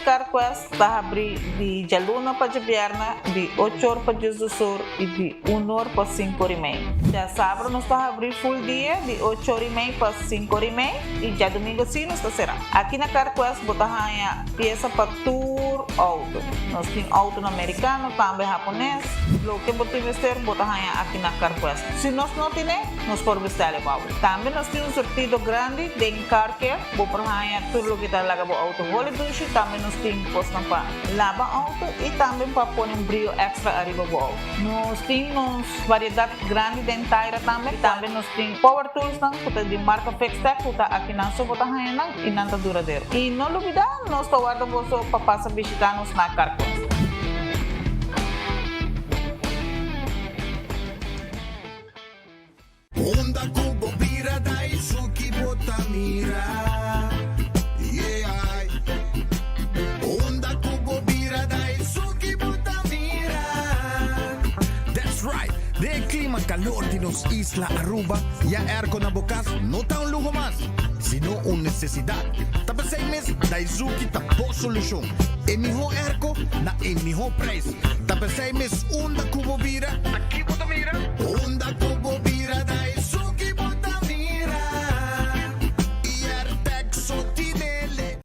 Carquest está abrir de dia luna para dia viernes, de 8 horas para dia do sur e de 1 hora para 5 horas e meia. Dia sábado nós está abrir full dia, de 8 horas e meia para 5 horas e meia, e dia domingo sim nós está será. Aqui na Carquest botar a peça para tour auto. Nós temos auto americano, também japonês. O que botar investir, botar aqui na Carquest. Se nós não temos, nós podemos vestir igual. Também nós temos um sortido grande de car care, botar tudo o que está lá com o auto. Dushi, também nós temos postam para lavar auto e também para pôr um brilho extra arriba do auto. Nós temos variedade grande de inteira também. Também nós temos power tools de marca Fextech, que está aqui na sua bota e não está duradouro. E não olvida, nós estamos guardando para passar a visitar-nos na Carquest. Onda Kubo Bira Daisuki Botamira. Onda Kubo Bira Daisuki Botamira. That's right. De clima calor de nos Isla Aruba, ya aircon na bukas, no está un lujo más, sino una necesidad. Tapos 6 meses, Daisuki tapo solusyon. En miho airco, na en miho price. Tapos 6 meses, Onda Kubo Bira, aquí Botamira. Onda Kubo Bira Daisuki Botamira. Y Artexo Tinele.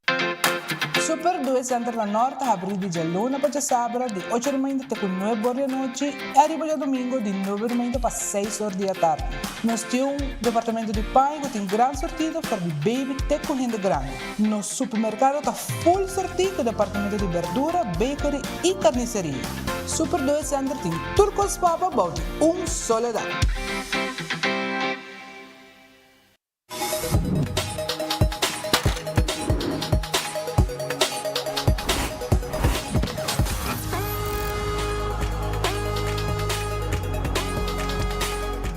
Super 2 Center La Norte abre de dia luna para dia sábado de 8 da manhã até 9 horas da noite e arriba dia domingo de 9 da manhã para 6 horas da tarde. Nós temos um departamento de pai que tem grande sortido para de baby até correndo grande. Nosso supermercado está full sortido com departamento de verdura, bakery e carniceria. Super 2 Center tem turcos papa balde, soledad.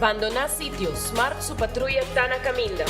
Abandonar sitio, Smart su patrulla está na caminda.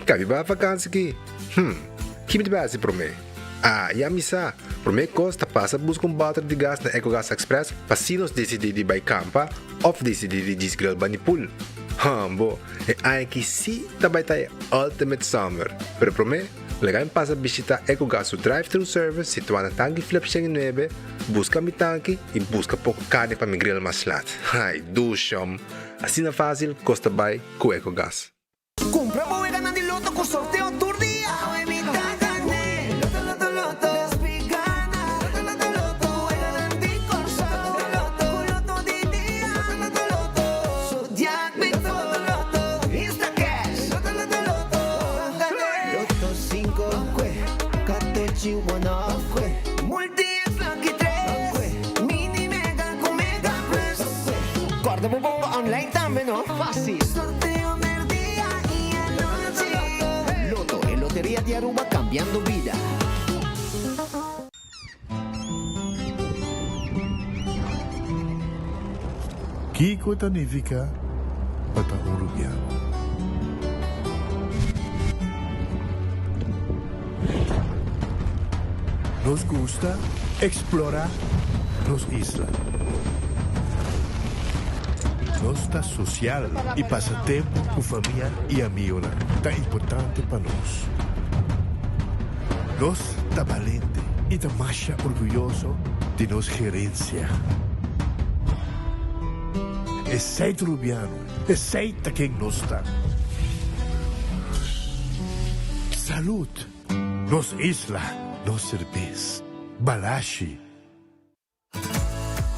Cabe ba vakansie aqui? Que me base para mim? Ya misa, para mim costa passa buscar balde de gás na EcoGas Express para se nós decidir de ir campa ou decidir de desgrill banipul. Bo, aqui sim também está Ultimate Summer. Pero para mim, legal passa visitar EcoGas o drive-thru service situado na tanque Flip 9, busca mi tanque e busca pouco carne para me grill mais lat. Ai, dushom. Assim é fácil, costa bem com EcoGas. Compra voy ganando el loto con sorteo tour día. Evita gané. Loto, loto, loto. Las veganas. Loto, loto, loto. Juega de corso. Loto, loto de día. Loto, loto. Zodiac, Loto, loto. Instacash. Loto, loto, loto. Gané. Loto 5, Catechi, one off, Multi-X, Lucky 3, Mini, Mega, con Mega Plus. Guarda, pongo online también, ¿no? Fácil. Lotería de Aruba cambiando vida. Kiko Tanifica Bata Uruguayano. Nos gusta explorar las islas. Nos está social y pasatiempo con familia y amigos. Tan importante para nos. Nos está valiente y está más orgulloso de nos gerencia. Es seito rubiano, es seita quien nos está. Salud, nos isla, nos cerveza, balashi.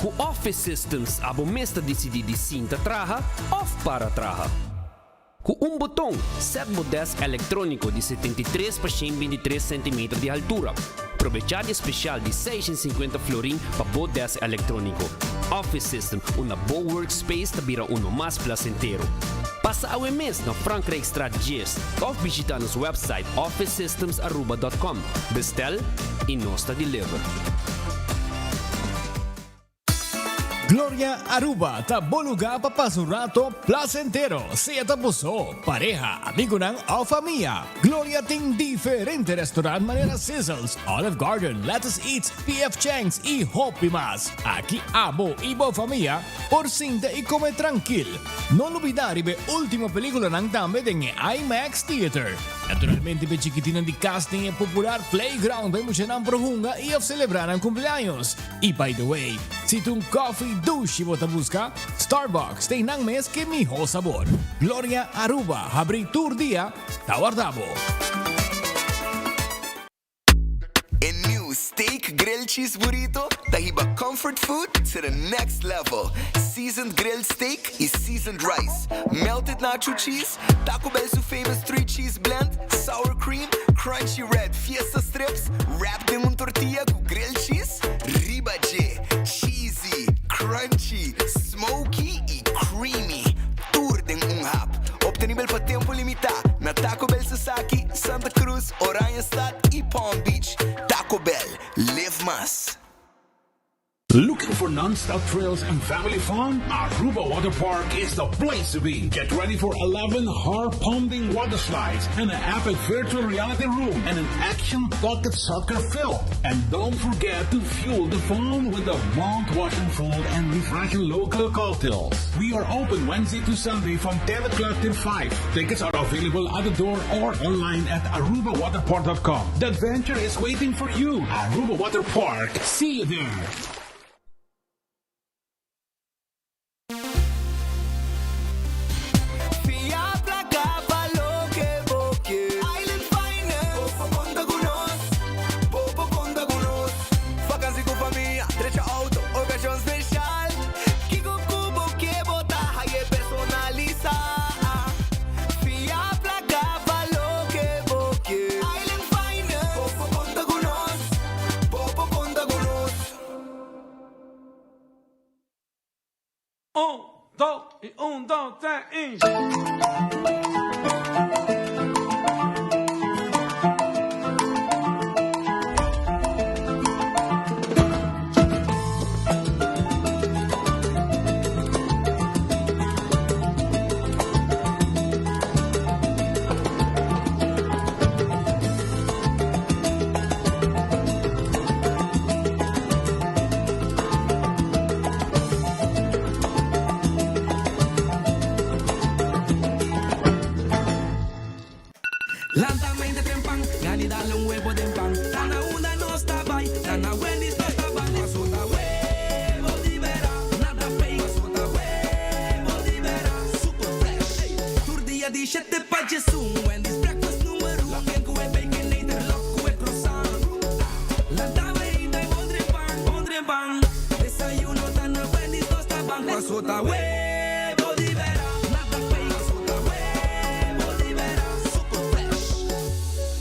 O Office Systems abo mesta decidi de cinta traha, off para traha. Com um botão, set mo desk eletrônico de 73 por 123 cm de altura. Aprovechar especial de 650 florin para o desk eletrônico. Office System, uma boa workspace que vira mais placentero. Passa ao mês na Frankrijk Strategies ou visita nosso website officesystems.aruba.com. Bestel e nós deliver. Gloria Aruba, taboluga papasurato placentero. Sea tapuso, pareja, amigo ng o familia. Gloria ting diferente restaurant manera Sizzles, Olive Garden, Lettuce Eats, PF Chang's y Hopi Mas. Aquí abo ibo familia, por cinta y come tranquil. No olvidar ibe última película ng dame ng IMAX Theater. Naturalmente be chiquitinan di casting e popular playground be mo siya ng prohunga y of celebrar ang cumpleaños. Y by the way, si tung coffee douche mo busca, Starbucks tem nang mes que miho sabor. Gloria Aruba, habri tour dia, tawardabo. A new steak grill cheese burrito tahiba comfort food to the next level. Seasoned grilled steak is seasoned rice, melted nacho cheese, Taco Bell's famous 3-cheese blend, sour cream, crunchy red fiesta strips, wrapped in un tortilla con grilled cheese, ribache, cheesy, crunchy, smoky y creamy. Tour din un hap, obtenible pa tempo limitado na Taco Bell Sasaki, Santa Cruz, Oranjestad y Palm Beach. Taco Bell, live más. Looking for non-stop trails and family fun? Aruba Water Park is the place to be. Get ready for 11 heart-pounding water slides, an epic virtual reality room, and an action-packed soccer field. And don't forget to fuel the fun with the mouth-watering food and refreshing local cocktails. We are open Wednesday to Sunday from 10 o'clock till 5. Tickets are available at the door or online at arubawaterpark.com. The adventure is waiting for you. Aruba Water Park. See you there. Un, dos, tres, y... Lentamente tempan, gani dale un huevo de pan. Tana una no está by, tana Wendy's no está by. Masota huevo libera, nada pay. Masota huevo libera, super fresh. Turdia di 7 pa' Gesù, Wendy's breakfast numero 1. Lock en kue baconator, lock kue croissant. La dame inda ondre pan. Desayuno tana Wendy's no está by. Masota huevo libera, nada pay. Masota huevo libera, super fresh.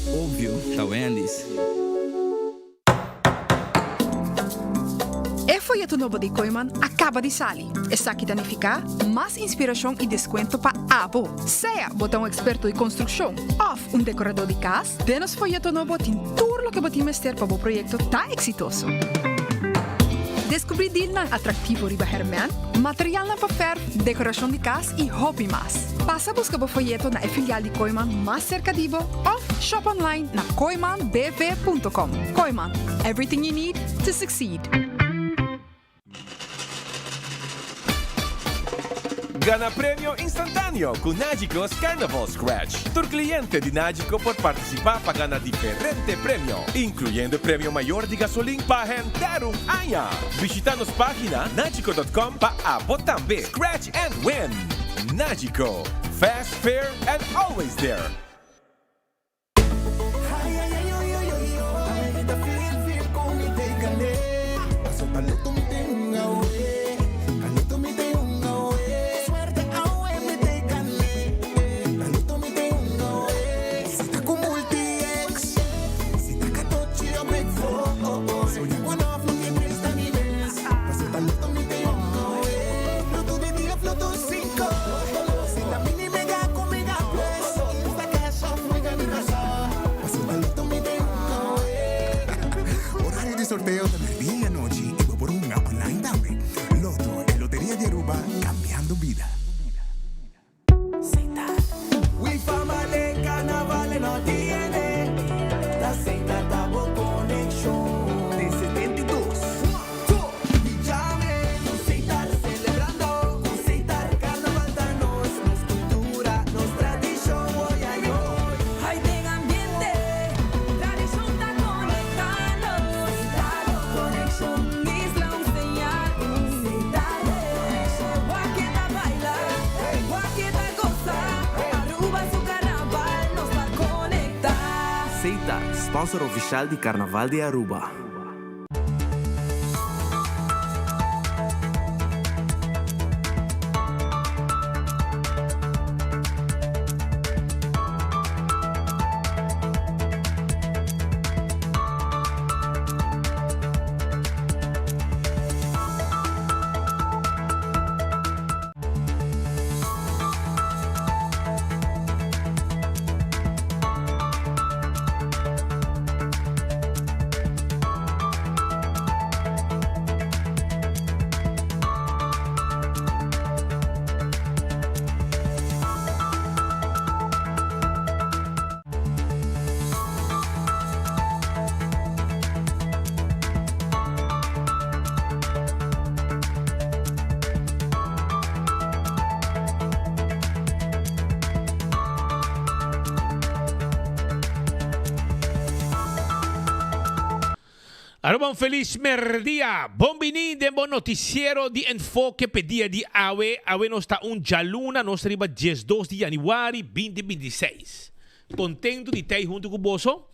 Óbvio, tá Wendy's. E folheto novo de Koiman acaba de salir. Está aqui danificar mais inspiração e desconto para Abo. Seja botão experto de construção ou decorador de casa, denos folheto novo tem tudo o que você mester para o projeto tá exitoso. Descobrir deal na atrativo riba Herman, material na papel, decoração de casa e hobby mais. Passa a buscar o folheto na filial de Koiman mais cerca de você ou shop online na koimanbv.com. Koiman, everything you need to succeed. Gana premio instantáneo con Nagico's Carnival Scratch. Tu cliente de Nagico por participar para ganar diferente premio, incluyendo el premio mayor de gasolina para rentar un año. Visita nuestra página nagico.com para votar también. Scratch and win. Nagico. Fast, fair, and always there. sorteo del día y la noche y por un app online también. Loto, en Lotería de Aruba, cambiando vida. We family carnaval no tiene la Seita Tabo Connection de 72. Llame, Seita celebrando, Seita carnaval da nos cultura, nos tradición, hoy ay hoy. Hay buen ambiente, tradición está conectando. Seita Connection, Isla un señal. Seita Connection, Guaqueta baila, Guaqueta goza. Aruba su carnaval nos va a conectar. Seita, sponsor oficial de Carnaval de Aruba. Aruba, un feliz merdia. Bombini de bom noticiero de enfoque pedia de AWE. AWE nos está un jaluna, nos arriba 12 de januário 2026. Contento de estar junto com o Bosso.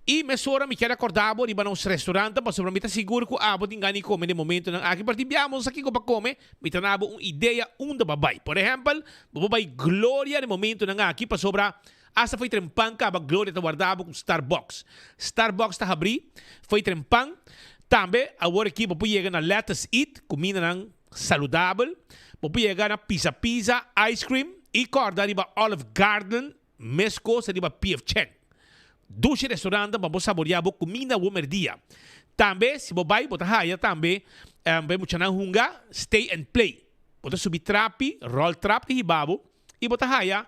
E mesora me quer acordar de ir para uns restaurantes, mas sobre mim seguro que a botin gani comer no momento não aqui partibiamos aqui para comer, me tanabo uma ideia da babai. Por exemplo, babai Glória no momento não aqui para sobrar. Asa foi trempang ka ba Glória ta guardava com Starbucks. Starbucks ta abri, foi trempang. Também agora aqui para chegar na Let's Eat, comida não saudável. Para chegar na Pizza Ice Cream e corda riba Olive Garden, mesco sa riba PF Cheng. Duas restaurantes para saborear a comida o merdia. Também se você vai haya também vai muito na hunga, stay and play. Você subir trapi, roll trap que hibabo e você haya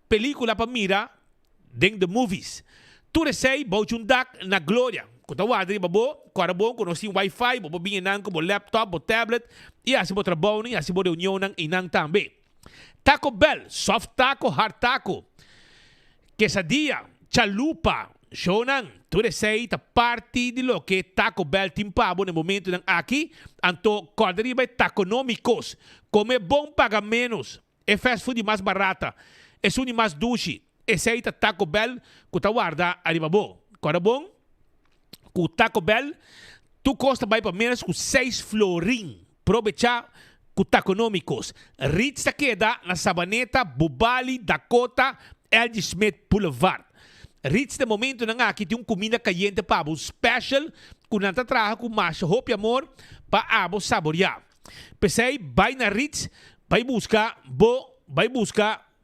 película para mira dentro de movies. Tu recei bauchundak na Glória. Quando eu adri babo, quando bom conheci Wi-Fi, babo bingan com laptop, tablet e assim bo trabalho e assim bo reunião nang inang também. Taco Bell, soft taco, hard taco. Quesadilla, chalupa, shonan. Tu recei ta parte de lo que Taco Bell timpabo no momento nang aqui, anto quadriba taconômicos. Come bom paga menos. É fast food mais barata. É suni mais dushi. Esse aí tá Taco Bell, que tá guarda aribabo. Quando bom, com Taco Bell, tu custa vai para menos com 6 florin. Aproveitar com taconômicos. Ritz tá queda na Sabaneta, Bubali, Dakota, L.G. Smith Boulevard. Ritz de momento na aqui tem comida caliente para abo special, com nanta traja com macho, hope e amor, para abo saborear. Pensei, vai na Ritz, vai buscar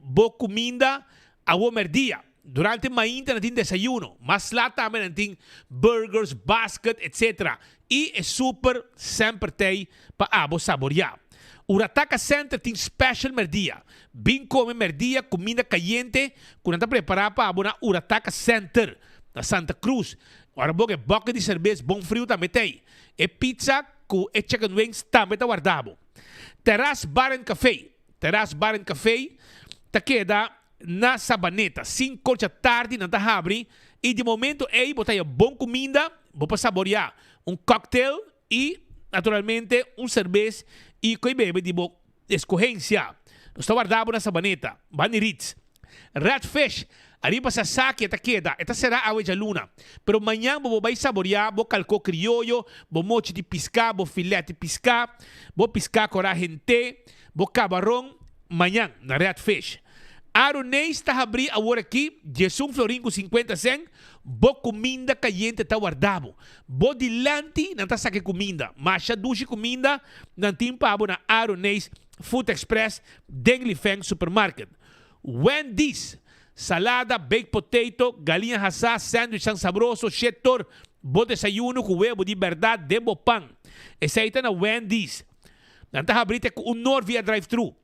bo comida a merdia. Durante mainta natin desayuno. Mas lá também natin burgers, basket, etc. E é super sempre tem para abo saborear. Urataka Center tem special merdia. Bem come merdia, comida caliente, quando está preparada para abo na Urataka Center, na Santa Cruz. Agora bom é boca de cerveja, bom frio também tem. E pizza com e chicken wings também está guardado. Terrace Bar and Café. Terrace Bar and Café ta queda na Sabaneta, 5 da tarde na abre e de momento aí botar bom comida, vou para saborear cocktail e naturalmente cerveja e coi bebe de boa escorrência. Nós está guardado na Sabaneta, Bani Ritz. Redfish, arriba sa saque ta queda, esta será a de luna. Pero amanhã vou vai saborear, vou calco criollo, vou mochi de piscar, vou filete de piscar, vou piscar coragente, vou camarão, amanhã na Redfish. Aronês está abrir agora aqui, 11 florin com 50 cent, bo comida caliente está guardado. Bo dilante não está saque comida, mas a duche comida não tem pabo na Aronês Food Express, Denglifeng Supermarket. Wendy's, salada, baked potato, galinha assada, sandwich sabroso, chetor, bo desayuno com huevo de verdade de bo pan. Essa aí tá na Wendy's. Nanta abrite com via drive-thru.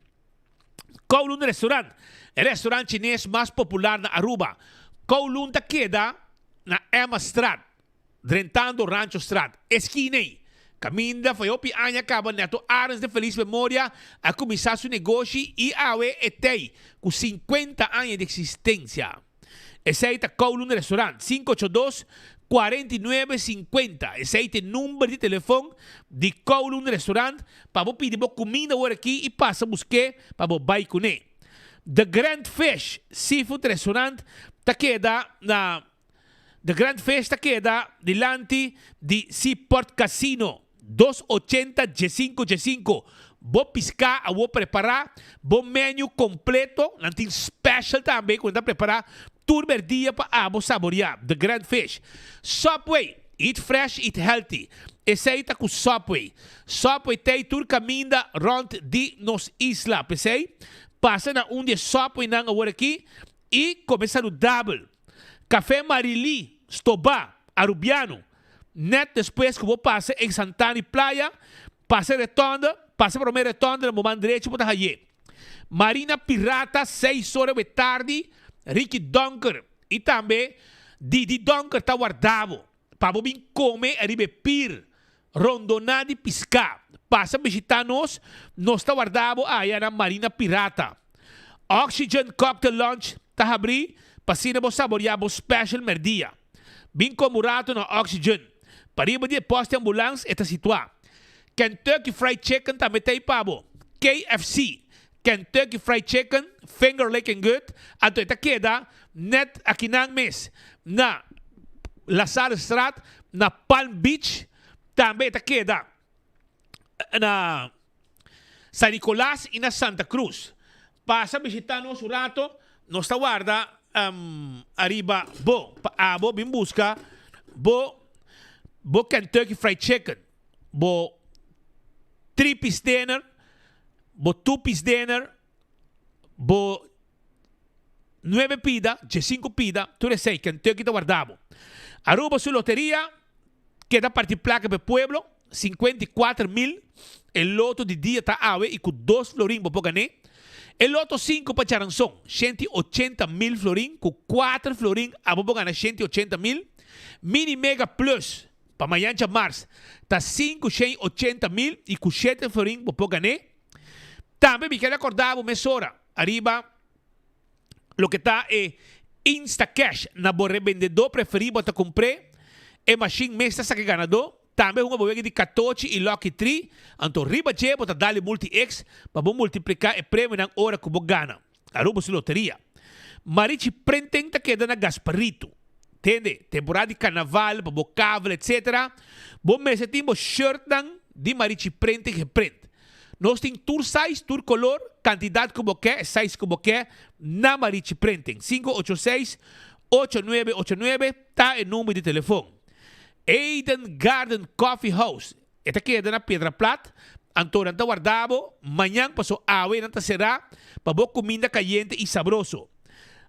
Kowloon Restaurant, é o restaurante chinês mais popular na Aruba. Kowloon ta queda na Emma Strat, Drentando Rancho Strat, esquina aí. Caminda foi opi anya acaba neto anos de feliz memória a começar seu negócio e awe etei com 50 anos de existência. Esse aí tá Kowloon Restaurant, 582-4950. Esse aí tem número de telefone de Kowloon Restaurant para você pedir comida por aqui e passa a buscar para você vai com ele. The Grand Fish Seafood Restaurant tá queda na The Grand Fish tá queda delante de Seaport Casino 280 G5. Vou piscar, vou preparar, bom menu completo, nanti special também quando tá preparar turber dia para vou saborear. The Grand Fish. Subway, eat fresh, eat healthy. Esse aí tá com Subway. Subway tem tur caminda rond de nos isla, pensei? Passa na de Subway na agora aqui e começa no double. Café Marili, Stobá, Arubiano. Net depois que vou passar em Santana e Playa, passa retonda, passa para o meio retonda, no momento direito, para aí. Marina Pirata, 6 horas da tarde, Ricky Donker, e também Didi Donker está guardado, para você comer e beber, rondonar e piscar. Passa a visitar nós está guardado aí na Marina Pirata. Oxygen Cocktail Lunch, está abrindo, para você saborear o special merdia. Bem comurato na Oxygen. Para ir de poste ambulância está situado. Kentucky Fried Chicken também tem pavo. KFC, Kentucky Fried Chicken, Finger Licking Good. Ato ita queda net aqui na mes na La Salle Strat, na Palm Beach. Também ita queda na San Nicolás e na Santa Cruz. Passa visitar nos rato, nos guarda arriba bo bim busca bo Kentucky Fried Chicken, bo 3-piece dinner, bo 2-piece dinner, bo 9 pida, 5 pida, tu le sei, Kentucky te guardamos. Aruba su lotería, queda partir placa per pueblo, 54,000, el loto de dia ta ave e com 2 florin bo gané. El loto 5 para Charanzón, 180,000 florin, com 4 florin a bo gané 180,000. Mini Mega Plus, para Mayancha Mars, está 580,000 e com 7 florin bo gané. Também me quero acordar uma mesora, arriba, lo que está é Instacash, na bo revendedor preferido para comprar, é machine mesta sa que ganador. Também uma boa de 14 e Lucky 3. Então, riba je, bota dali multi-X para multiplicar o prêmio na hora que você gana. Aruba se loteria. Marichi Prenten tá queda na Gasparito. Entende? Temporada de carnaval, para bocável, etc. Bom mês tem bo shirt de Marichi Prenten que print. Nós tem tour size, tour color, quantidade que você quer, size que você quer, na Marichi Prenten. 586-8989 tá o número de telefone. Eden Garden Coffee House. Esta queda na Pedra Plata. Antônio está guardado. Manhã passou awe na será para boa comida caliente e sabroso.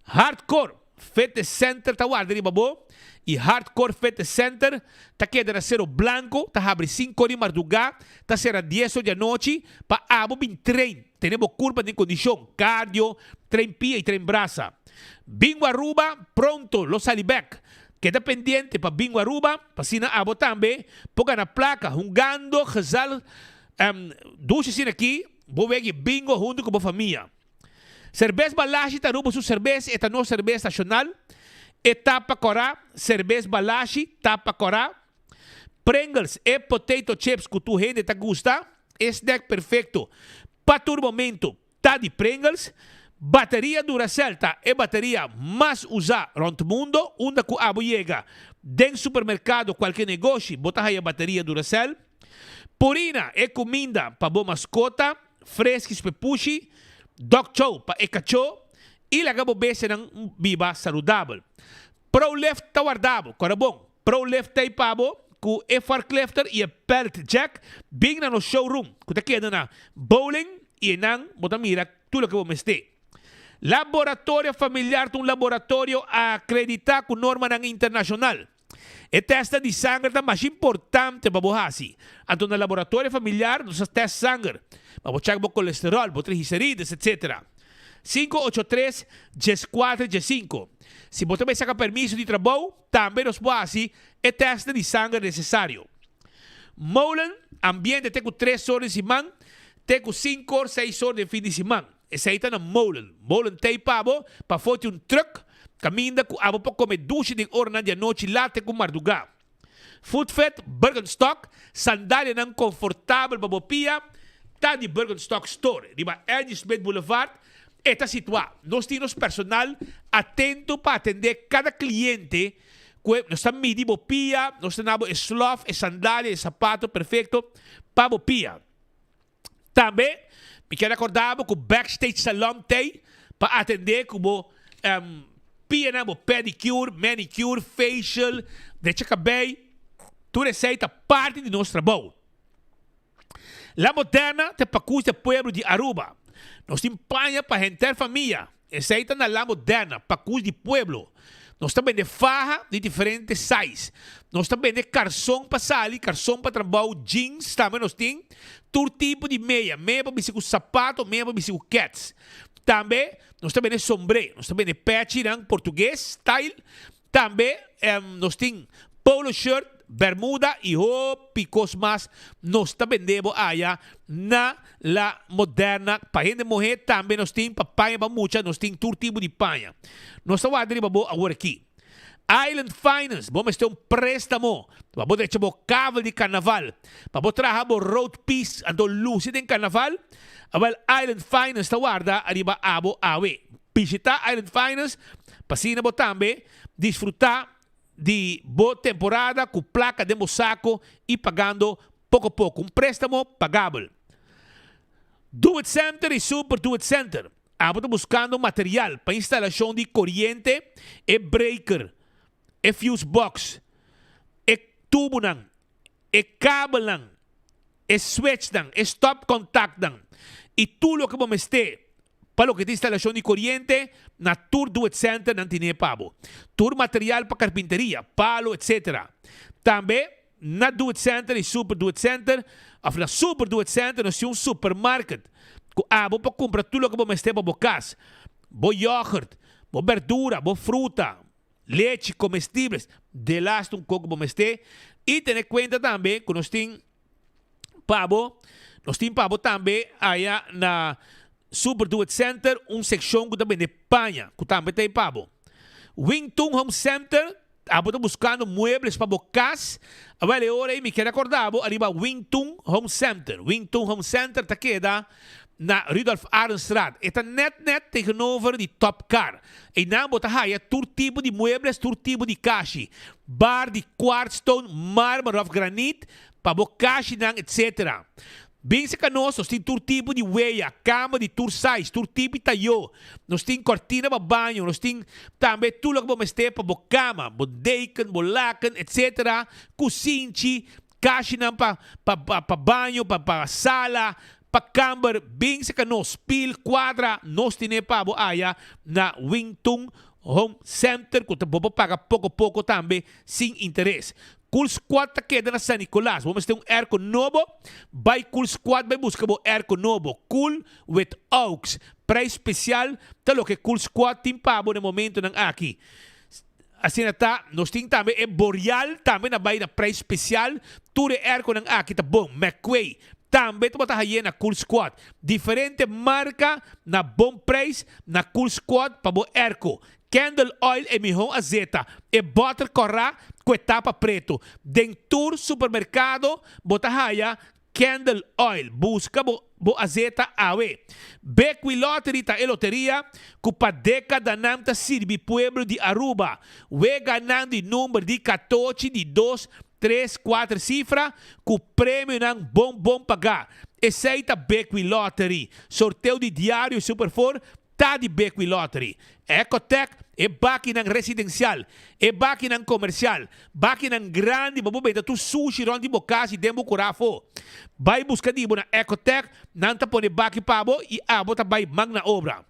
Hardcore Fitness Center está guardado babo. E Hardcore Fitness Center está queda na Cerro Blanco. Está abre 5 de madrugada. Está será 10 da noite para abo bem trein. Temos curva de condição. Cardio, trein pia e trein braça. Bingo Aruba, pronto, Los Alibek. Queda pendiente para Bingo Aruba, para sina abo também, poga na placa, jungando, casal, duche sin aqui, vou ver bingo junto com a família. Cerveza Balashi, tá Aruba, sua cerveja, esta não cerveja nacional, etapa corá, cerveja Balashi, tapa corá, Pringles e potato chips que tu gente tá gusta, snack perfeito, para o momento, tá de Pringles. Bateria Duracell tá é bateria mais usada no mundo, onde que abo chega dentro do supermercado, qualquer negócio, bota aí a bateria Duracell. Purina é comida para boa mascota, fresquis para puxi, Dog Chow para e cachorro, e la gabo bese ng biba saudável. Pro Left tá guardado, cara bom. Pro Left tá pabo, com e forklifter e belt jack, bem na no showroom, que tá queda na bowling e nang bota mira tudo que vou mester. Laboratório familiar de um laboratório acreditado com norma internacional. E testa de sangue é mais importante para você. Então, no laboratório familiar, nós testamos sangue. Para checar o colesterol, o triglicérides, etc. 583-14-5. Se você também saca permisso de trabalho, também nós podemos fazer o teste de sangue necessário. Molen, ambiente, tem 3 horas de semana, tem 5 horas, 6 horas de fim de semana. Esse aí está na Molen. Molen tem para fazer um truck, caminha com a comer ducha de hora de noite lá, tem com madrugada. Footfet, Birkenstock, sandália não confortável para bopia, tá de Birkenstock Store, riba Ernest Smith Boulevard, está situado. Nós temos personal atento para atender cada cliente. Nós estamos medindo bopia, nós temos slough, sandália, sapato perfeito para bopia. Também, me quero acordar que o Backstage Salon tem para atender como pia, pedicure, manicure, facial, deixa cabelo, tudo isso é parte do nosso trabalho. La Moderna tem para custa pueblo de Aruba. Nós temos panha para gente família. Essa aí na La Moderna, para custa de pueblo. Nós também de farra de diferentes sizes. Nós também de calção para sair, calção para trabalho, jeans, também nós temos todo tipo de meia. Meia para bicicleta sapato, meia para bicicleta cats. Também, nós também de sombrero. Nós também de patch português, style. Também, nós temos polo shirt, bermuda e picos mais. Nós também vendemos allá na La Moderna. Para gente morrer, também nós temos para panha para muita, nós temos todo tipo de panha. Nós estamos agora aqui. Island Finance, vamos ter préstamo. Vamos ter cabo de carnaval. Vamos trabalhar road piece, ando lúcido em carnaval. Island Finance está guarda arriba abo awe. Visita Island Finance, pasina também, desfrutar de boa temporada com placa de mosaco e pagando pouco a pouco. Préstamo pagável. Do It Center e Super Do It Center. Estamos buscando material para instalação de corrente e breaker, e fuse box, e tubo, e cabo, e switch, e stop contact. E tudo o que vamos ter para o que é instalação de corrente, na Tour Do It Center não tem pabo. Tour material para carpinteria, palo, etc. Também, na Do It Center e Super Do It Center, na Super Do It Center, nós temos um supermarket. Vou para comprar tudo o que vamos ter para a casa. Vou iogurte, vou verdura, vou fruta, leite, comestíveis, de lá coco vamos ter. E ter em conta também que nós temos pavo também aí na Super Do It Center, secção que também de panha, que também tem pavo. Wington Home Center, estamos buscando muebles para a casa. Agora, aí me quero acordar, arriba Wington Home Center. Wington Home Center está queda na Rudolf Arenstraat. Está net tegenover de Top Car. E na botahaya, todo tipo de muebles, todo tipo de caixa. Bar de quartzstone, mármore of granite, para a caixa, etc. Bem se que nós temos todo tipo de weia, cama de tour size, todo tipo de taio. Nós temos cortina para banho, nós temos também tudo que vamos ter para a cama, bodecan, bolacan, etc. Cozinha, caixa para banho, para sala, para camber. Bem se que nós, pil, quadra, nós temos para a na Wington Home Center, que você paga pouco a pouco também, sem interesse. Cool Squad queda na San Nicolás. Vamos ter airco novo. Vai Cool Squad, vai buscar o airco novo. Cool with Oaks. Preço especial. Tal que Cool Squad tem pabo no momento ng aqui. Assim está, nós temos também Boreal, também na baia na preço especial. Tudo airco ng aqui tá bom. McQuay. Também tu bota na Cool Squad. Diferente marca na bom preço na Cool Squad para o airco. Candle Oil e mijão azeta. E butter corra com etapa preto. Dentro supermercado, bota raya Candle Oil. Busca bo azeta awe. Bequi Lottery ta e loteria. Cupa década namta sirvi pueblo de Aruba. We ganando de número de 14, de 2, 3, 4 cifra. Com prêmio ng bom pagar. Aceita Bequi Lottery. Sorteio de diário Superfor. Tá de Bequi Lottery. Ecotec e baki ng residencial, e baki ng comercial, baki ng grande, babubeta tu sushi ron di bocasi demo curafo. Vai busca di na Ecotec, nanta pone baki pabo e abo ta bay magna obra.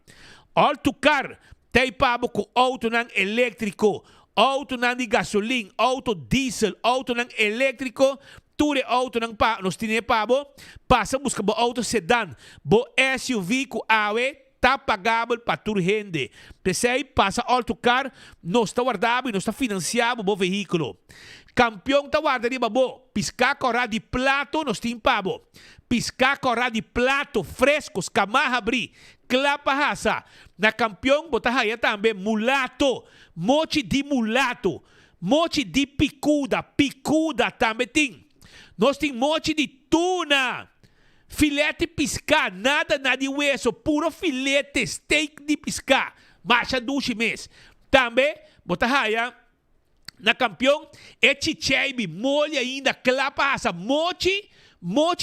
All to car, tay pabo com auto ng elétrico. auto ng di gasoline, auto diesel, auto ng elektriko, ture auto ng nos tine pabo, pasa busca bo auto sedan, bo SUV ku awe, tá pagável para turhende. Pensei, passa autocar, não está guardado, não está financiado o veículo. Campeão tá guardado de babo, piscar corá de plato, nos tem pabo. Piscar corá de plato, frescos, camarra abri, clapa raça. Na campeão, bota raia também, mulato, mochi de mulato, mochi de picuda, picuda também tem. Nós tem mochi de tuna. Filete piscar, nada de hueso, puro filete, steak de piscar. Marcha duche mês. Também, bota raia, na campeão, é chichaibi, molha ainda, clapa asa, mochi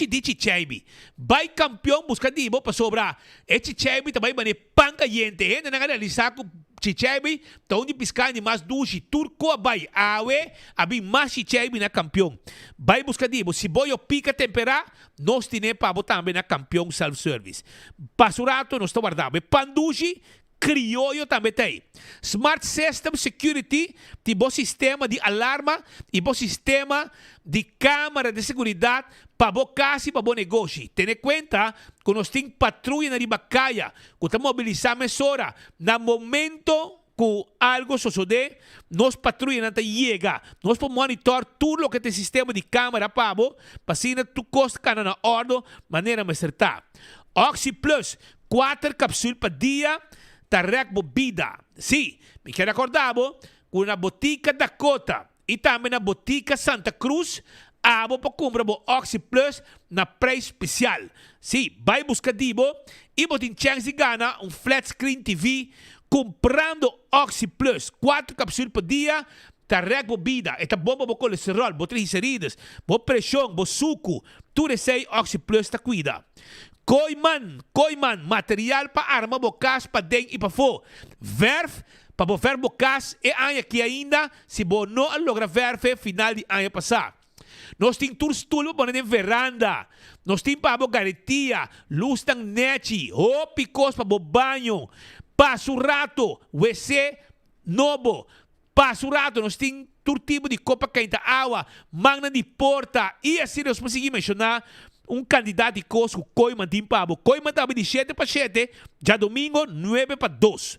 de chichaibi. Vai campeão, busca de para sobrar. É chichaibi também, mas é panca yente. Ainda não realizar com chichaibi, tá onde piscar de mais duche, turco vai, awe, abi mais chichaibi na campeão. Vai buscar de se boio pica temperar, nós temos para botar também na campeão self-service. Pasurato, nós estamos guardando. Pandushi, criollo também tem. Smart System Security, tipo sistema de alarma e bom sistema de câmara de segurança para bom casa e para bom negócio. Tenha conta que nós temos patrulha na ribacaia, que estamos mobilizando mesora. No momento que algo sucede, nós patrulha não chega. Nós podemos monitorar tudo o que tem sistema de câmera para bom, para assim tu costa cana na ordem, maneira mais certa. Oxy Plus, 4 cápsulas por dia, tarek bebida. Sim, me quero acordar, com na botica Dakota e também na botica Santa Cruz, abo para comprar o Oxy Plus na preço especial. Sim, vai buscar dibo e botin chance de ganhar flat screen TV comprando Oxy Plus, 4 cápsulas por dia, tarek bebida. Esta bomba para colesterol, para triglicéridos, para pressão, para suco, tudo isso Oxy Plus está cuida. Koiman, material para arma bocas para dentro e para fora. Verf, para botar bocas e ano que ainda, se bo não logra verf, final de ano passado. Nós temos tours tudo para na veranda. Nós temos para garantia, luz tang neti, picos para banho, passo rato, WC novo, passo rato, nós temos todo tipo de copa quente água, magna de porta e assim nós conseguimos mencionar candidato de Costco, Koiman Timpabo. Koiman estava de 7 para 7, já domingo 9 para 2.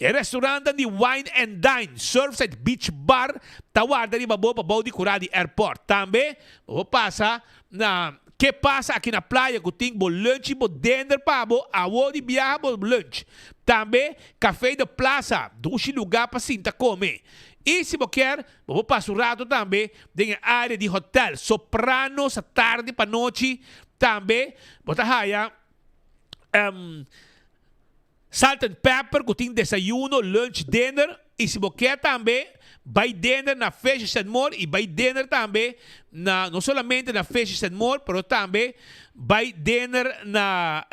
O restaurante de Wine and Dine, Surfside Beach Bar, tawarda de babo para bau de curar de airport. Também, vou passar na que passa aqui na praia, que tem bo lunch, bo dinner pabo, awo de viaja bo lunch. Também, café de plaza, dois lugar para sinta comer. E se você quer, vou passar o rato também na área de hotel, sopranos, à tarde para noite, também, bota raia, salt and pepper, que tem desayuno, lunch, dinner, e se você quer também, vai dinner na Fishes and More, e vai dinner também, não somente na Fishes and More, mas também vai dinner na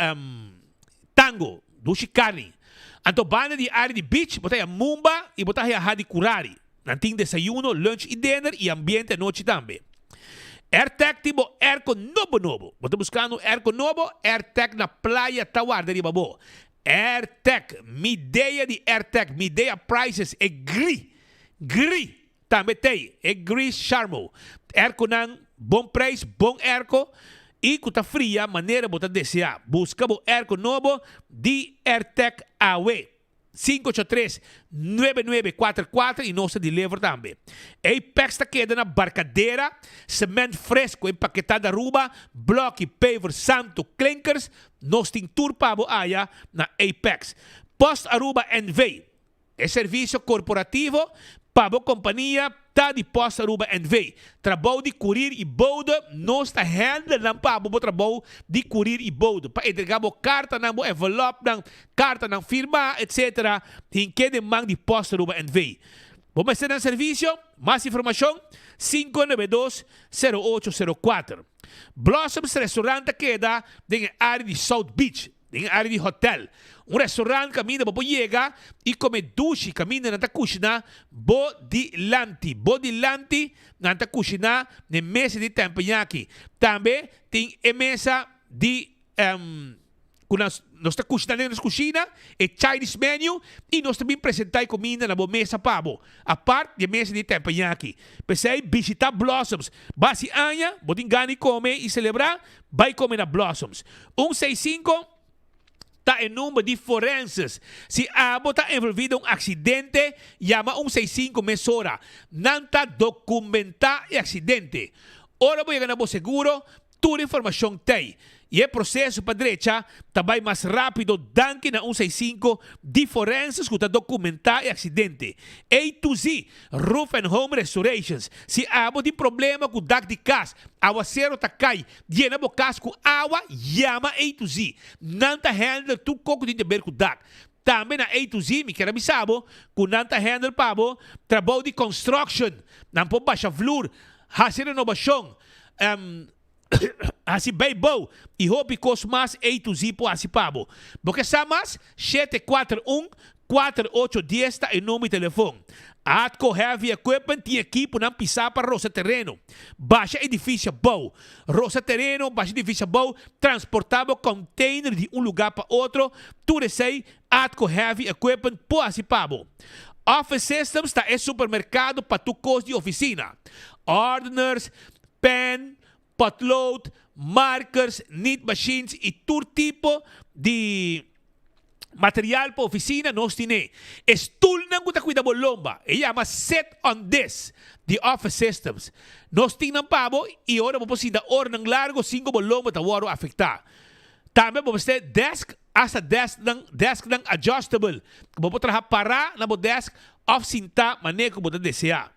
Tango, do Chicarni. Então, banda de área de beach, botar a Mumba e botar a Hadi Kurari. Nanting desayuno, lunch e dinner e ambiente noite também. AirTag tipo airco novo. Botar buscando airco novo, AirTag na praia Tawarda de Babo. AirTag, minha ideia de AirTag, minha ideia prices é gri. Também tem, é gri charmo. Airco não, bom preço, bom airco. E que está fria, maneira de botar desejar. Busca o airco novo de AirTag AWE. 583-9944 e nossa delivery também. Apex está queda na barcadeira, cimento fresco empaquetado Aruba, bloco e paver santo clinkers, nós tem tour para a na Apex. Post Aruba NV, é serviço corporativo para a companhia tá de Post Aruba NV. Trabalho de curir e bode, nós está handling para o trabalho de curir e bode. Para entregar a carta, o envelope, carta, firma, etc. Tem que demandar de Post Aruba NV. Vamos ter um serviço, mais informação, 592-0804. Blossoms Restaurante queda na área de South Beach, na área de hotel. Restaurante caminha para chegar e comer duche, caminha na cozinha, Bodilanti, na cozinha, na mesa de tempanyaki. Também tem a mesa de nós está cozinhando na cozinha, é Chinese menu, e nós também apresentar comida na boa mesa pabo. A parte de mesa de teppanyaki. Pensei, visitar Blossoms. Basi anya, botin gani comer e celebrar, vai comer na Blossoms. 165 está em número de forenses. Se abo está envolvido em um acidente, llama 165 mesora. Não está documentar o acidente. Ora vou chegar no seguro, toda a informação tem. E o processo para a direita também mais rápido do que na 165 de forenses que está documentar o acidente. A to Z, Roof and Home Restorations. Se há de problema com o DAC de casa, aguaceiro está cai, llena o casa com água, chama A to Z. Não está handle tu coco de ver com o DAC. Também na A to Z, me quero avisar, que não está handle para trabalho de construction, não pode baixar flor, fazer renovação, assim bem bom e hope cos mais A to Z po assim pabo porque sa mais 741-4810 está em nome de telefone. Atco Heavy Equipment tinha equipo não pisar para roça terreno, baixa edifício bom, roça terreno, baixa edifício bom, transportável container de um lugar para outro, tudo sei Atco Heavy Equipment po assim pabo. Office Systems está em supermercado para tu costo de oficina, ordiners, pen, potlood, markers, knit machines e todo tipo de material para oficina nós temos. Estul não gusta cuidar de lomba. E chama Set on This, the Office Systems. Nós temos pabo e agora vamos precisar hora largo 5 lomba tá waro afetar. Também vamos ter desk, hasta desk ng adjustable. Vamos trabalhar para na desk of sinta maneira que você desejar.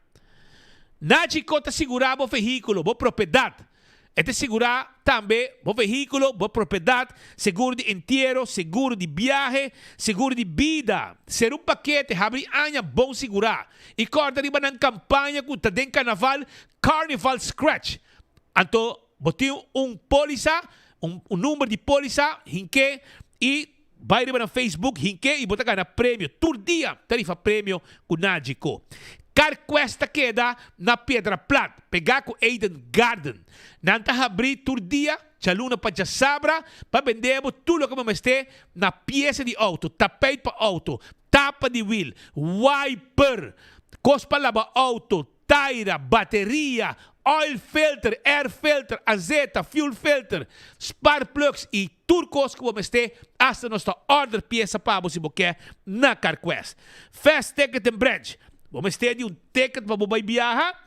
Nádico está segurar o veículo, a propriedade. É segurar também o veículo, a propriedade, seguro de inteiro, seguro de viagem, seguro de vida. Ser paquete, abre anos bom segurar. E corta riba ng campanha que está dentro carnaval, Carnival Scratch. Então, botem polisa, número de polisa, hinke, e vai riba na Facebook, hinke, e bota ganhar prêmio. Todo dia, tarifa prêmio com Nádico. Carquesta queda na Pedra Plata, pegar com Eden Garden. Nanta abrir todo dia, chaluna para sabra, para vender tudo que vamos ter na peça de auto, tapete para auto, tapa de wheel, wiper, cospa lava auto, taira, bateria, oil filter, air filter, azeta, fuel filter, spark plugs e tudo que vamos ter hasta nossa order peça para você quer na Carquest. Fast Ticket and Bridge. Vamos ter de ticket para você viajar.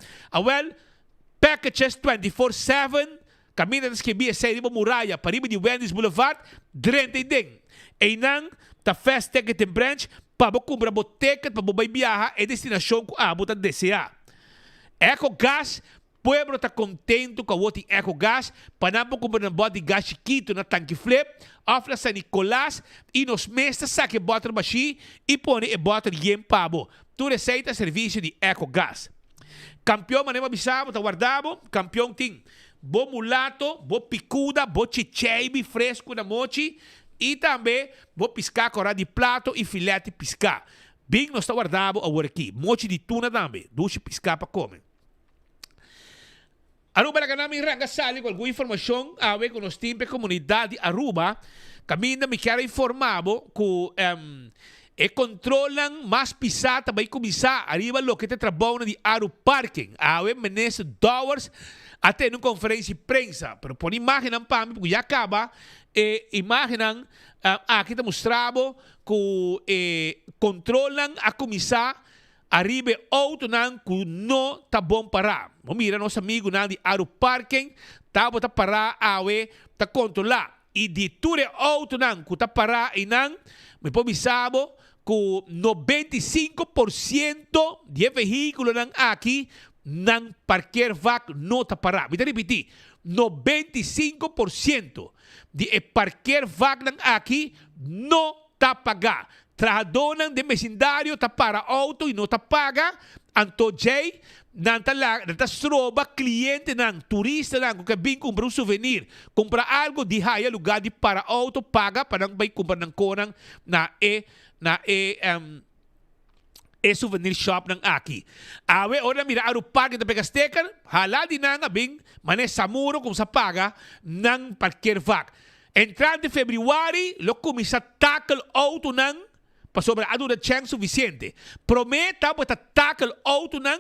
Packages 24/7. Caminho das que via sair de muralha para ir de Wendy's Boulevard. Drente ding. E não, tá Fast Ticket and Branch para você comprar o ticket para você viajar e destinação que você deseja. Eco Gas. Pueblo está contente com o Eco Gas. Para não comprar um bote de gás chiquito na tanque flip. Ofra San Nicolás e nos meses saque bota baixi e põe e bota de yen pabo. Tu receita serviço de Eco Gas. Campeão, manema bisabo, tá guardado. Campeão tem bo mulato, bo picuda, bo chicheibe fresco na mochi e também bo piscar corá de plato e filete piscar. Bem, nós está guardado agora aqui. Mochi de tuna também. Duche piscar para comer. Aruba na kanami rangasali com alguma informação a ver com os times comunidade Aruba. Caminho me quero informado que e controlam mais pisata vai começar arriba lo que te trabalha de Aru Parking. A ver menes dollars até numa conferência de prensa. Pero por imaginan para mim porque já acaba imaginan aqui te mostrado que controlam a começar arriba auto nan que não tá bom parar. Mira nosso amigo nan de Aru Parking tá bota parar a ver tá controlar e de tudo auto nan que tá parar e nan me pode sabo que 95% de veículos nan aqui nan parquear vac não tá parar. Me repetir, 95% de parquear vac nan aqui não tá pagar. Tradonan de vecindário tá para auto e não tá paga. Anto Jay nanta stroba cliente nan turista nan que vem comprar souvenir, comprar algo de haya lugar de para auto paga para não vai comprar nan konang na souvenir shop nan aqui. Awe ora mira Aru Parking da pega sticker, hala di nang bing mané samuro kung sa paga nan parquear vac. Entrante februari, lo começa a tackle auto nan, para sobre a dura chance suficiente. Prometa para tackle auto nan,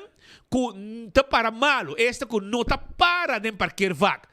com te para malo, esta com nota para nem parquear vac.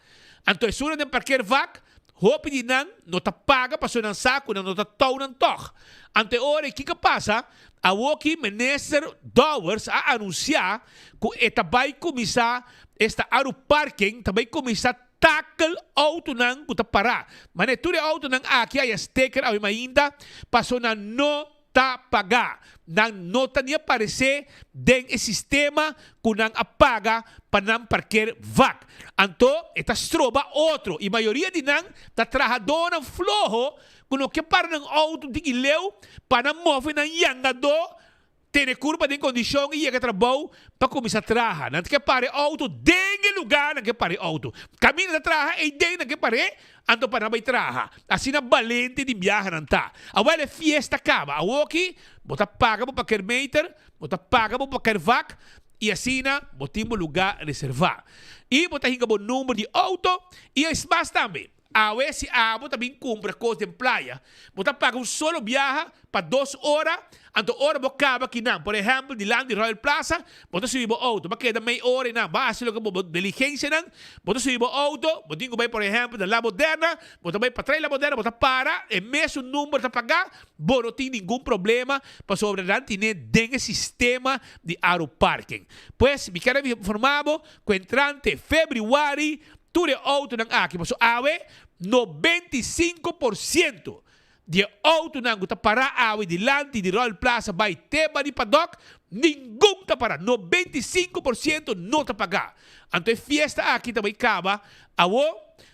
Então, se não parquear vac, hope de nan, nota paga para sonar saco, não nota tau nan toch. Ante ora, o que passa? A Woki Minister Dowers a anunciar que esta vai começar, esta aeroparking, também começar tackle auto nan kuta para. Mas tudo auto nan aqui a sticker ao ainda passou na nota pagar. Nang nota niya aparecer den e sistema que nang apaga para não parquear vac. Então, esta stroba outro. E a maioria de nang tá trabajador flojo quando que para nang auto de ileu para não mover nang yangador ter curva de condição e chega trabalho para começar a trabalhar. Não que pare auto dentro lugar não que pare auto. Caminho de trabalhar e dentro que pare ando para não trabalhar. Assim na valente de viajar não tá. Agora fiesta acaba. A walkie bota paga para qualquer meter, bota paga para qualquer vac e assim na botimos lugar reservar. E bota hinga bom número de auto e é mais também. A esse abo também cumpre coisa de praia. Bota paga solo viaja para 2 horas. Então, hora bocaba aqui não. Por exemplo, de lá de Royal Plaza, bota subir o auto. Mas queda meia hora e não. Basta lo que diligência não. Bota subir o auto. Botinho vai, por exemplo, da La Moderna. Bota vai para trás La Moderna. Bota para. É mesmo número para pagar. Bom, não tem nenhum problema. Para sobreviver, tem dengue sistema de aeroparking. Pois, me quero informar que entrante februari, tudo auto não aqui. Mas, awe, 95% de auto não está para awe dilante de Royal Plaza vai tema de paddock, ninguém está para. 95% não está pagar. Então, fiesta aqui também acaba. Awo,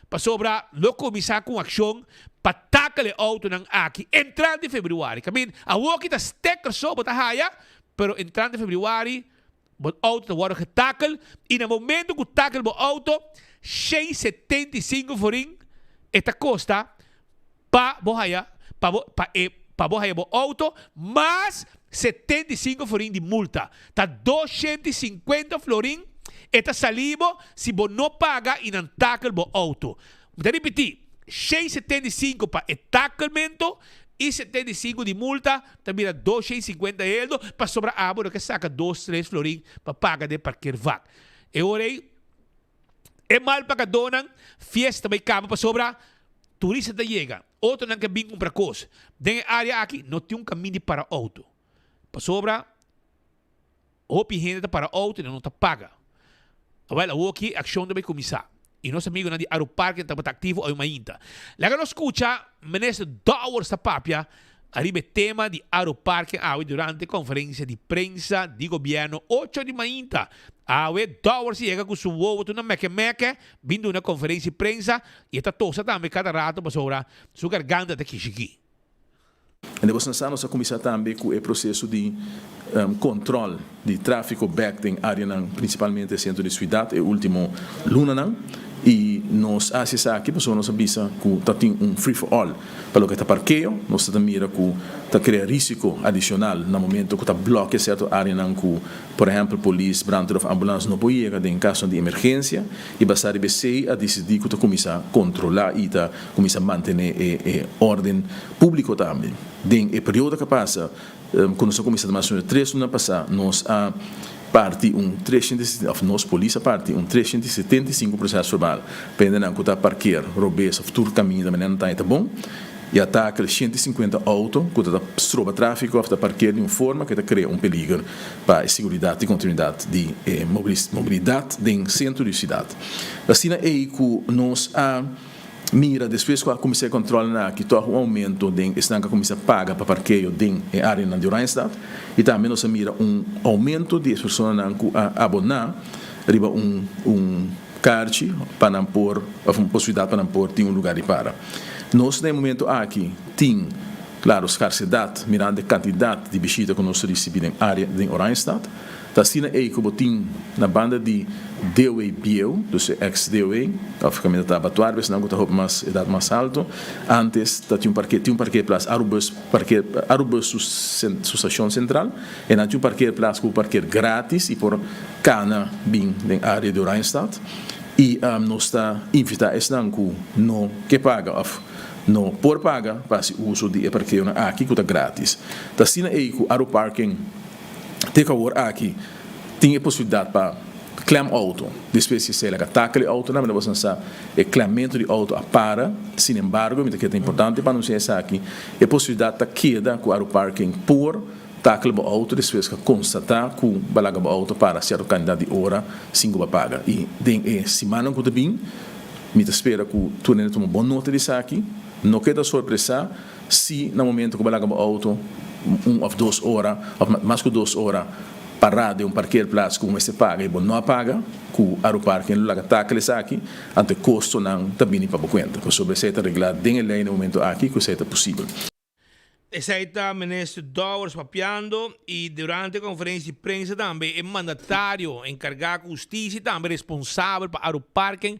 para sobra, lo começar com ação para tackle auto não aqui. Entrante de februari. Caminho, awo kita sticker só, bota raia, pero entrante de februari, o auto está agora tackle. E no momento que tackle o auto, 6,75 forinhos. Esta costa para bohaya o auto mais 75 florin de multa. Tá 250 florin. Esta salivo se você não paga e não tackle o auto. Vou repetir. 6,75 para o tacklemento e 75 de multa. Também dá 250 euros para sobrar a abo que saca 2, 3 florin para pagar de parquear vac. Eu orei. É mal para donan, fiesta também acaba para sobrar, turista da chega, outro não quer vir comprar coisa. Dentro da área aqui, não tem caminho para auto. Para sobrar, o gente para auto e não está paga. Agora, aqui, a ação também começar. E nosso amigo de aeroparque está ativo ou ainda. Lá que nós escuta, ministro Dowers da Papia, arriba tema de aeroparque durante a conferência de prensa de governo 8 de maio. Dowers chega com seu ovo na meque, vindo na conferência de prensa e está tosa também cada rato para sobrar sua garganta de Kishiki. E depois nós começamos também com o processo de controle de tráfego back em área, principalmente no centro de cidade, e último luna. E nós acessamos aqui, pessoas nós avisa que tem free for all para o que está parqueio, nós também mira que está cria risco adicional no momento que está bloqueia certa área que, por exemplo, polícia, brandweer, ambulância não pode chegar em caso de emergência e basta a decidir que está começa a controlar e está começa a manter ordem público também. Em o período que passa, quando nós começamos a 3 anos passar, nós parte nós polícia parte 375 processo verbal pendendo que está parquear roubes of tour caminho da maneira tá bom e ataca 150 auto que está stroba tráfego of parquear de uma forma que cria perigo para a segurança e continuidade de mobilidade dentro centro de cidade. Assim é que nós mira depois que comecei a controlar que todo aumento de estanca começa a pagar para parqueio dentro da área de Randstad e também nós mira aumento de pessoas que abonar riba carte para pôr a possibilidade para pôr tem lugar de para nós no momento aqui tem claro escassidade mirando a quantidade de visita que nós recebemos na área de Randstad. Assim é que botin na banda de DOE Bio, dus ex-DOE, africamente está abatuado, mas não está mais idade mais alto. Antes tinha um parque plaza Arubus Sustação Central, e não tinha um parque plaza com parque grátis e por cana bem na área de Randstad. e nós está invita a que não que paga of não por paga para se uso de parqueio aqui que está grátis. Tá sina aí que o parking take over aqui tem a possibilidade para claim auto, depois se ele ataca o auto, não é você sabe, é claimento de auto a para, sin embargo, que é importante para não ser essa aqui, é possibilidade de queda com o parking por tackle o auto, depois que constatar que o balaga o auto para certa quantidade de hora, 5 paga. E tem semana que bem, me espera que tu não toma boa nota disso aqui, não queda surpresa se no momento que o balaga o auto 1 ou 2 horas, ou mais que 2 horas parado em parqueiro place como se paga e não paga que o aeroparque no lugar tackle aqui ante custo não também para conta que sobre essa regra tem lei no momento aqui que seja possível. Essa está ministro Dowers papiando e durante a conferência de prensa também é mandatário encarregado de justiça também responsável para o parque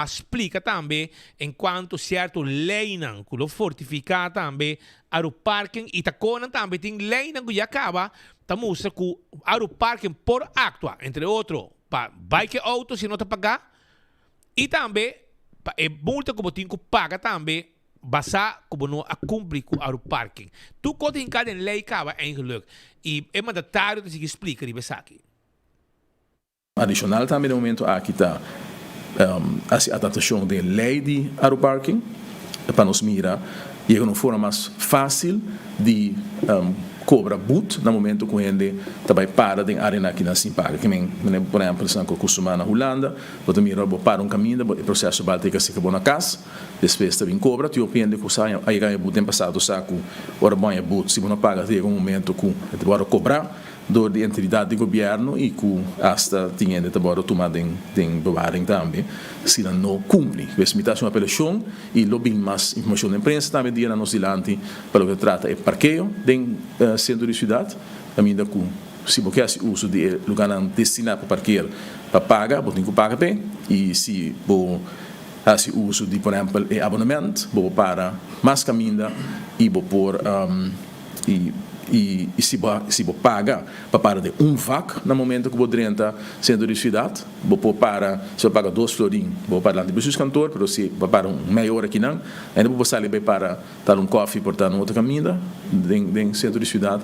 explica também enquanto certo lei não que lo fortifica também o parque e tacona também tem lei não que já acaba tá mostra que o parque por actua entre outros para bike auto se não te pagar e também é multa que você paga também basa como não a cumprir com o parking. Tu conta em cada lei acaba eigenlijk e é mandatário de se explicar isso aqui. Adicional também no momento aqui está a adaptação da lei de aeroparking para nos mirar e é uma forma mais fácil de cobra boot no momento que ele também para em área aqui na Simpaga. Que nem por exemplo, se eu costumar na Holanda, você mira para caminho, o processo vai ter que se acabar na casa, depois também cobra, tu opende que sai aí ganha boot em passado saco, ora banha boot, se não paga tem um momento que você vai cobrar do de entidade de governo e que hasta tinha de trabalho tomado em bewaring também, se não cumpre. Essa imitação apelação e lobbying mais informação da imprensa também dia na nossa dilante para o que trata é parqueio em centro de cidade, a minha que se você faz uso de lugar destinado para parquear para pagar, você tem que pagar bem e se você faz uso de por exemplo abonamento, você para mais caminho e você por e se você paga para de vac no momento que você entra centro de cidade, você para se você paga 2 florins, você para lá de buscar cantor, mas se você para meia hora aqui não, ainda você sai para dar coffee por estar no outro caminho em centro de cidade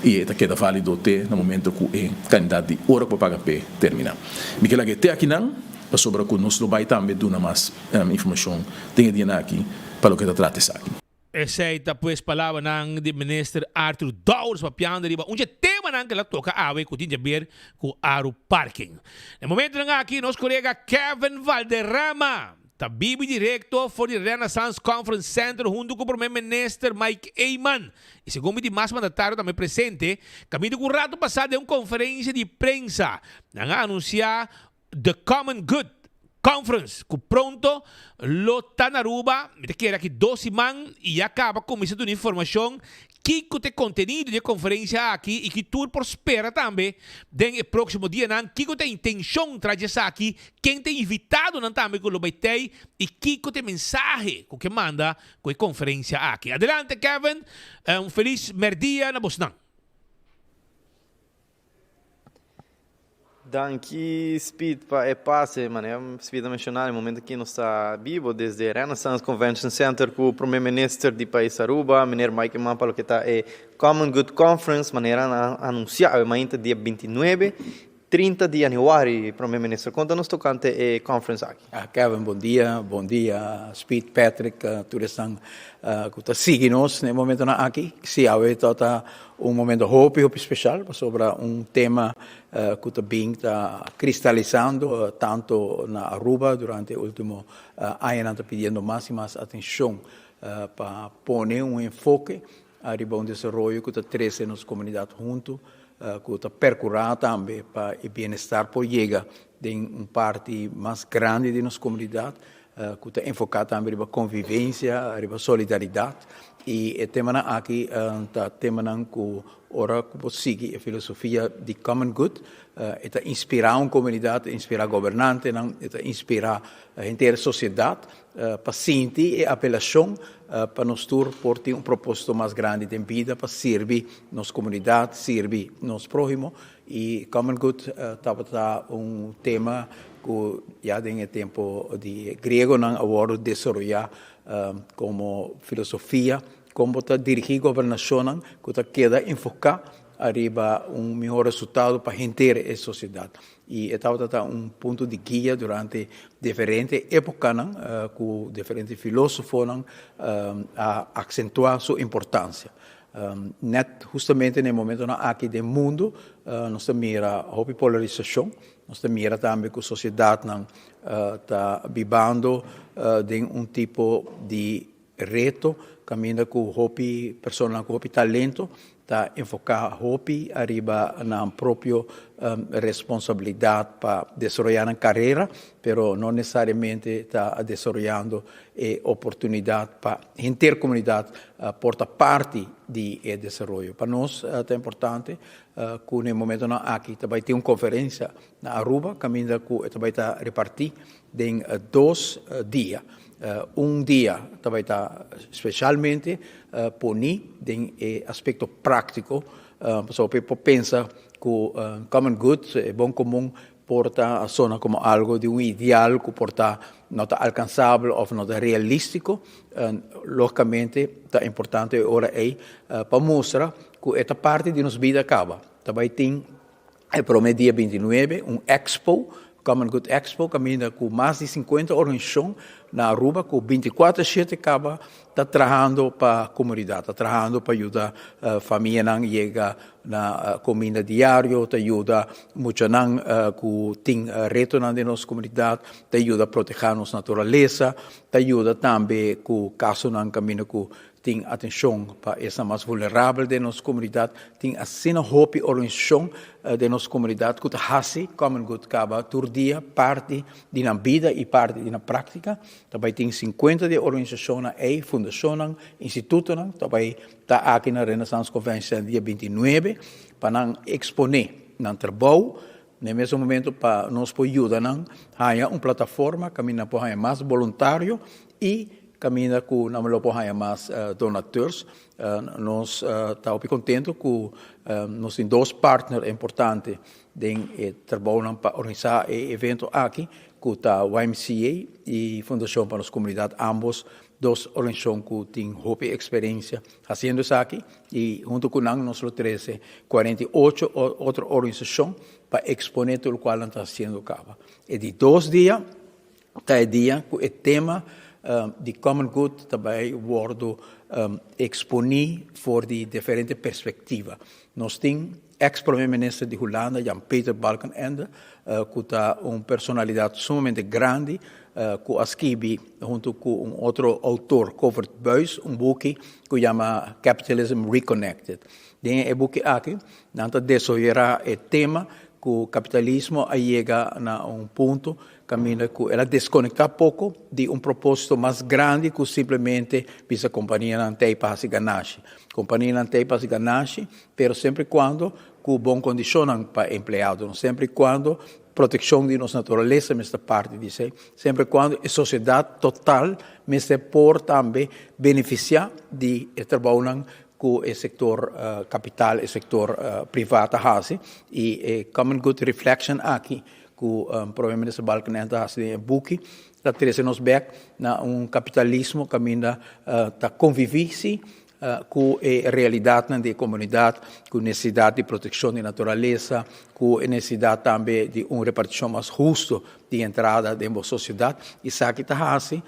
e está queda válido até no momento que a quantidade de hora que você paga para terminar. Porque que até aqui não, sobre que nós não vai também dar mais informação tem que aqui para o que trata isso aqui. Essa é pues palavra ng de minister Arthur Dowers papiando riba unja tema nang que toca awe ko tinja ver ko aru parking. No momento nga aqui nosso colega Kevin Valderrama tá bibi directo for the Renaissance Conference Center junto com o primeiro minister Mike Eyman. E segundo o mais mandatário também presente, caminho com o rato passado de uma conferência de prensa nga anunciar The Common Good Conference, que pronto lo está na Aruba, me queda aqui 12 man e acaba com isso de informação que tem conteúdo de conferência aqui e que tudo prospera também no próximo dia, que tem intenção de trazer aqui, quem tem invitado também que lo vai ter e que tem mensagem que manda com a conferência aqui. Adelante, Kevin, feliz merdia na Bosnan. Danke Speed para passe, mano. Speed a mencionar no momento que nós está vivo desde Renaissance Convention Center com o primeiro-ministro do país Aruba, Mr. Mike Eyman, para o que está Common Good Conference, maneira anunciar, mas dia 29, 30 de januário, primeiro-ministro. Conta-nos tocante a conference aqui. Kevin, bom dia, Speed, Patrick, todos estão que seguem-nos no momento aqui. Se há um momento hope especial sobre um tema que também está cristalizando tanto na Aruba durante o último ano, está pedindo mais e mais atenção para pôr enfoque a um desenvolvimento que está crescendo nas comunidades junto, que está percorrendo também para o bem-estar por chegar em parte mais grande de nossa comunidade, que está enfocado também na convivência, na solidariedade. E o tema aqui é tema que ora que sigue a filosofia de Common Good, é inspirar uma comunidade, inspirar governantes, é inspirar a inteira sociedade para sentir a apelação para nós por ter um propósito mais grande de vida para servir nossa comunidade, servir nosso próximo. E Common Good estava um tema que ya en el tiempo de griego han ahora desarrollado como filosofía, como está dirigir gobernación, que está queda enfocada arriba un mejor resultado para gente e sociedade. E estava um ponto de guia durante diferentes épocas, com diferentes filósofos a acentuar sua importância. Net justamente no momento aqui do mundo, nós mira a polarização, nós mira também que a sociedade está vivendo de tipo de reto, caminha com hopi pessoas com hopi talento, está enfocar hopi arriba na própria responsabilidade para desenvolver a carreira, pero não necessariamente está desenvolvendo oportunidade para a intercomunidade porta parte de desenvolvimento. Para nós é importante que no momento aqui também tem uma conferência na Aruba, caminha que também está repartir em 2 dias. Dia também está especialmente poni em aspecto prático, pessoal pensa que common good é bom comum porta a zona como algo de um ideal que porta não está alcançável ou não está realístico, logicamente está importante agora para mostrar que esta parte de nossa vida acaba. Também tem para dia 29 expo, Common Good Expo, caminha com mais de 50 organizações na Aruba, com 24/7 acaba está trabalhando para a comunidade, está trabalhando para ajudar a família a chegar na comida diária, está ajuda muito que tem reto na nossa comunidade, está ajuda a proteger a nossa natureza, está ajuda também que caso não caminha com tem atenção para essa mais vulnerável de nossa comunidade, tem assim a hope organização de nossa comunidade que está Common Good acaba todo dia parte da vida e parte da prática. Também tem 50 de organizações e fundações, institutos, também está aqui na Renaissance Convention dia 29 para exponer no trabalho. No mesmo momento, para nós poder ajudar, há uma plataforma, caminha para mais voluntário e caminha com não lo porra mais donatores. Nós estamos contentes que nós temos 2 partners importantes de trabalho para organizar evento aqui, que está o YMCA e Fundação para as Comunidades, ambos 2 organizações que têm experiência fazendo isso aqui, e junto com nós temos 48 outras organizações para exponer tudo o qual está sendo acaba. E de 2 dias, está o dia que o tema de Common Good também wordo exponi voor die diferente perspectivas. Nós temos ex-primeiro-ministro de Holanda, Jan-Peter Balkenende, que é uma personalidade sumamente grande, que escreve junto com outro autor, Covert Buys, boek que chama Capitalism Reconnected. Nesse book aqui, nós desenvolverá o tema que o capitalismo chega a ponto caminha que ela desconecta pouco de propósito mais grande que simplesmente visa a companhia não tem para se ganhar. Companhia não tem para se ganhar, mas sempre quando com boa condição para empregado, sempre quando proteção de nossa natureza esta parte disso, sempre quando a sociedade total mas por também beneficiar de trabalho com o setor capital, o setor privado e Common Good Reflection aqui que o primeiro-ministro Balkenende ha em boek dat er nos back na capitalismo caminha da convivência com a realidade da comunidade, com necessidade de proteção da natureza, com a necessidade também de repartição mais justa de entrada da sociedade. E isso aqui está assim.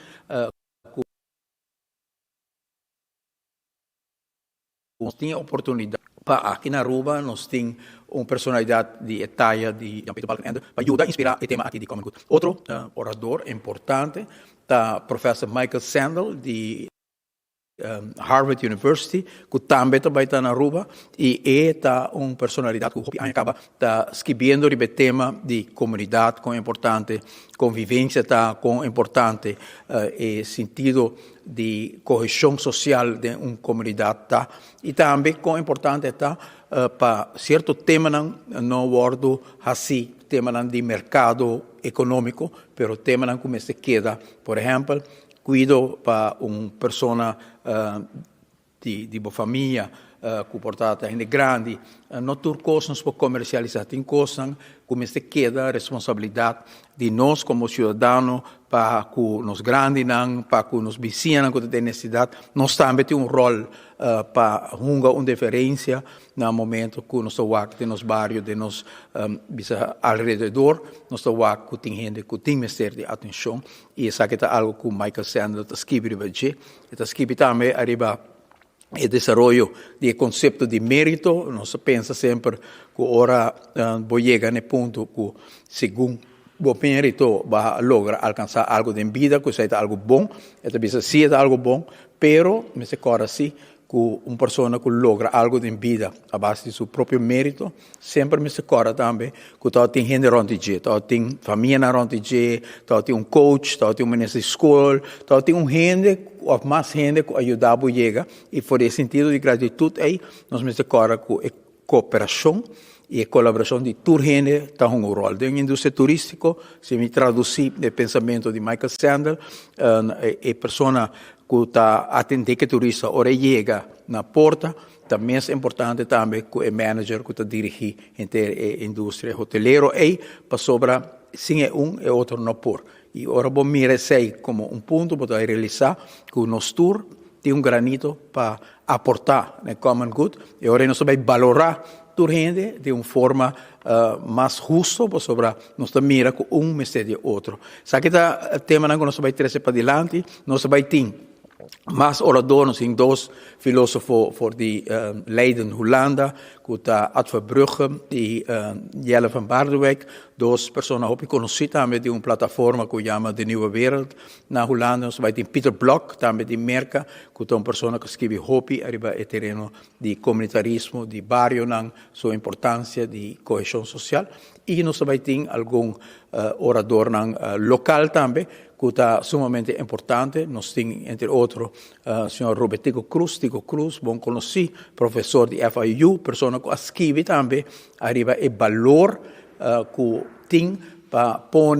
Nós temos oportunidade para aqui na Aruba, nós temos uma personalidade de talla de Jan-Peter Balkenende para ajudar a inspirar o tema aqui de Common Good. Outro orador importante, o professor Michael Sandel, de Harvard University, que também está na Aruba, e é uma personalidade que acaba escrevendo o tema de comunidade, com importante convivência, com importante sentido de coesão social de uma comunidade, e também com importante para certo tema não wordo assim tema de mercado econômico, pero tema como se queda, por exemplo, cuido para uma pessoa de boa família que portata gente grande, não tur coisas para comercializar, tem coisas como este queda a responsabilidade de nós como cidadãos para que nos grandes, para que nos vizinhos que têm necessidade, nós também temos rol para uma diferença no momento que nós estamos de nos bairros, de nos alrededor, nós estamos que tem gente que tem mistério de atenção, e isso é algo que Michael Sandler está escrevendo, está escrevendo também arriba o desenvolvimento do conceito de mérito. Nós pensa sempre que ora vou chegar no ponto que, segundo o mérito, vai lograr alcançar algo de vida, que seja algo bom, talvez seja algo bom, pero me se corre assim que uma pessoa que logra algo de vida a base de seu próprio mérito, sempre me se corre também que tem gente rondom de tem família rondom de tem coach, tem ministro de escola, tem gente ou mais gente que ajuda a chegar, e por esse sentido de gratitude aí, nós me se corre com cooperação e colaboração de toda gente está um rol. De uma indústria turística, se me traduzir o pensamento de Michael Sandler, a pessoa que está atendendo que turista, ora chega na porta, também é importante também que o manager que está dirigindo a indústria hoteleira aí, para sobrar, sim é e outro não por. E ora vou mirar isso como ponto para realizar que o nosso tour tem granito para aportar no common good, e ora nós vamos valorar toda gente de uma forma mais justa, para sobrar, nós mira com mistério de outro. Sabe que o tema que nós vamos trazer para adiante, nós vamos ter mais oradores, em dois filósofos de Leiden, Holanda, que está Ad Verbrugge e Jelle van Baardewijk, duas pessoas que conhecidas também de uma plataforma que chama De Nieuwe Wereld, na Holanda. Nós vamos ter Peter Block, também de Merca, que é uma pessoa que escreve hobby, arriba o terreno de comunitarismo, de barrio, sua importância de coesão social. E nós vamos ter algum orador local também, que está sumamente importante. Nós temos, entre outros, o senhor Robertico Cruz, bom conhecido, professor de FIU, pessoa que escreve também, arriba o valor que tem para pôr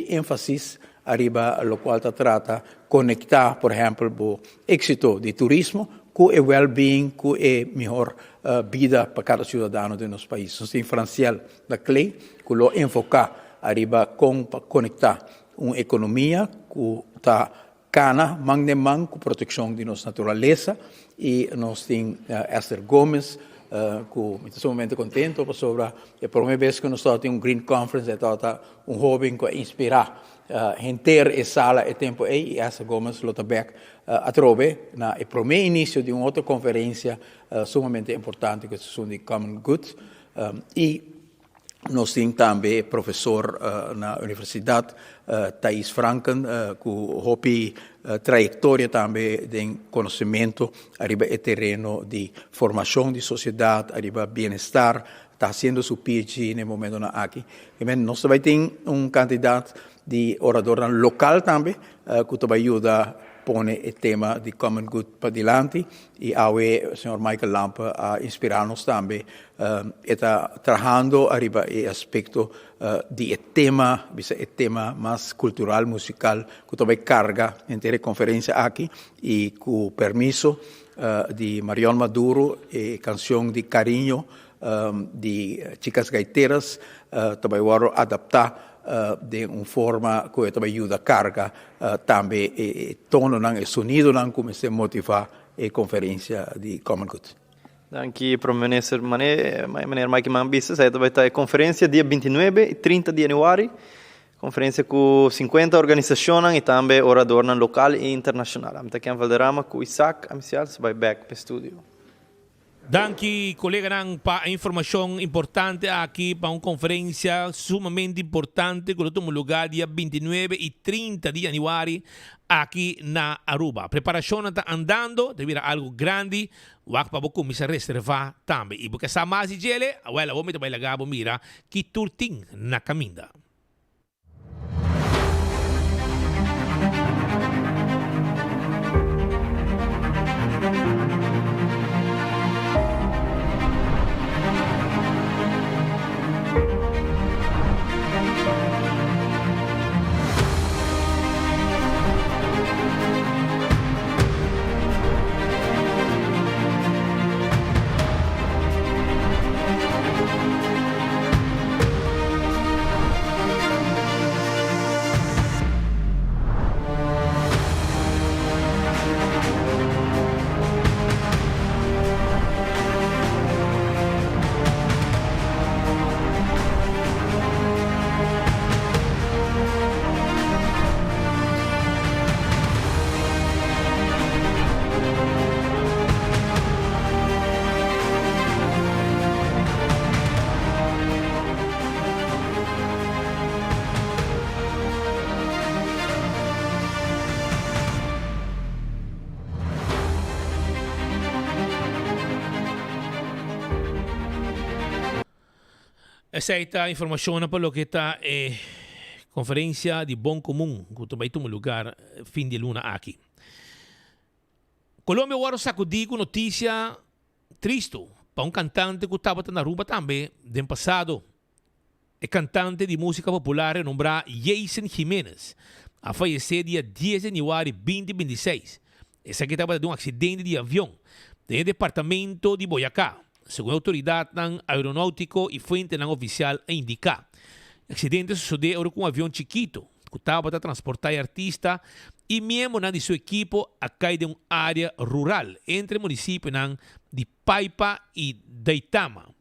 ênfase arriba o qual trata conectar, por exemplo, o êxito do turismo com o well-being, com a melhor vida para cada cidadão de nosso país. Nós temos Franciel da Clay, que lo enfocar arriba para conectar uma economia que está cana, mão com proteção de nossa natureza, e nós temos Esther Gomes, que estou muito contente sobre a primeira vez que nós temos Green Conference, está jovem que inspirar inteira a sala e tempo aí, e Esther Gomes Lotterbeck a trove na primeiro início de uma outra conferência sumamente importante que é de Common Good, e nós temos também professor na Universidade Thais Franken, que tem trajetória também de conhecimento arriba o terreno de formação de sociedade, arriba bem-estar, está fazendo seu PhD no momento aqui. Nós também temos candidato de orador local também, que vai ajudar pôr o tema de Common Good para diante, e o senhor Michael Lampe a inspirar-nos também, está trabalhando arriba o aspecto de tema mais cultural, musical, que também carga entre conferência aqui, e com o permisso de Marion Maduro, a canção de carinho de Chicas Gaiteras, também vou adaptar de uma forma que também ajuda a carga também o tono e sonido como se motivar a conferência de Common Good. Aqui para maneira mais que mambisa, vai estar a conferência dia 29 e 30 de janeiro, conferência com 50 organizações e também oradores local e internacional. Estamos aqui em Valderrama com Isaac Amicial, vai back para o estúdio. Danke, colega, para a informação importante aqui para uma conferência sumamente importante que toma lugar dia 29 e 30 de janeiro aqui na Aruba. A preparação está andando, devido a algo grande, o para você começar a reservar também. E porque essa mais de gele, vamos também lagar mira que turtin na caminda. Esta información para lo que está conferencia de Bom Comum, que vai tomar lugar fin de luna aqui. Colômbia agora sacudiu com notícia triste para um cantante que estava na Aruba também, do passado. É cantante de música popular nombrado Jason Jiménez, a falecer dia 10 de janeiro de 2026. Esse aqui estava de um acidente de avião no departamento de Boyacá, segundo a autoridade aeronáutico e fonte oficial a indicar. O acidente sucedeu com um avião chiquito que estava a transportar artista e membro de seu equipo a cair de uma área rural entre municípios de Paipa e Daitama.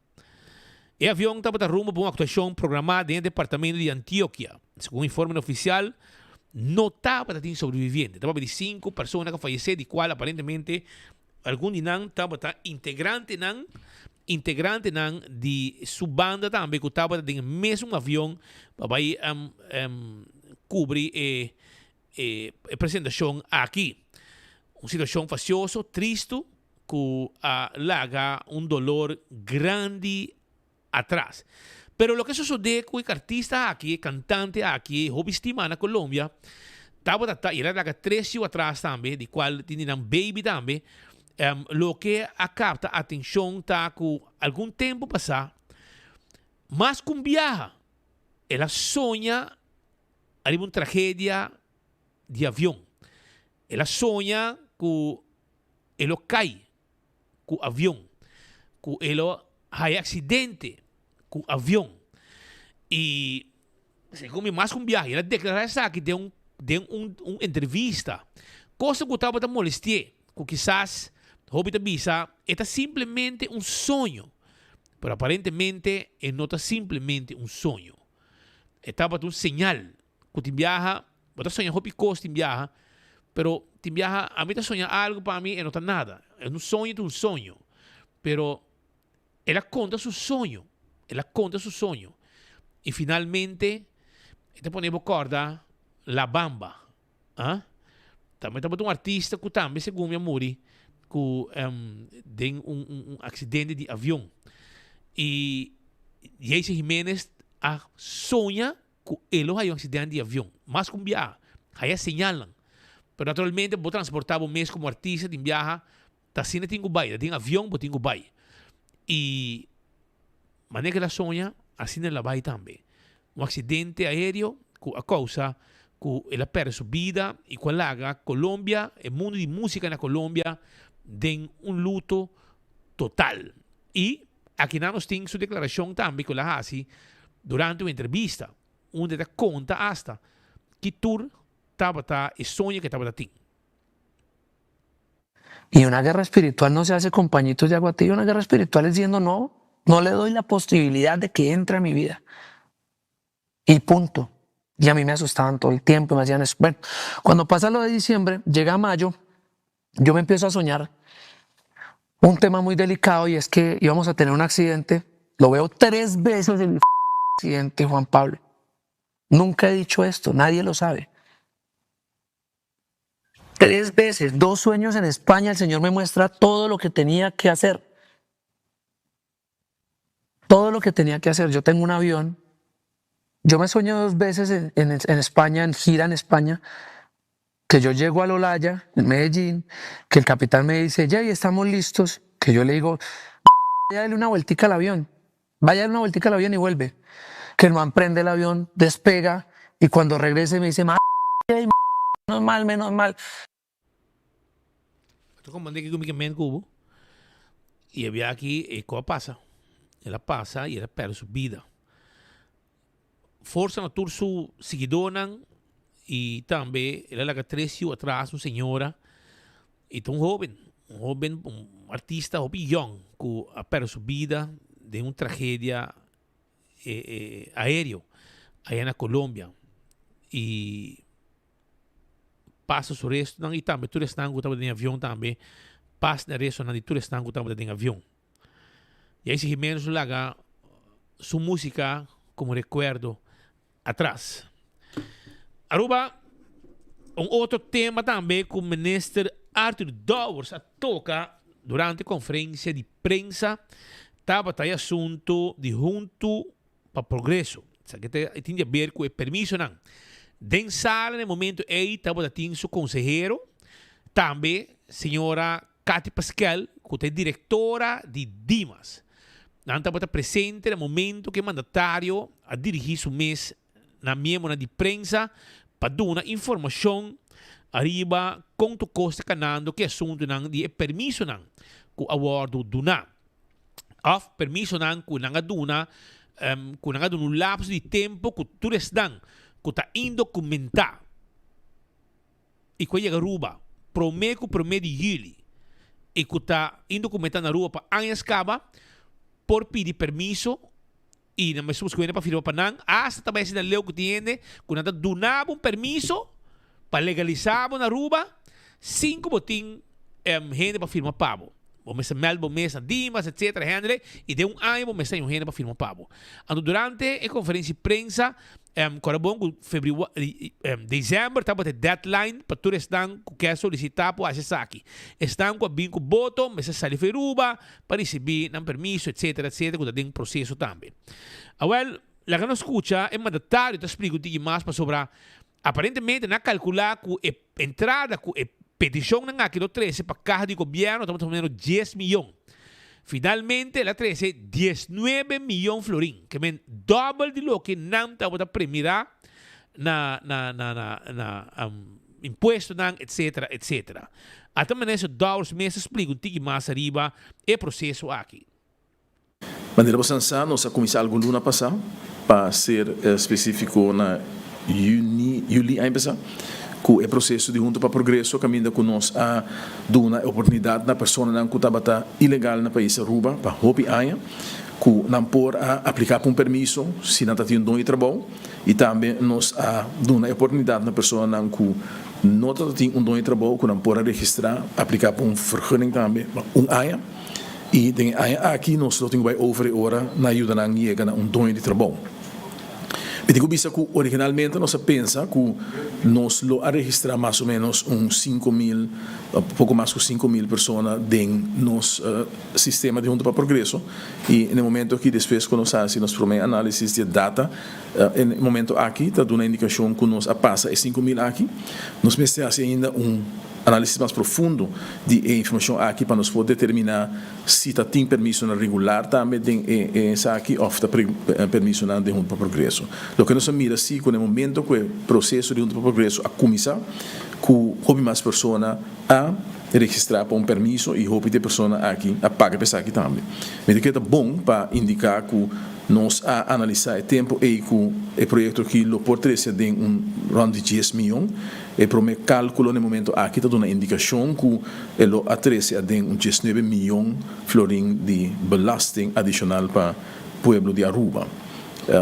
O avião estava rumo para uma atuação programada no departamento de Antioquia. Segundo o informe oficial, não estava a ter sobrevivente. Estava de 5 pessoas que faleceram, de qual aparentemente algum de nós estava integrante de sua banda também, que estava no mesmo avião para cobrir a apresentação aqui. Uma situação faciosa, triste, que alaga um dolor grande atrás. Pero lo que sucede con el artista aquí, cantante aquí, hobbyistima na Colombia, y era 3 años atrás también, de cual tienen un baby también, lo que capta atención está que algún tiempo pasado, más que un viaje, ella sueña hay una tragedia de avión. Ella sueña que ella cae con avión, que ella hay accidente com avião. E segundo mais um viagem, ela declarou isso aqui de uma entrevista. Coisa que estava a molestar, que quizás, hobby da visa, é simplesmente um sonho. Mas aparentemente, não é simplesmente um sonho. Estava um sinal que te viaja, você sonha hobby coisa, te viaja, pero te viaja, a mim te sonha algo para mim, não está nada. É um sonho, pero ela conta seu sonho. Ela conta su sueño. Y finalmente, te ponemos corda La Bamba. También estamos un artista que también, según mi muri, que tiene un accidente de avión. Y Jason Jiménez sueña que él hay un accidente de avión. Más que un viaje. Ahí señalan. Pero naturalmente, vos transportaba un mes como artista de viaje. Tasina tengo baile. Tiene avión, vos tengo baile. Y maneira que ela sonha, assim ela vai também. Um acidente aéreo que a causa que ela perde sua vida e com a Colômbia, o mundo de música na Colômbia tem um luto total. E aqui nós temos sua declaração também que ela faz durante uma entrevista, onde ela conta hasta que tur estava e sonha que estava tendo. Y una guerra espiritual no se hace con pañitos de agua tibia, una guerra espiritual es diciendo no le doy la posibilidad de que entre a mi vida. Y punto. Y a mí me asustaban todo el tiempo y me hacían eso. Bueno, cuando pasa lo de diciembre, llega mayo, yo me empiezo a soñar un tema muy delicado y es que íbamos a tener un accidente. Lo veo 3 veces el accidente, Juan Pablo. Nunca he dicho esto, nadie lo sabe. 3 veces, 2 sueños en España, el Señor me muestra todo lo que tenía que hacer. Todo lo que tenía que hacer. Yo tengo un avión. Yo me sueño 2 veces en España, en gira en España, que yo llego a Olaya, en Medellín, que el capitán me dice, ya, estamos listos. Que yo le digo, vaya a darle una vueltica al avión. Vaya a darle una vueltica al avión y vuelve. Que el man prende el avión, despega, y cuando regrese me dice, menos mal. Esto comandé que comigo en Cuba. Y había aquí, ¿qué pasa? Ela passa e ela perde sua vida. Força na tour sua seguidora e também ela é 3 anos atrás, uma senhora e um jovem, um artista, um young, que perde sua vida de uma tragédia aérea aí na Colômbia. E passa o resto, e também todos estão que estavam em avião também, passa o resto de todos estão que estavam em avião. Y ahí Jiménez laga su música como recuerdo atrás. Aruba, un otro tema también que el ministro Arthur Dowers toca durante a conferência de prensa, estava aí assunto de junto para progreso. Sa que tem a ver com o permiso não. Den sala no momento aí estava tem seu consejero, também senhora Cati Pascal, que é diretora de Dimas. Não estava presente no momento que o mandatário a dirigir o mês na memória de prensa para dar informação arriba quanto custa canando que assunto não de permiso não que o awardo duna. Of permiso não que não duna que não dá um lapso de tempo que tu resdan que está indocumentado e que chega Aruba promete de julho e que está indocumentado na rua para anos acaba por pedir permiso e não mais que para firmar para não hasta também se na lei que tem que não donava um permiso para legalizar na Aruba 5 botim gente para firmar pabo. Vamos melbo mês na Dimas, etc. E de ano vamos ter gente para firmar pabo. Ando durante a conferência de prensa, corabon fevereiro, dezembro, estava a deadline para todos estão que quer solicitar para acessar aqui. Estão com a binco boto, mas sali feruba para receber um permiso, etc. Que tem um processo também. Well, lá que nos escuta, é mandatário, te explico mais para sobre aparentemente na calcular que a entrada que a petição na aquilo 13 para carro de governo estamos falando 10 milhões. Finalmente la 13 19 milhões florin, que é doble de lo que não estava a premiar na imposto não, etc. Até maneira 2 meses explico um pouco mais arriba o processo aqui. Maneira bastante nós começamos algo luna passar para ser específico na julho a empezar com o processo de junto para progresso caminha com nós a dar uma oportunidade na pessoa que estava ilegal no país Aruba para hopi aia que não pode aplicar para um permiso se não tem dom de trabalho e também nós a dar uma oportunidade na pessoa que não tem dom de trabalho que não pode registrar aplicar para vergunning também aia e aqui nós temos que over hora na ajuda na chegar a dom de trabalho. Eu digo que originalmente nós pensa que nós lo a registrar mais ou menos 5.000, pouco mais que 5.000 pessoas dentro do nosso sistema de junto para progresso e no momento que depois que nós fazemos nosso primeiro análise de data, no momento aqui está dando uma indicação que nós passa 5.000 aqui, nós precisamos ainda análise mais profundo de informação aqui para nós poder determinar se tem permisso na regular também essa aqui ou está permisso na de junto para progresso. O que nós mira se no momento que o processo de junto para progresso a começar, que houve mais pessoas a registrar para permisso e houve de pessoas aqui a pagar para aqui também. Mas que é bom para indicar que nós a analisar o tempo e que o projeto que lo por 13 tem round de 10 milhões e para o meu cálculo no momento aqui está dando uma indicação que lo a 13 tem 19 milhões florin de belasting adicional para o pueblo de Aruba.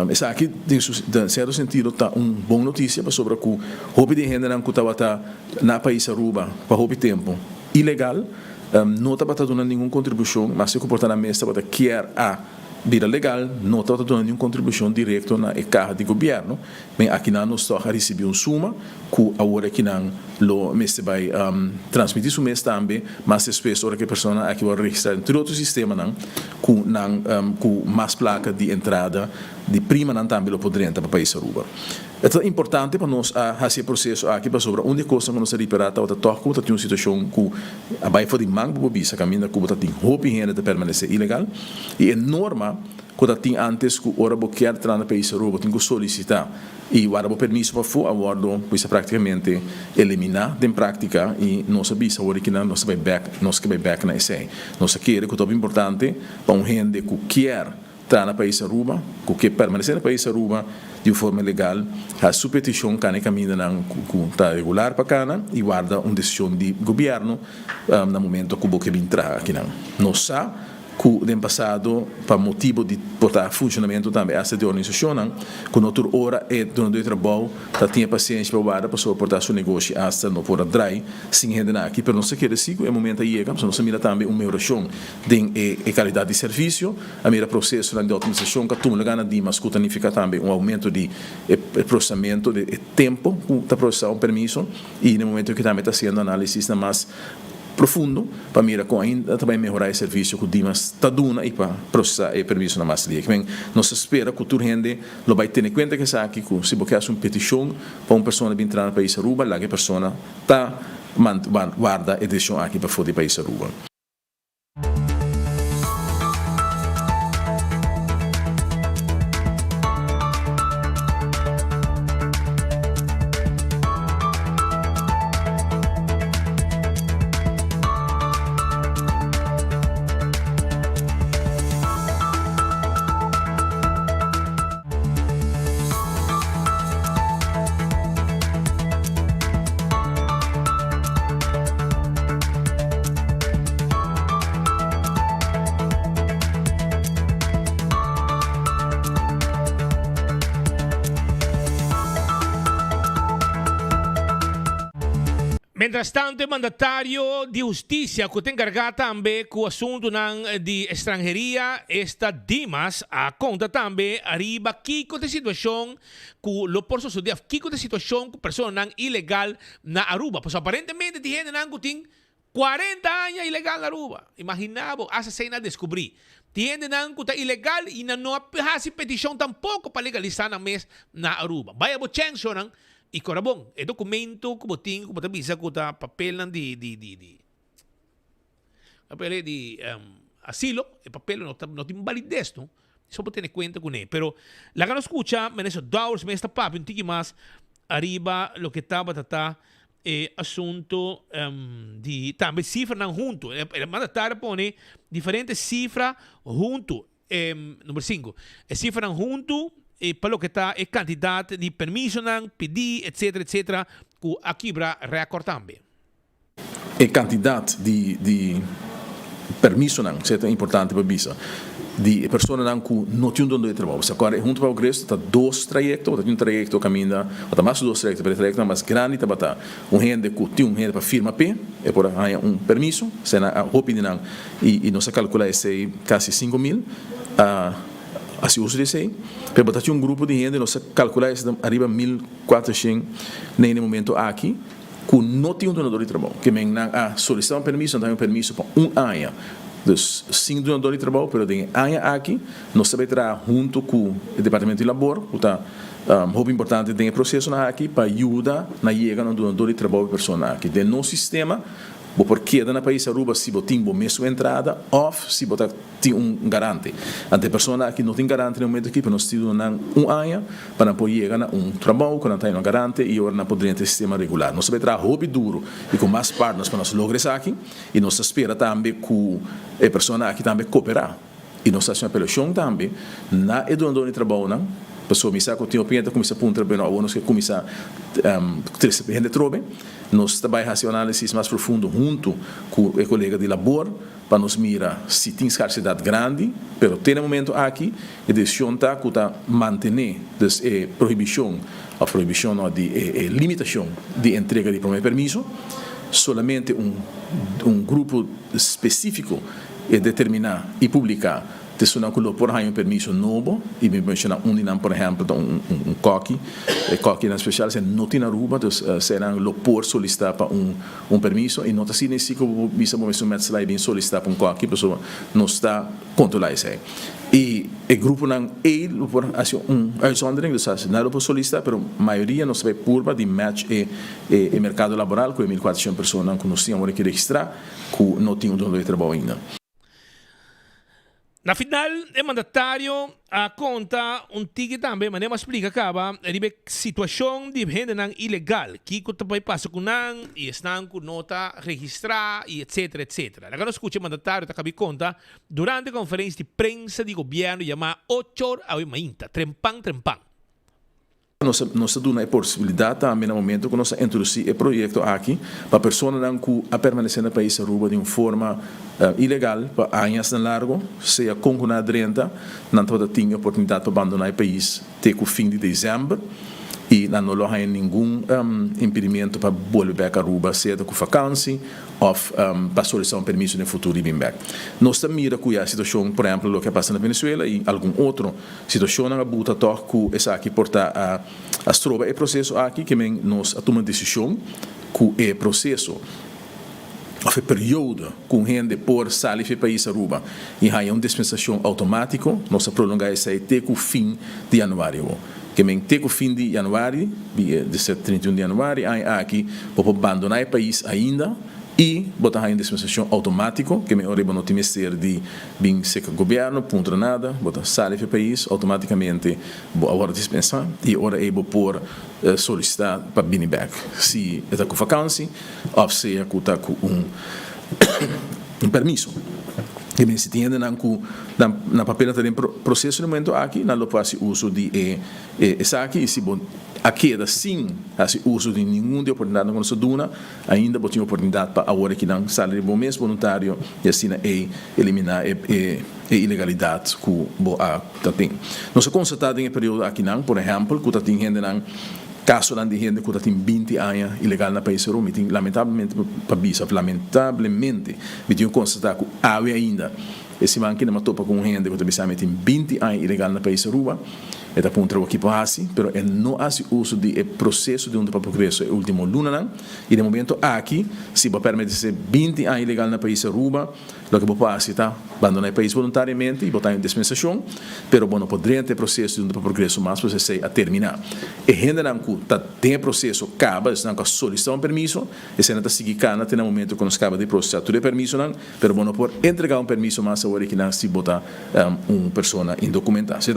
Essa aqui, em certo sentido, está uma boa notícia sobre que houve de gente que estava na país Aruba para houve tempo ilegal, não estava dando nenhuma contribuição, mas se comporta na mesa para querer a vida legal, não está dando nenhuma contribuição direta na carga de governo, mas aqui não nós estamos recebendo uma suma que agora aqui não lo mês vai transmitir o mês também, mas depois hora que a pessoa aqui vai registrar em outro sistema não com mais placa de entrada de prima não também lo poderia entrar para o país Aruba. É importante para nós fazer o processo aqui para sobre onde coisa que nós reparar ou toque ou tem uma situação que a baixo de mango bobisa caminha que tem roupa e de permanecer ilegal e é norma que tem antes que ora quer entrar no país Aruba tem que solicitar e o arabo permisso para for aguardo pois praticamente eliminar de prática e nós sabemos agora que nós vai back na esse nós quer que é importante para um gente que quer entrar no país Aruba que quer permanecer no país Aruba de forma legal a sua petição que caminha está regular para cá e guarda uma decisão de governo no momento que você entrar aqui nós sabemos que no passado, para motivo de portar funcionamento também essa de organização, que na outra hora é dono do trabalho, tinha paciência para guardar para suportar seu negócio hasta não por atrás, sem render aqui, mas não se quer assim, é momento aí, então nós mira também uma melhoração de qualidade de serviço, a mira processo de otimização que tu gana de mas que significa também um aumento de processamento de tempo para processar um permisso e no momento que também está sendo análise mais profundo para mirar com ainda também melhorar o serviço que o Dimas está dando e para processar o permisso na massa que vem nós espera que o gente lo vai ter em conta que aqui que se você faz uma petição para uma pessoa vir entrar no país Aruba lá que a pessoa está guarda a decisão aqui para fora do país Aruba. Mientras tanto, el mandatario de justicia que tem encargado também com o assunto de estrangeria, esta Dimas, a conta também arriba aqui com a situação com o porso de aqui com a situação com pessoas ilegal na Aruba. Pois aparentemente tem gente que tem 40 anos ilegal na Aruba. Imaginava, essa cena descobrir. Tem gente que está ilegal e não há petição tampouco para legalizar na mês na Aruba. Vai a bochenso e corabong, é documento que botinho, que botabisa ko ta papel de asilo, e papel no tem validez, no? Só para ter conta com ele. Pero la que nos escucha, menos $2 me está papi, un tiki más arriba lo que estaba asunto de também cifra não junto. El mandatario pone diferentes cifras junto. Número 5. Cifra não junto para lo que está a quantidade de permiso, pedir, etc., que aqui para recortar também. A quantidade de permiso é importante para visa. De pessoas que não têm onde trabalhar. Agora, junto para o Congresso, está 2 trajectos, está um trajeto caminha, está mais 2 trajectos, para o trajeto mais grande, está gente que tem gente para firma P, é por aí permiso, se na opinião, e nós calculamos esse quase 5.000, assim uso de sei, para botar grupo de gente, nós calculamos arriba 1.400 nesse momento aqui, que não tem donador de trabalho, que vem a solicitar permiso, não tem permiso para ano. Dus, sem donador de trabalho, pero tem ano aqui, nós sabemos trabalhar junto com o Departamento de Labor, que está muito importante, tem processo aqui para ajudar na chegada do donador de trabalho para pessoa aqui. De no sistema, porque no país Aruba se você tem uma mesma entrada, ou se você tem garante. Ante pessoa aqui não tem garante no momento aqui, para nós temos ano para poder chegar a trabalho, quando tem garante, e agora não poderia ter sistema regular. Nós sabemos trabalhar hobby duro, e com mais partners para nós lograr isso aqui, e nós esperamos também que a pessoa aqui também cooperar. E nós fazemos uma apelação também, na educação de trabalho, pessoa me sabe que tem opinião, começa a pontar bem, ou nós que começa a gente trobe, nós também fazemos análise mais profundo junto com o colega de labor para nos mirar se tem escassidade grande, pero tem momento aqui a decisão está que está manter a proibição de limitação de entrega de primeiro permiso, solamente grupo específico é determinar e publicar. Tessunan que por aí permiso novo e me menciona por exemplo coque na especial se não tem na Aruba, então serão por solicitar para permiso e não está assim se que visa por meio metros lá e bem solicitar para coque, pessoa não está controlar isso aí. E o grupo não é por assim uitzondering, dus não por solicitar, pero maioria não sabe curva de match e mercado laboral com 1.400 pessoas que nós tínhamos que registrar que não tinham onde trabalhar ainda. Na final, o mandatário conta tigre também, mas não explica acaba a situação de gente ilegal, que também passa com e estão com nota registrar e etc. Agora escuta o mandatário que conta durante a conferência de prensa de governo chamada 8 horas a 1 trempang. Nós damos a possibilidade também no momento que nós introduzimos o projeto aqui para pessoas que permanecer no país Aruba de uma forma ilegal para anos largo, seja com uma renda, não toda tinha oportunidade para abandonar o país até o fim de dezembro e não há nenhum impedimento para voltar para Aruba, seja com vacância ou para solicitar permiso no futuro e vir back. Nós também mira que a situação, por exemplo, o que passa na Venezuela e algum outro situação na buta toque que essa aqui porta a trova o processo aqui que nós tomamos decisão que o processo of een periode com gente por sair do país Aruba e há uma dispensação automática, nós prolongar essa até o fim de janeiro. Que men até o fim de janeiro, de 31 de janeiro, há aqui para abandonar o país ainda e botar em dispensação automática, que me oriba no trimestre de bem seca governo, ponto nada, botar sair do país automaticamente, agora dispensar e agora é por solicitar para vir back. Se está com vacância, ou se está com um permisso. Que bem se tem na papel tem processo no momento aqui, não faz uso de essa aqui, e se a queda sim faz uso de nenhum de oportunidade na nossa duna, ainda tem oportunidade para agora que não sai do mês voluntário e assim eliminar a ilegalidade que a tem. Nós constatamos em período aqui não, por exemplo, que tem gente não caso de gente que tem 20 anos ilegal na país Roma, lamentavelmente me tenho constatado que há ainda esse man que não topa com gente que tem 20 anos ilegal na país Roma, é da ponta aqui para assim, pero ele não faz uso do processo de para progresso o último luna e de momento aqui se vai permitir 20 anos ilegal na país Roma, lo que pode fazer tá abandonar o país voluntariamente e botar em dispensação, pero não poderia ter processo de para progresso mais para se a terminar. E gente não que tem processo acaba, não que solicitar permisso, e se não está seguir cana tem momento quando acaba de processar tudo permisso não, pero não pode entregar permisso mais agora que não se botar pessoa indocumentada. Isso é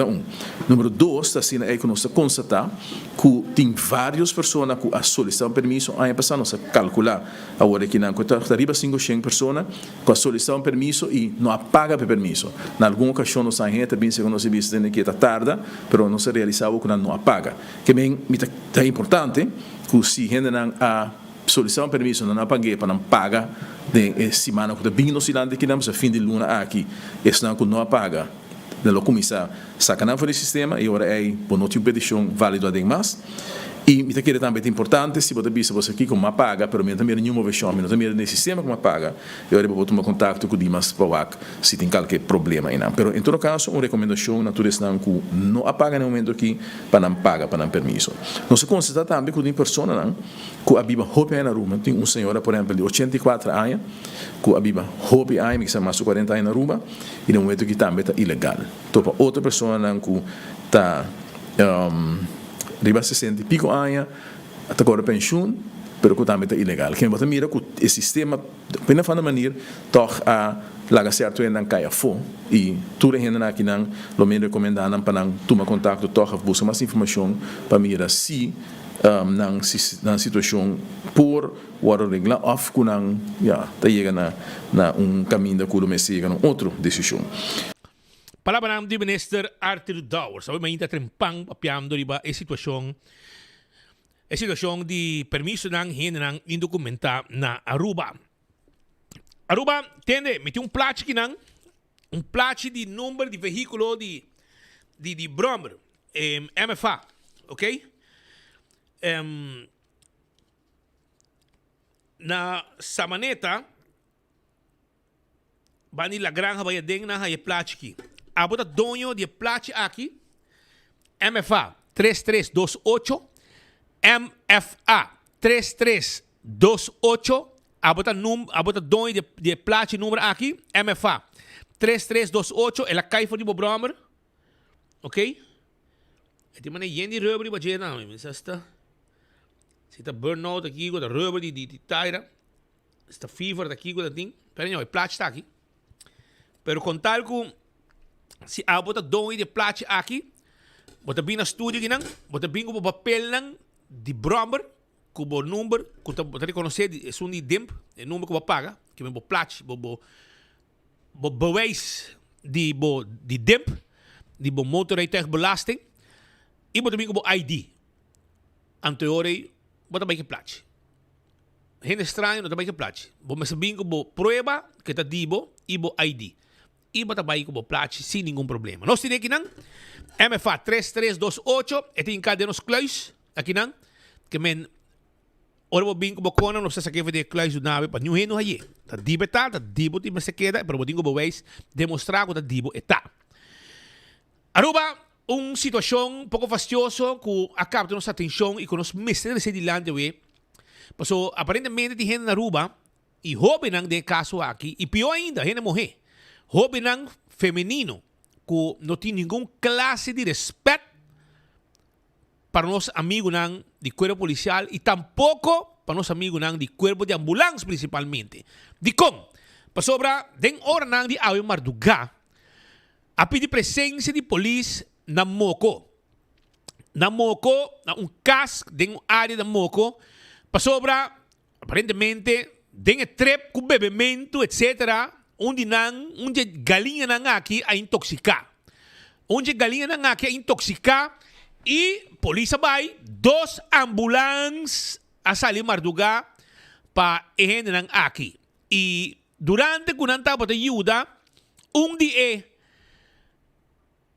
Número 2, assim é que nós constatar que tem várias pessoas que a solicitar permisso, aí passar nós calcular agora que não que está arriba 500 pessoas que a solicitar permisso e não paga per permisso. In alcune occasioni nós gente bem se nós viste que está tarda, pero não se realizava que não paga. Que bem é importante que se gente não a solicitar permisso não pague para não paga de semana que bem no silante que não se fim de luna aqui, esse não que não paga. Nelo começa sacanar fora do sistema e agora é por não ter petição válida ademais. E me querer também é importante se você visa você aqui com uma paga, pero também nenhuma versão, não também nesse sistema com uma paga. Eu vou tomar contato com o Dimas para se tem qualquer problema aí não. Pero em todo caso, uma recomendação natureza não que não apaga no momento aqui para não paga, para não permisso. Nós constata também que tem pessoa não que a biba hobby na rua, tem senhora por exemplo de 84 anos, que a biba hobby aí que mais de 40 anos na rua e no momento que também está ilegal. Então outra pessoa não que está riba 60 e pico anos, até agora pensión, pero que também está ilegal. Quem você mira que o sistema, de uma maneira, toch a laga certo em não caia fo e tudo ainda aqui não, lo menos recomendando para não tomar contato, toch buscar mais informação para mirar se na situação por o regla of que não tá chega na caminho da culo me siga na outra decisão. Palavra do minister Arthur Dowers. Sabi mainta trempang papiam do riba situação de permisso ng hindi ng indokumenta na Aruba. Aruba tende meti plaatje kinang plaatje di nummer di vehiculo di brommer MFA, okay? Na Samaneta bani la granja bayadeng na haye plaatje ki. Abota dono de plaatje aqui, MFA 3328, MFA 3328, abota dono de plaatje número aqui, MFA 3328, ela cai fora de brommer, ok? E tem maneira yen de rubber de bater não, mas esta se tá burnout aqui com a rubber de tire, esta fever daqui com a thing, pera não, o plaatje está aqui, pero contar com se a bota dono de plaatje aqui, bota bem na estúdio aqui não, bota bem com o papel não de brommer, com o número, que você reconhecer é um de dimp, é o número que você paga, que é o plaatje, o bewijs de dimp, de motorrijtuigbelasting, e bota bem com o ID. Anteori, bota bem que plaatje. Geen estranho, bota bem que plaatje. Bota bem com o prueba, que está dibo, e o ID. E bota bem com o plaatje sem nenhum problema. Nós temos aqui não, MFA 3328, e tem cadê nos kluis, aqui não, que men, ora vou bem com o cona, não sei se aqui vai ter kluis do nave, para nenhum não aí. Tá dibo tá, tá dibo tem se queda, para botar com o bewijs, demonstrar que tá dibo tá. Aruba, situação um pouco fastidiosa que acaba de nossa atenção e que nós mestres de dilante, passou aparentemente tem gente na Aruba e houve nang de caso aqui, e pior ainda, ele morrer. Houve nang feminino, que não tem nenhuma classe de respeito para nossos amigos nang de corpo policial e tampouco para nossos amigos nang de corpo de ambulância principalmente. De como? Para sobra, den hora nang de awe marduga, a pedir presença de polícia na Moco. Na Moco, na caso de área da Moco, para sobra, aparentemente, den trep com bebimento, etc., onde galinha nang aqui a intoxicar. Onde galinha nang aqui a intoxicar e polícia vai, 2 ambulâncias a salir marduga para gente nang aqui. E durante quando estava de ajuda, dia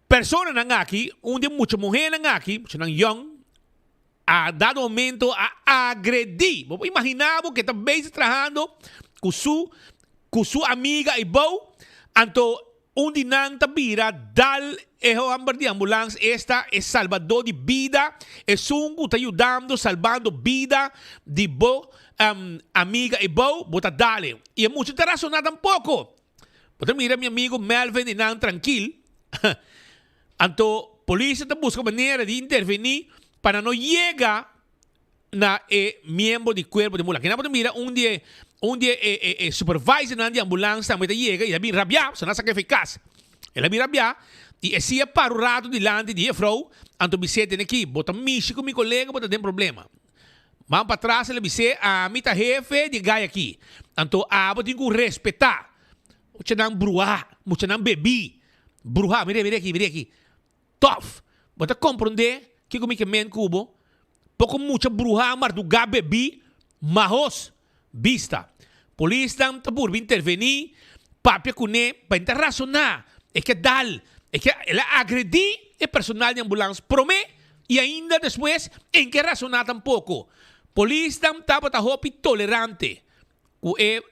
persona nang aqui, dia muita mulher nang aqui, muita nang young, a dado momento a agredir. Vamos imaginar que está bem trabalhando com sua amiga e bom, então nang tabira dal o ambar de ambulância esta é salvador de vida, é sungo está ajudando, salvando vida de bo amiga e bom, bota dale. E é muito interessante tampouco. Bota mira meu amigo Melvin e nang tranquilo. Então polícia está buscando maneira de intervenir para não chegar na membro do corpo de ambulância. Que não mira dia supervisor na ambulância também chega e ele rabiar, se não sabe eficaz. Ele vai rabiar e se é para o rato de lante de frau, então você tem aqui, bota mishi com meu colega, bota tem problema. Mas para trás ele vai a mita jefe de gai aqui. Então tem que respeitar. Você não bruar, você não beber. Bruar, mire aqui. Tough. Bota compreender que comigo men cubo, pouco muita bruja marduga bebi, mahos vista. Polícia está por intervenir, papia cune, para interracionar. É que ela agredi o personal de ambulância, promete, e ainda depois, em que racionar tampouco. Polícia está para hopi tolerante, que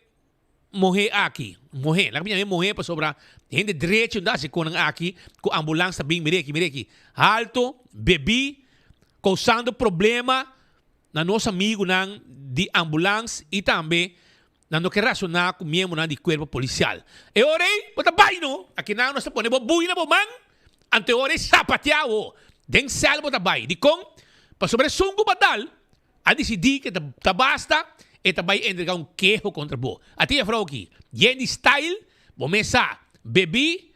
morrer aqui. Morrer, lá que morrer para sobrar. Gente direito da se conan aqui, com a ambulância bem, mire aqui. Alto, bebi, causando problema na nosso amigo de ambulância e também na no que racionar com membro de corpo policial. E orei, bota baino, aqui não nós põe buina boman, ante orei sapateado, den sal bota bai. De com, para sobre sungo badal, a decidir que tá basta e também entregar queijo contra bo. Até a frau aqui, Jenny style, bomesa, bebi,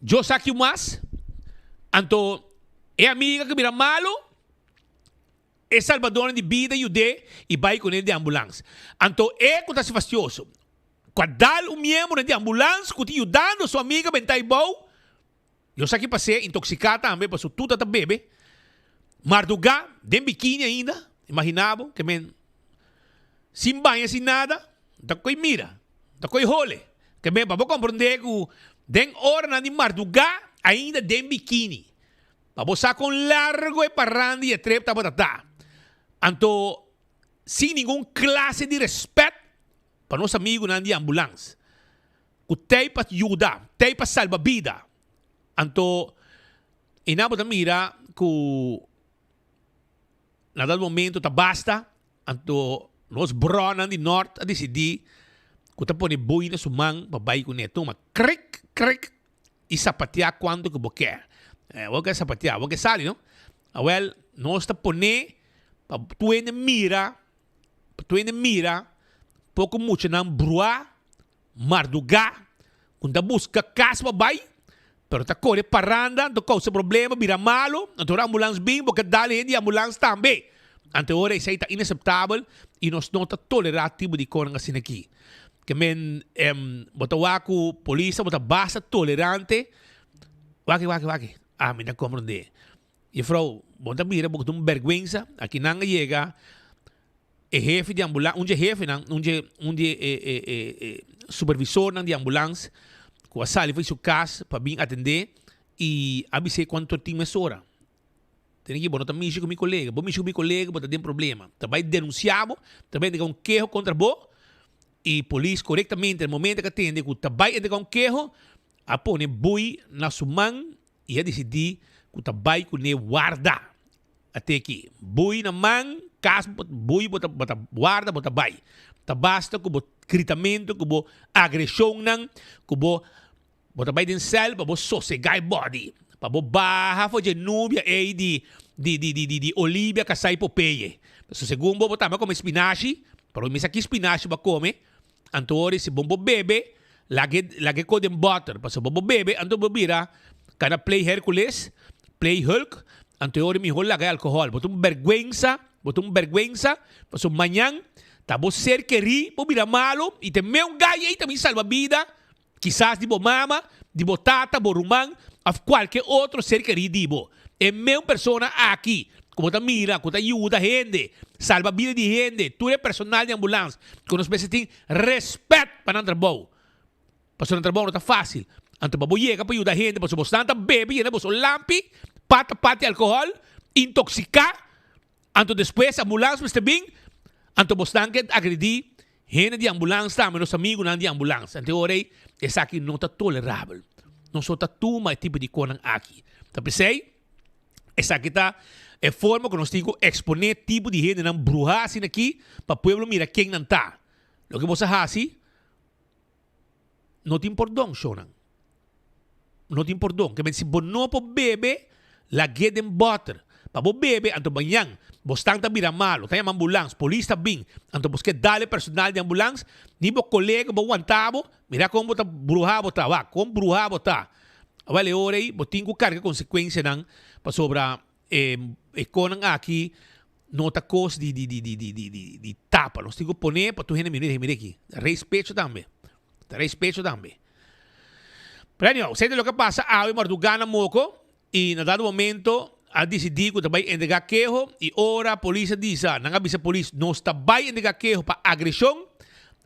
eu saque mais, então é amiga que mira malo, é salvador de vida e vai com ele de ambulância. Então é que está fastidioso. Quando dá membro de ambulância que está ajudando sua amiga a estar bom, eu saque para ser intoxicada também, para tudo está bebe, marduga, dem biquíni ainda, imaginava, que sem banho, sem nada, tá com mira, tá com role. Que bem, para compreender que den hora de marduga ainda dem biquíni. Para você com largo e parrando e trepta para então, sem nenhuma classe de respeito para nossos amigos de ambulância. Que tem para ajudar, tem para salvar vida. Então, e na mira que na dado momento tá basta, então nós bronan de norte a decidir que tá põe boi na sumang para baixo com neto, mas cric e sapatear quando que você vou que sapatear, vou que sali, não? Well, nós tá põe para tu ainda mira, pouco muito não brua, marduga, quando busca casa para baixo, pero tá corre paranda, não causa problema, vira malo, então a ambulância bem, porque dali de ambulância também. Ante ora isso está inaceitável e nós não está tolerativo de coisa assim aqui. Que bota waku polícia, bota basta tolerante, waki. Ah, me dá compreender. E frau, bota mira, porque tem vergüenza, aqui não chega, o jefe de ambulância, jefe, supervisor de ambulância, que a sala fez o caso para vir atender e avisei quanto tinha hora. Tem que botar mexer com meu colega, botar tem problema. Também denunciamos, também tem queijo contra bo e polícia corretamente no momento que atende, que também tem queijo, a pôr boi na sua mão e a decidir que também que ne guarda até aqui. Boi na mão, casa, bui, bota guarda, bota bai. Ta basta kubo gritamento, kubo agressão nang, kubo bota bai din cel, babo sossegai body. Babo barra fo de núbia e de Olivia kasai popeie. So segundo bota ma come spinaci, pero misa aqui spinaci ba come, antori si bombo bebe, lage ko den butter, paso bombo bebe, anto bobira, kana play Hercules, play Hulk, antori mi hol lagay alcohol, botum vergüenza, paso manhã, tabo ser queri, bobira malo, e tem meu gaia e também salva vida, quizás dibo mama, dibo tata, bo rumang, of qualquer outro ser querido dibo. É meu persona aqui, como ta mira, como ta ajuda gente, salva vida de gente, tu é personal de ambulância, quando os pessoas têm respeito para não trabalhar. Para não trabalhar não está fácil. Anto babo chega para ajudar gente, para você tanta bebe, e você lampi, pata alcohol, intoxicar, anto depois ambulância está bem, anto você tanque agredir gente de ambulância, também nos amigos não de ambulância. Então orei, essa aqui não está tolerável. Não só está tu, mas tipo de coisa aqui. Tá pensei? Essa aqui está é forma que nós temos que exponer tipo de gente não bruxa assim aqui para o povo mira quem não está. O que você faz assim, não tem perdão, Shonan. Não tem perdão. Que se você não pode beber, la get em butter. Para você beber, então banhang, você está vira malo, tem uma ambulância, polícia bem, então você dá personal de ambulância, nem você colega, você aguentava, mira como você bruxa, você está, como bruxa, você está. Vale, ora aí, você tem que carregar consequência não, para sobre econan aqui, nota coisa de tapa, nós temos que poner para tu gente mira aqui, respeito também. Pero sei o que passa, a Mardugana moco, e na dado momento, a decidir que também entregar queijo, e ora a polícia diz, não avisa a polícia, não está bem entregar queijo para agressão,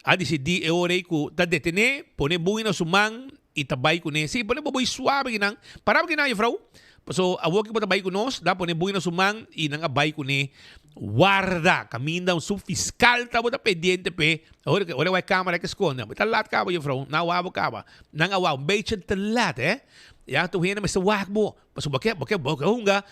a decidir, e ora que está detener, pone bui na sumang, e também com ele, sim, pone bui suave, não, para que não é frau, so a woki pata bay kunos da pone bui na sumang e nang abay kuni guarda caminda um fiscal ta bota pendiente pe ora vai câmera que esconde tá lat ka ba frau na wa ka ba nang awa beche telat ya tu hina mas wak bo paso boke hunga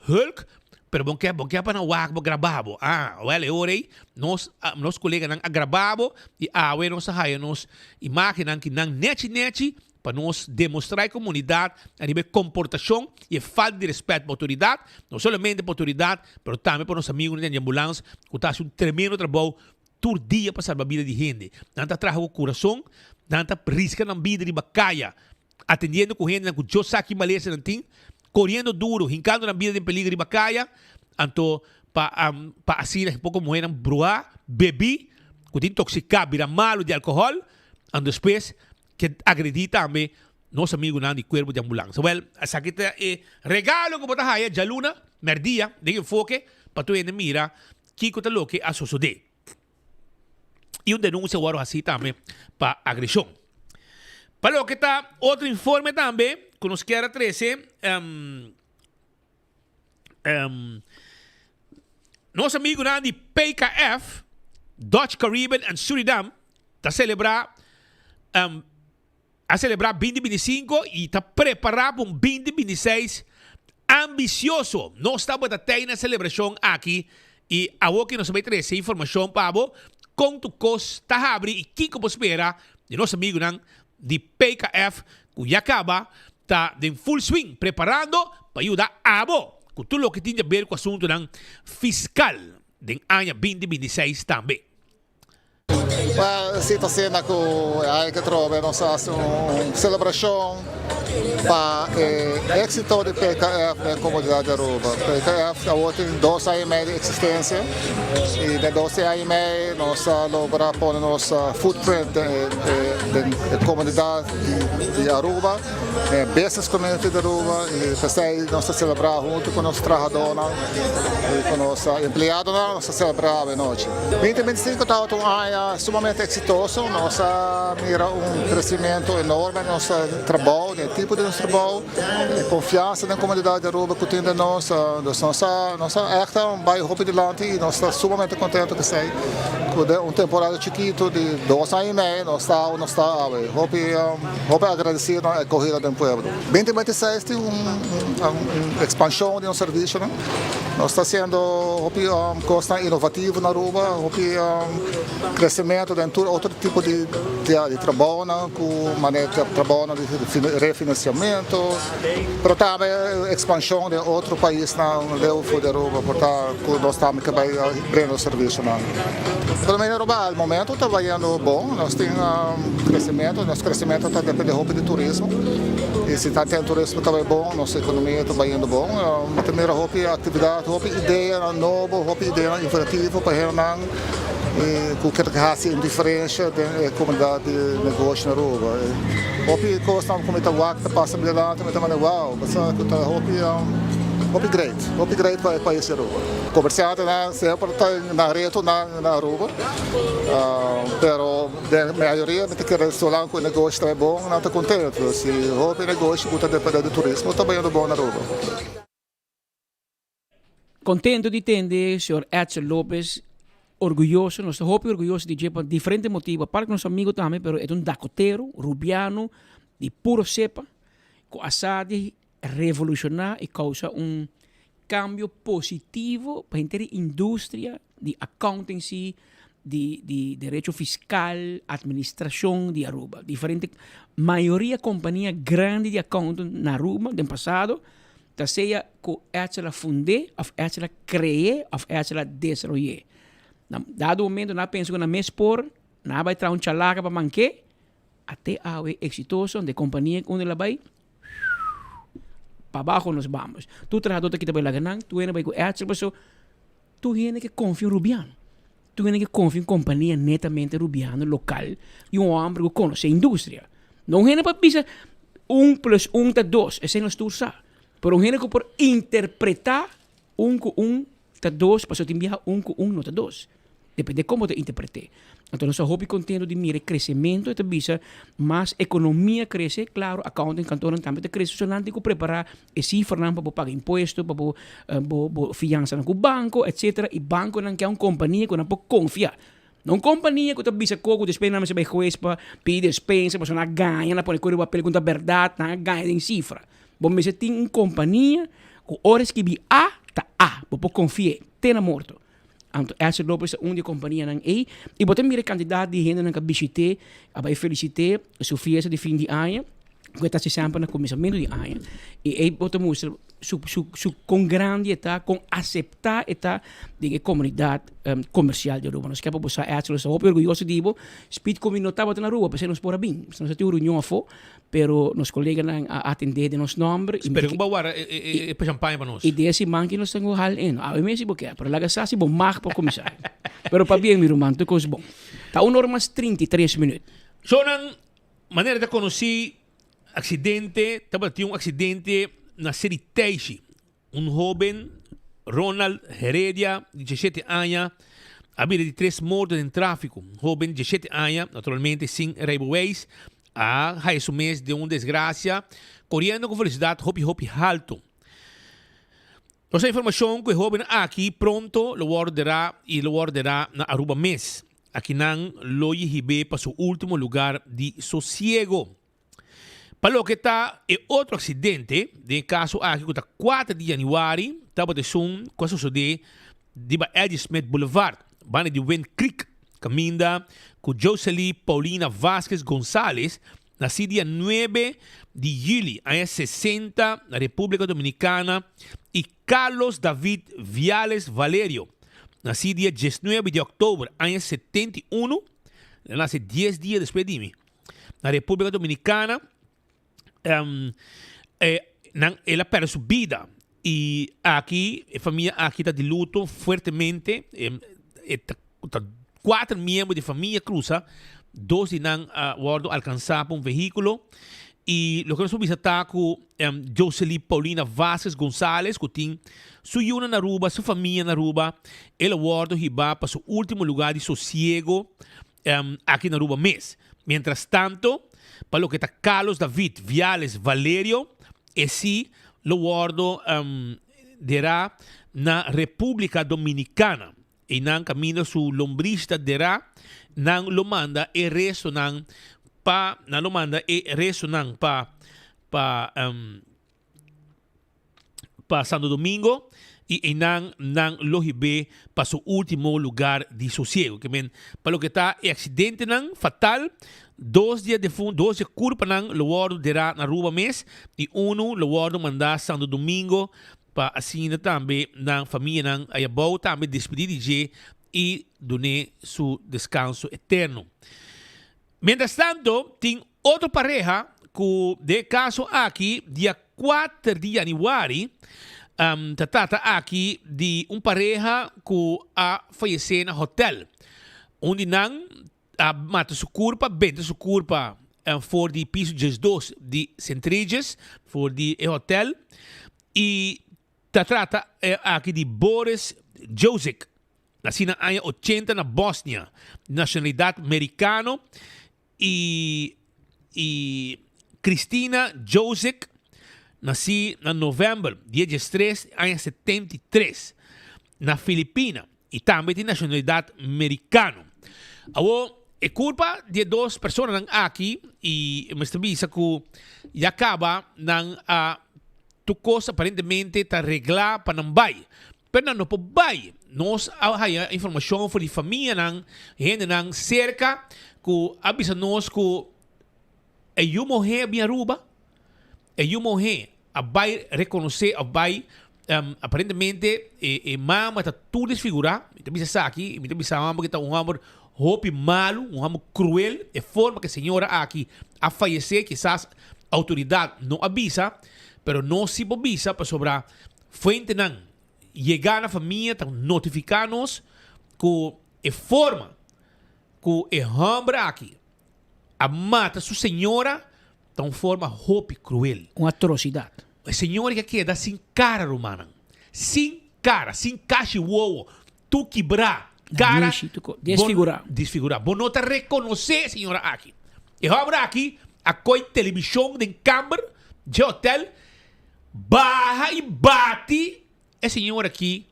Hulk pero boke pa na wak bo grababo well ore nos colega nang agrababo e awe nos haya nos imaginan que nang nechi para nos demonstrar à comunidade a nível de comportação e falta de respeito para a autoridade, não somente para a autoridade, mas também para os amigos de ambulância, que fazem um tremendo trabalho todo dia para salvar a vida de gente. Nanta traga o coração, nanta risca na vida de bacaia, atendendo com gente que eu saque maleza não tem, correndo duro, rincando na vida de peligro de bacaia, então para assim um pouco morrer na brua, bebi, que intoxicar, vira malo de álcool, e depois que agredir também nosso amigo de corpo de ambulância. Well, essa aqui é regalo que você tem, Jaluna, merdia, de enfoque, para tu ainda mira, que você lo que a suceder. E denúncia agora assim também para agressão. Para o que está outro informe também, que nos quer trazer, nosso amigo de PKF, Dutch Caribbean and Suriname, está a celebrar 2025 e está preparado para um 2026 ambicioso. Nós estamos até na celebração aqui e a que nós vamos trazer informação para você, quanto custa abrir e o que você espera de nosso amigo de PKF, que já acaba, está em full swing, preparando para ajudar a você com tudo o que tem a ver com o assunto fiscal do ano 2026 também. Ma si stasera che troviamo una celebrazione per l'exito di PKF nella comunità di Aruba. PKF ha avuto 12 anni di esistenza e nei 12 anni nostra lavora con la nostra footprint nella comunità di Aruba, nella business community di Aruba, e per nostra celebrare junto con i nostri lavoratori e con i nostri impiegati, nostra celebrare oggi. 2025 è stato un anno sumamente exitoso, nós mira um crescimento enorme no nosso trabalho, no tipo de nosso trabalho, confiança na comunidade de Aruba que tem de nós, nossa é um bairro roupa de lante e nós estamos sumamente contentes que sei, com temporada chiquito de 2 anos e meio, nós está, roupa agradecido à corrida do povo. 2026 tem uma expansão de um serviço, né? Nós está sendo coisa inovativa na Aruba, crescimento de outro tipo de trabalho, né? Com maneira de trabalho de refinanciamento, mas também expansão de outro país na Aruba, portanto, nós também que vai abrir o serviço, né? Pelo menos Aruba, no momento, está indo bom, nós temos crescimento, nosso crescimento está dependendo de roupa de turismo, e se está tendo turismo também bom, nossa economia está indo bom, também roupa atividade, roupa ideia nova, roupa ideia inovativa para Renan, qualquer raça indiferença da comunidade de negócio na Aruba. Roupa coisa como está o passa adiante, mas também uau, mas roupa great para o país de Aruba. Comerciante sempre está na rede na Aruba, mas a maioria que restaurante com negócio está bom, não está contente. Se roupa e negócio está dependendo do turismo, está bem bom na Aruba. Contento de entender, senhor Edson Lopes, orgulhoso, nós estamos orgulhosos de por diferentes motivos, para que nosso amigo também, mas é um dacoteiro, rubiano, de puro cepa, que assade revolucionar e causa cambio positivo para a indústria de accountancy, de direito fiscal, administração de Aruba. Diferente, maioria companhia grande de accounting na Aruba, no passado, seja que ela fundou, ou ela criou, ou ela desenvolveu. Dado momento, nós pensamos que na mês por, nós vai trazer chalaca para manquer, até a exitoso, de companhia onde ela vai, para baixo nós vamos. Tu trabalhador que trabalha lá, tu vai com ela, tu tem que confiar no rubiano. Tu tem que confiar em companhia netamente rubiano, local, e homem que conhece a indústria. Não é para pensar 1 + 1 = 2, esse é o que sabe. Pero um que por interpretar 1 com 1 = 2, para te enviar 1 com 1 não = 2. Depende de como te interprete. Então, nosso hobby contendo de mira crescimento, te visa mais economia cresce, claro, accounting, cantor também te cresce, sonante que preparar e cifra para pagar imposto, para fiança no banco, etc. E banco não quer uma companhia que não pode confiar. Não companhia que te visa coco, despesa, mas vai juiz para pedir despensa, para não ganha, não pode correr para perguntar verdade, não ganha em cifra. Bom, mas você tem uma companhia que horas que vi A, tá A, para confiar, tem na morto. Então, essa Lopes é uma de companhia não é. E botem mira candidato de gente que visite, vai felicitar sua festa de fim de ano, que está sempre no começamento de ano. E aí botem mostra com grande eta, com aceitar eta de comunidade comercial de Aruba. Nós queremos buscar essa, nós estamos orgulhosos de isso. Speed como não estava na Aruba, porque nós por bem, nós temos uma reunião fo, pero nos colegas não atender de nosso nome. Espera que bawara e champanhe para nós. E desse manque nós temos hal em, a mesmo porque, pero lá gasta se bom mar para começar. Pero para bem, meu irmão, tudo bom. Tá 1 hora mais 33 minutos. Sonan maneira de conhecer acidente, estava tinha acidente na série Teixe, jovem, Ronald Heredia, de 17 anos, havia de 3 mortos em tráfico. Jovem de 17 anos, naturalmente, sem raivoeis, a esse mês de uma desgraça, correndo com velocidade hopi alto. Nossa informação que o jovem aqui pronto lo guardará na Aruba mês. Aqui não lo hibe para seu último lugar de sossego. Para o que está é outro acidente, de caso aqui que está 4 de janeiro, estava de som, com a suceder de Eddie Smith Boulevard, bane de Wind Creek, caminda com Jocelyn Paulina Vasquez González, nascida dia 9 de julho, anos 60, na República Dominicana, e Carlos David Viales Valerio, nascido dia 19 de outubro, anos 71, nasce 10 dias depois de mim, na República Dominicana. Ela perde sua vida e aqui a família aqui está de luto fortemente. 4 membros de família cruza, 2 de não alcançar um veículo e o que nós vamos visitar com Jocelyn Paulina Vasquez González, que tem sua yuna na Aruba, sua família na Aruba. Ela guarda e vai para o último lugar de sossego aqui na Aruba mês. Mientras tanto, para lo que está Carlos David Viales Valerio, esse lo guardo derá na República Dominicana. E nang camino su lombrista derá nang lo manda e resto nang pa na lo manda e resto nang pa Santo Domingo y nang lohibe para su último lugar de sosiego. Que men para lo que está accidente nang fatal, 2 dias de fundo, 2 dias curpa nang lo guardo derá na Aruba mes y uno lo guardo manda Santo Domingo para assim também na família nang ayabou também despedir de e donar su descanso eterno. Mientras tanto, tem outra pareja que de caso aqui dia 4 de januário trata aqui de pareja que a faleceu no hotel onde não mata sua culpa, vende sua culpa for de piso 2 de Centriges for de hotel e trata aqui de Boris Josic, nascido na ano 80 na Bósnia, nacionalidade americano e Cristina Josic, nascida em novembro, dia 13, ano 73, na Filipina, e também tem nacionalidade americana. É culpa de 2 pessoas aqui, e me está que já acaba tu coisa aparentemente está arreglar para não vai. Pero não pode vai. Nós há informação sobre a família, gente cerca, que avisa nós que eu morrer bem Aruba, eu morrer, vai reconhecer, vai aparentemente mama está tudo desfigurado. Então bisa aqui, então bisa mama que está amor hope malo, amor cruel, é forma que a senhora aqui a falecer, quizás a autoridade não avisa, pero não se avisa para sobrar frente não chegar na família, notificar-nos que é forma que é homem aqui a mata sua senhora de uma forma hope cruel. Uma atrocidade. A senhora que queda sem cara, romana. Sem cara, sem cachorro. Tu quebrar. Cara. Desfigurar. Desfigurar. Bom, não te reconhecer, senhora aqui. E homem aqui, a coi televisão de câmera, de hotel, barra e bate a senhora aqui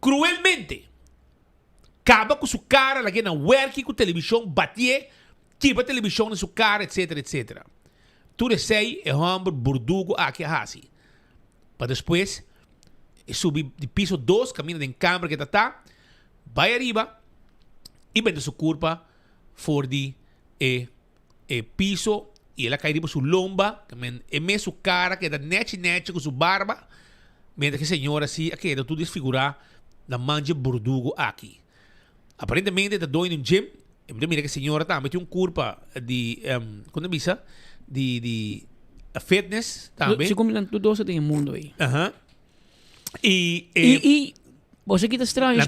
cruelmente. Acaba com sua cara, lá que na work com televisão, batia, quebra a televisão na sua cara, etc, etc. Tudo isso aí é homem burdugo aqui assim. Para depois, subir de piso 2, caminha em câmera que está, vai arriba e vende sua culpa for de piso e ela cai por sua lomba, e mesmo sua cara que está net com sua barba, mientras que a senhora assim, aqui tudo desfigurar na manja burdugo aqui. Aparentemente está doido no gym, e mira que a senhora também tem culpa de, quando bisa, de fitness também. Se combinam tudo isso tem no mundo aí. E você que está estranho,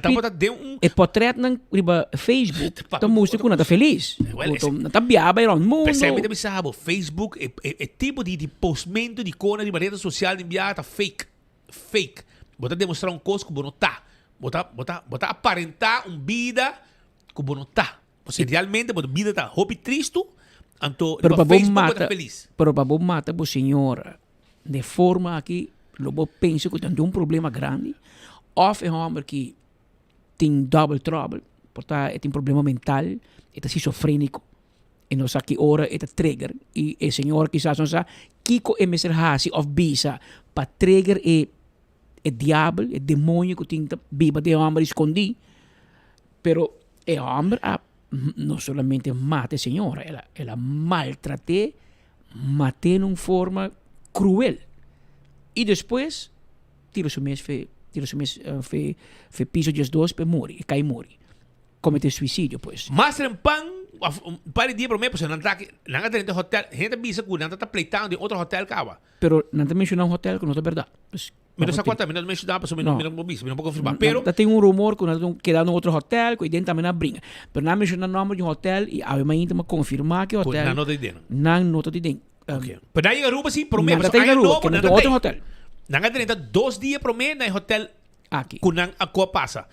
é portrait na Facebook, então mostra que não está feliz. Não está biaba no mundo. Percebe que sabe, Facebook é tipo de postamento de coisa de rede social de enviar tá fake. Botar demonstrar coisa que não está. Botar aparentar vida que não está. Você realmente botar vida tá hobby triste. Pero para Facebook mata, feliz. Pero para mata a senhora de forma que eu penso que tem problema grande. Ou é homem que tem double trouble, portanto tem problema mental, é esquizofrênico. E não sabe que hora é trigger. E a senhora quizás não sabe que é mestre of bisa para trigger é diabo, é demônio que tem biba de homem escondido. Pero é homem não solamente mata a senhora, ela maltratou, matou de uma forma cruel. E depois, tira o mês, piso de 2 para morrer, e cai morrer. Comete suicídio, pois. Mas em pan, para dia para mim, porque não está dentro do hotel, gente bisa que não está pleitando de outro hotel cava. Pero não está mencionando um hotel que não é verdade. Menos a conta, menos mencionar, mas não pode confirmar. Pero tem rumor que não queda no outro hotel, que dentro também não brinca. Pero não menciona o nome de um hotel e a mãe ainda confirmar que o hotel. Não nota de dentro. Não nota de dentro. Pero aí Aruba sim, por mim, não outro hotel. Não dentro 2 dias por mim no hotel aqui. Que não a coisa passa.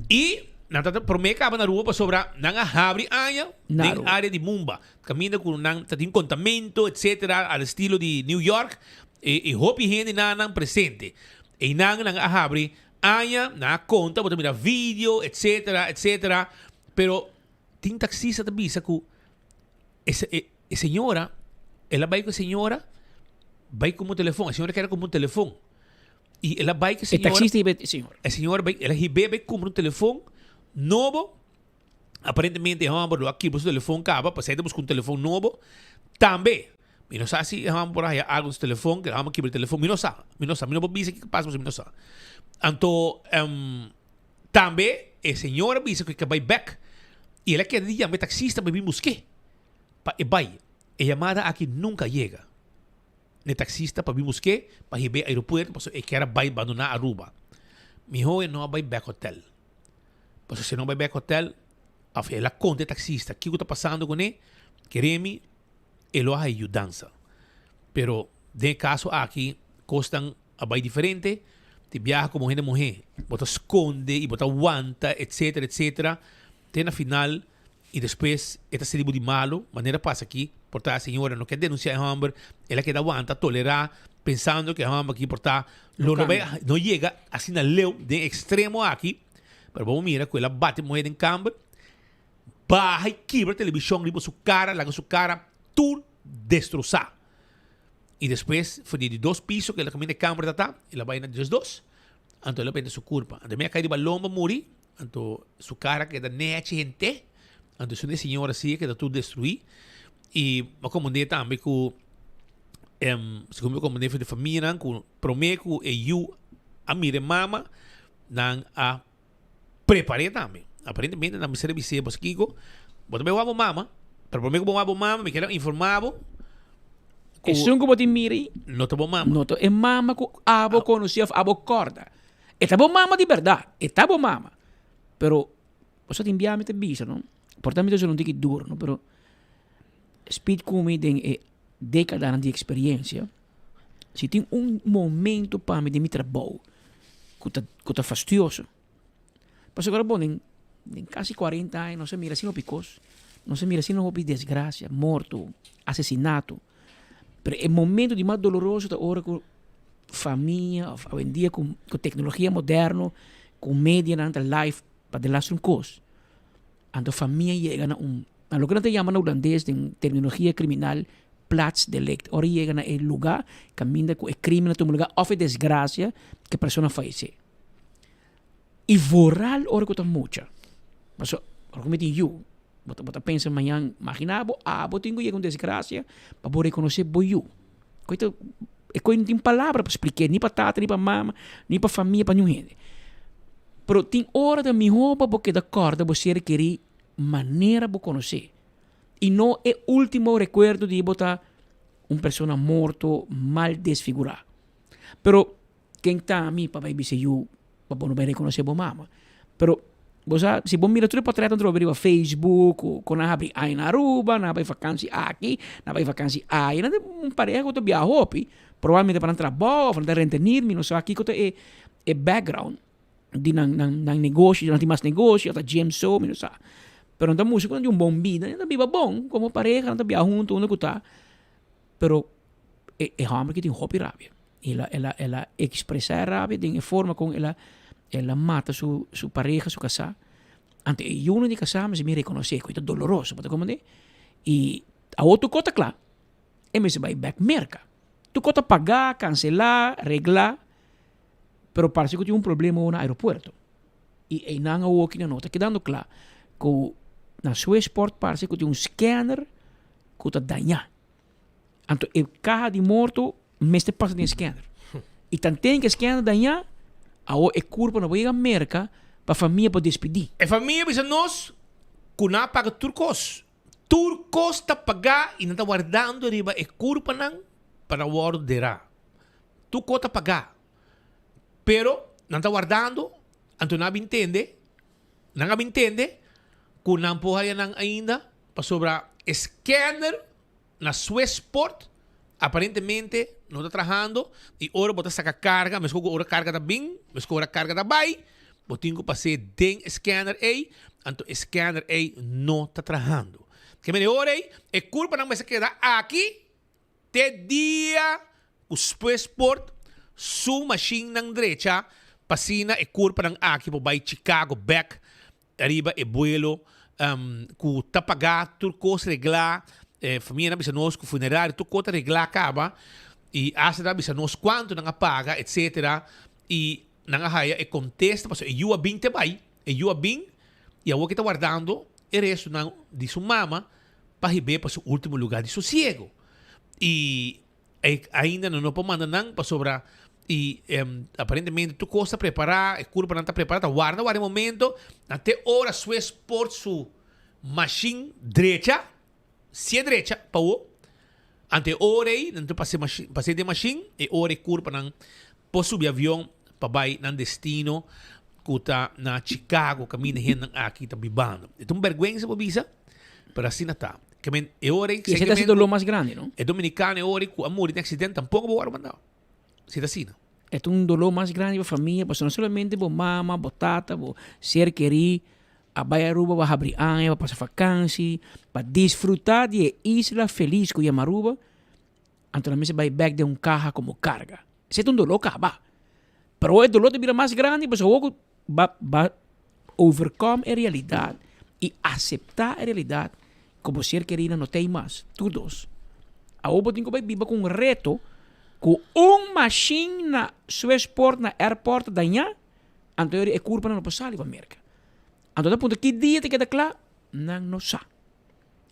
E Nata promeka ba na ruwa pa sobra nang habri anya Naru. ding área de Mumba. Camina com nang tating contamento, etc. al estilo de New York. E hopi hindi na nang presente. E nang habri anya na conta, bota mira video, etc. etc. Pero ting taxista tabi sa ku señora, ela vai com a senhora, vai com o telefone. A senhora quer com o telefone. E ela vai com a senhora. El taxista iba, senhor. A senhora vai, ela vai comprar um telefone novo. Aparentemente, vamos aqui por o telefone acaba, para sair com um telefone novo. Também, eu não sei se vamos por aí alguns telefones, que vamos aqui por o telefone, eu não sei, não vou dizer que passa, mas eu não sei. Então, também, a senhora diz que vai back, e ela quer dizer, o taxista vai vir buscar. Vai, a chamada aqui nunca chega. O taxista para vir buscar, para ir ao aeroporto, porque quer vai abandonar Aruba. Mijo não vai back hotel. Porque se não vai back hotel, ela conta o taxista, o que está passando com ele, queremos, ele vai ajudança. Pero, de caso aqui, custam a vai diferente, te viaja como gente mulher, bota esconde e bota aguanta, etc, etc. Tem na final, e depois, esta se de malo, maneira passa aqui, porque a senhora não quer denunciar a Humber, ela quer aguantar, tolerar, pensando que a Humber aqui, porque não chega assim na leu, de extremo aqui, pero vamos mirar que ela bate moeda em câmera, barra e quebra a televisão, liga sua cara, tudo destroçar. E depois, foi de 2 pisos que ela caminha de câmera, ela vai na 2, então ela perde sua culpa. Então, minha caída de balão vai morrer, então, sua cara queda nete, gente, então, se uma senhora assim, queda tudo destruir. E, como eu também, que, segundo como eu de família, que prometo e eu, a minha mama, não a preparei também. Aparentemente, na minha serviço, mas Kiko, eu também vou mama, pero prometo que vou mama, me quero informado. E sun como te miri, não te bom mama. Não te mama que abo conhecia, abo corda. E tá bom mama de verdade, e tá bom mama. Pero, você te enviar te bisa, não? Portanto, eu não digo duro, não? Pero, speed come tem década de experiência. Se tem momento para me de mi trabalho, que tá fastidioso. Mas agora, bom, em quase 40 anos, não se mira assim no picos, não se mira assim no desgraça, morto, assassinato. Pero el momento de más doloroso é ahora com família, hoje em dia com tecnologia moderna, com media, na live, para delastar um coisa. Então a família chega a lo que nós chamamos em holandês, em terminologia criminal, plaatsdelict. Ora chega a lugar, caminha com o crime, na lugar, ou a desgraça que a pessoa falece. E voral, ora que está muita. Mas, ora como eu, Bota pensa amanhã, imaginava, tenho que ir com desgraça para poder reconhecer boiú. Coisa não tem palavra para explicar, nem para tata, nem para mama, nem para família, para ninguém. Pero tem hora da minha roupa porque da corda você requerir maneira para conhecer. E não é o último recuerdo de botar pessoa morto, mal desfigurado. Pero quem está a mim para ver se eu para não reconhecer a mama. Pero se você mira tudo para trás, então abrir o Facebook, quando abre aí na Aruba, na vai vacância aqui, na vai vacância aí, na pareja que viajou, provavelmente para trabalho, para rentenir, não sei aqui que é background de nang negócio, não tem mais negócio, até GMSO, não sei. Pero então música não é bom vida, não viva bom, como pareja, não viaja junto, onde que tá. Pero é homem que tem hobby rábia. Ela expressa a rábia de forma como ela mata sua pareja, sua casa. Ante eu não de casar, mas me reconhecer, coisa doloroso, para como e a outro cota claro, e me se vai back merca. Tu cota pagar, cancelar, arreglar, pero parece que tem problema no aeroporto. E não há o que não está quedando claro que na sua export parece que tem scanner que está danhado. Então, a carro de morto, me está passando em scanner. E tanto tem que scanner danhado, a curva não vai chegar merca para a família para despedir. A família bisa nós, que não paga turcos. Turcos está pagar e não está guardando riba a curva não para guardar. Turcos está pagar. Pero não está guardando, então não entende que não pode ainda para sobrar scanner na sua export. Aparentemente não está trabalhando e ora bota saca carga, mas que ora carga está bem, mas que ora carga está bem, botingo pasé den scanner aí, anto scanner aí não está trabajando. Que me ora aí, é culpa não vai se quedar aqui, te dia, os passport, su machine na direita, passina é culpa não aqui, por vai Chicago, back, arriba é vuelo, ku tapagar, turcos reglar, família na bisa nós, ku funerário, tu cota reglar acaba, e asa na bisa nós quanto não paga, etc. E não haya e contesta, paso e a bem te vai, e a bem, e a que está guardando, e resto não de sua mama, para receber para o último lugar de sossego. E ainda não pode mandar não para sobrar. E aparentemente tu costa preparar, a curva não está preparada, guarda o momento, até hora sua export su machine direita, se direita, para o, ante hora aí, não tu passei de machine, e hora e curva não pode subir avião para vai no destino, que está na Chicago, caminho aqui está bibando. Então, vergonha para bisa, pero assim não está. Que é hora e esse está sendo o mais grande, não? É dominicano, é hora que amor de acidente, tampouco vou mandar. Se está assim, não? É dolor mais grande para a família, porque não somente para mama, para tata, para ser querido, a Baia Aruba vai abrir ano, para passar vacância, para desfrutar de isla feliz com a Aruba, então também se vai back de carro como carga. Esse é dolor que vai. Pero o dolor vira mais grande, porque o vai overcome a realidade e aceitar a realidade como ser querido não tem mais. Todos. A Obo tem que viver com um reto com machine na sua export na airport danha, então é curva não pode sair para a América. Então, ponto que dia tem que dar claro, não sabe.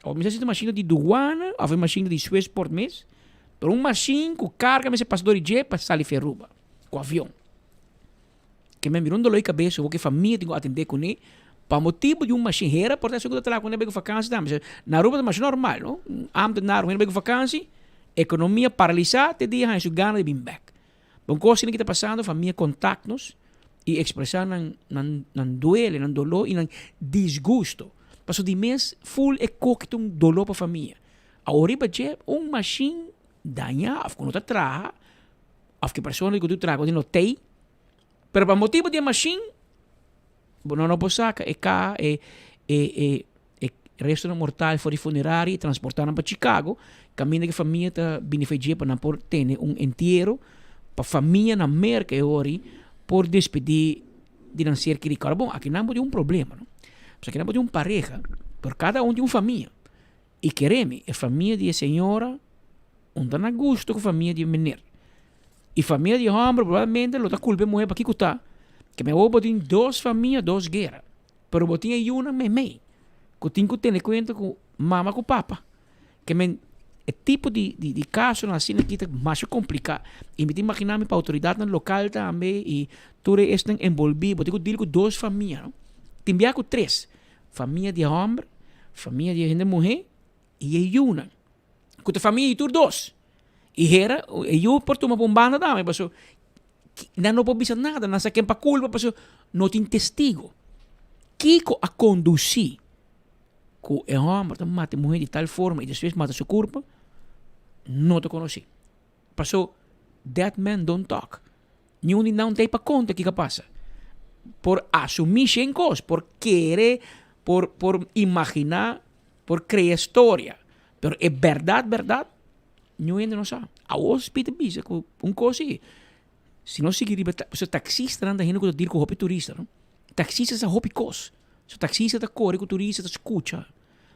Ou mesmo se machine de douana, ou machine de sua export mesmo, pero machine com carga, mas é passador de jet para sair ferruba, com avião. Que me mirou dolor de cabeça, o que a família tem que atender com ele, para motivo de machine era, portanto, se eu estou quando eu pego vacância, na Aruba é machine normal, não? Amo na Aruba, eu pego vacância, economia paralisada, te dia su gana de back. Bom, coisa que está passando, a família contacta-nos e expressar nan duele, nan dolor e nan desgosto. Passo de mês, full é coqueto dolor para a família. A oriba é machine danhado, quando está traga, a que pessoa que tu traga, não tem, pero para motivo de machine, não pode sacar, resto do mortal foi funerário, transportaram para Chicago, caminho que a família está beneficiando para não ter inteiro, para a família na América por despedir de não ser querido. Bom, aqui não tem problema, não? Porque aqui não tem pareja, por cada tem uma família. E queremos, a família de senhora, não está gosto com a família de menino. E a família de homem, provavelmente, não está culpa mulher para que está. Que me vou tem duas famílias, duas guerras. Pero eu tinha uma meme. Que tenho que ter conta com mama com papa. Que me é tipo de caso assim que é mais complicado. E me imaginar para a autoridade local também e tudo estão envolvidos. Eu tenho que duas famílias, não? Tem com três. Família de homem, família de gente mulher e uma. Com a família de dois. E era, eu por uma bombanda também, mas não pode dizer nada, não sei quem para culpa, mas não tem testigo. Kiko a conduzir que o homem mata a mulher de tal forma e depois mata sua culpa, não te conheci. Passou, that man don't talk. Nenhum não tem para conta o que passa. Por assumir sem coisas, por querer, por imaginar, por criar história. Mas é verdade, nenhum ainda não sabe. A hospital bisa com coisa assim. Se não seguir, o taxista não está indo com o com o turista, não? Taxista é hobby coisa. O taxista está corre com o turista, está escuta.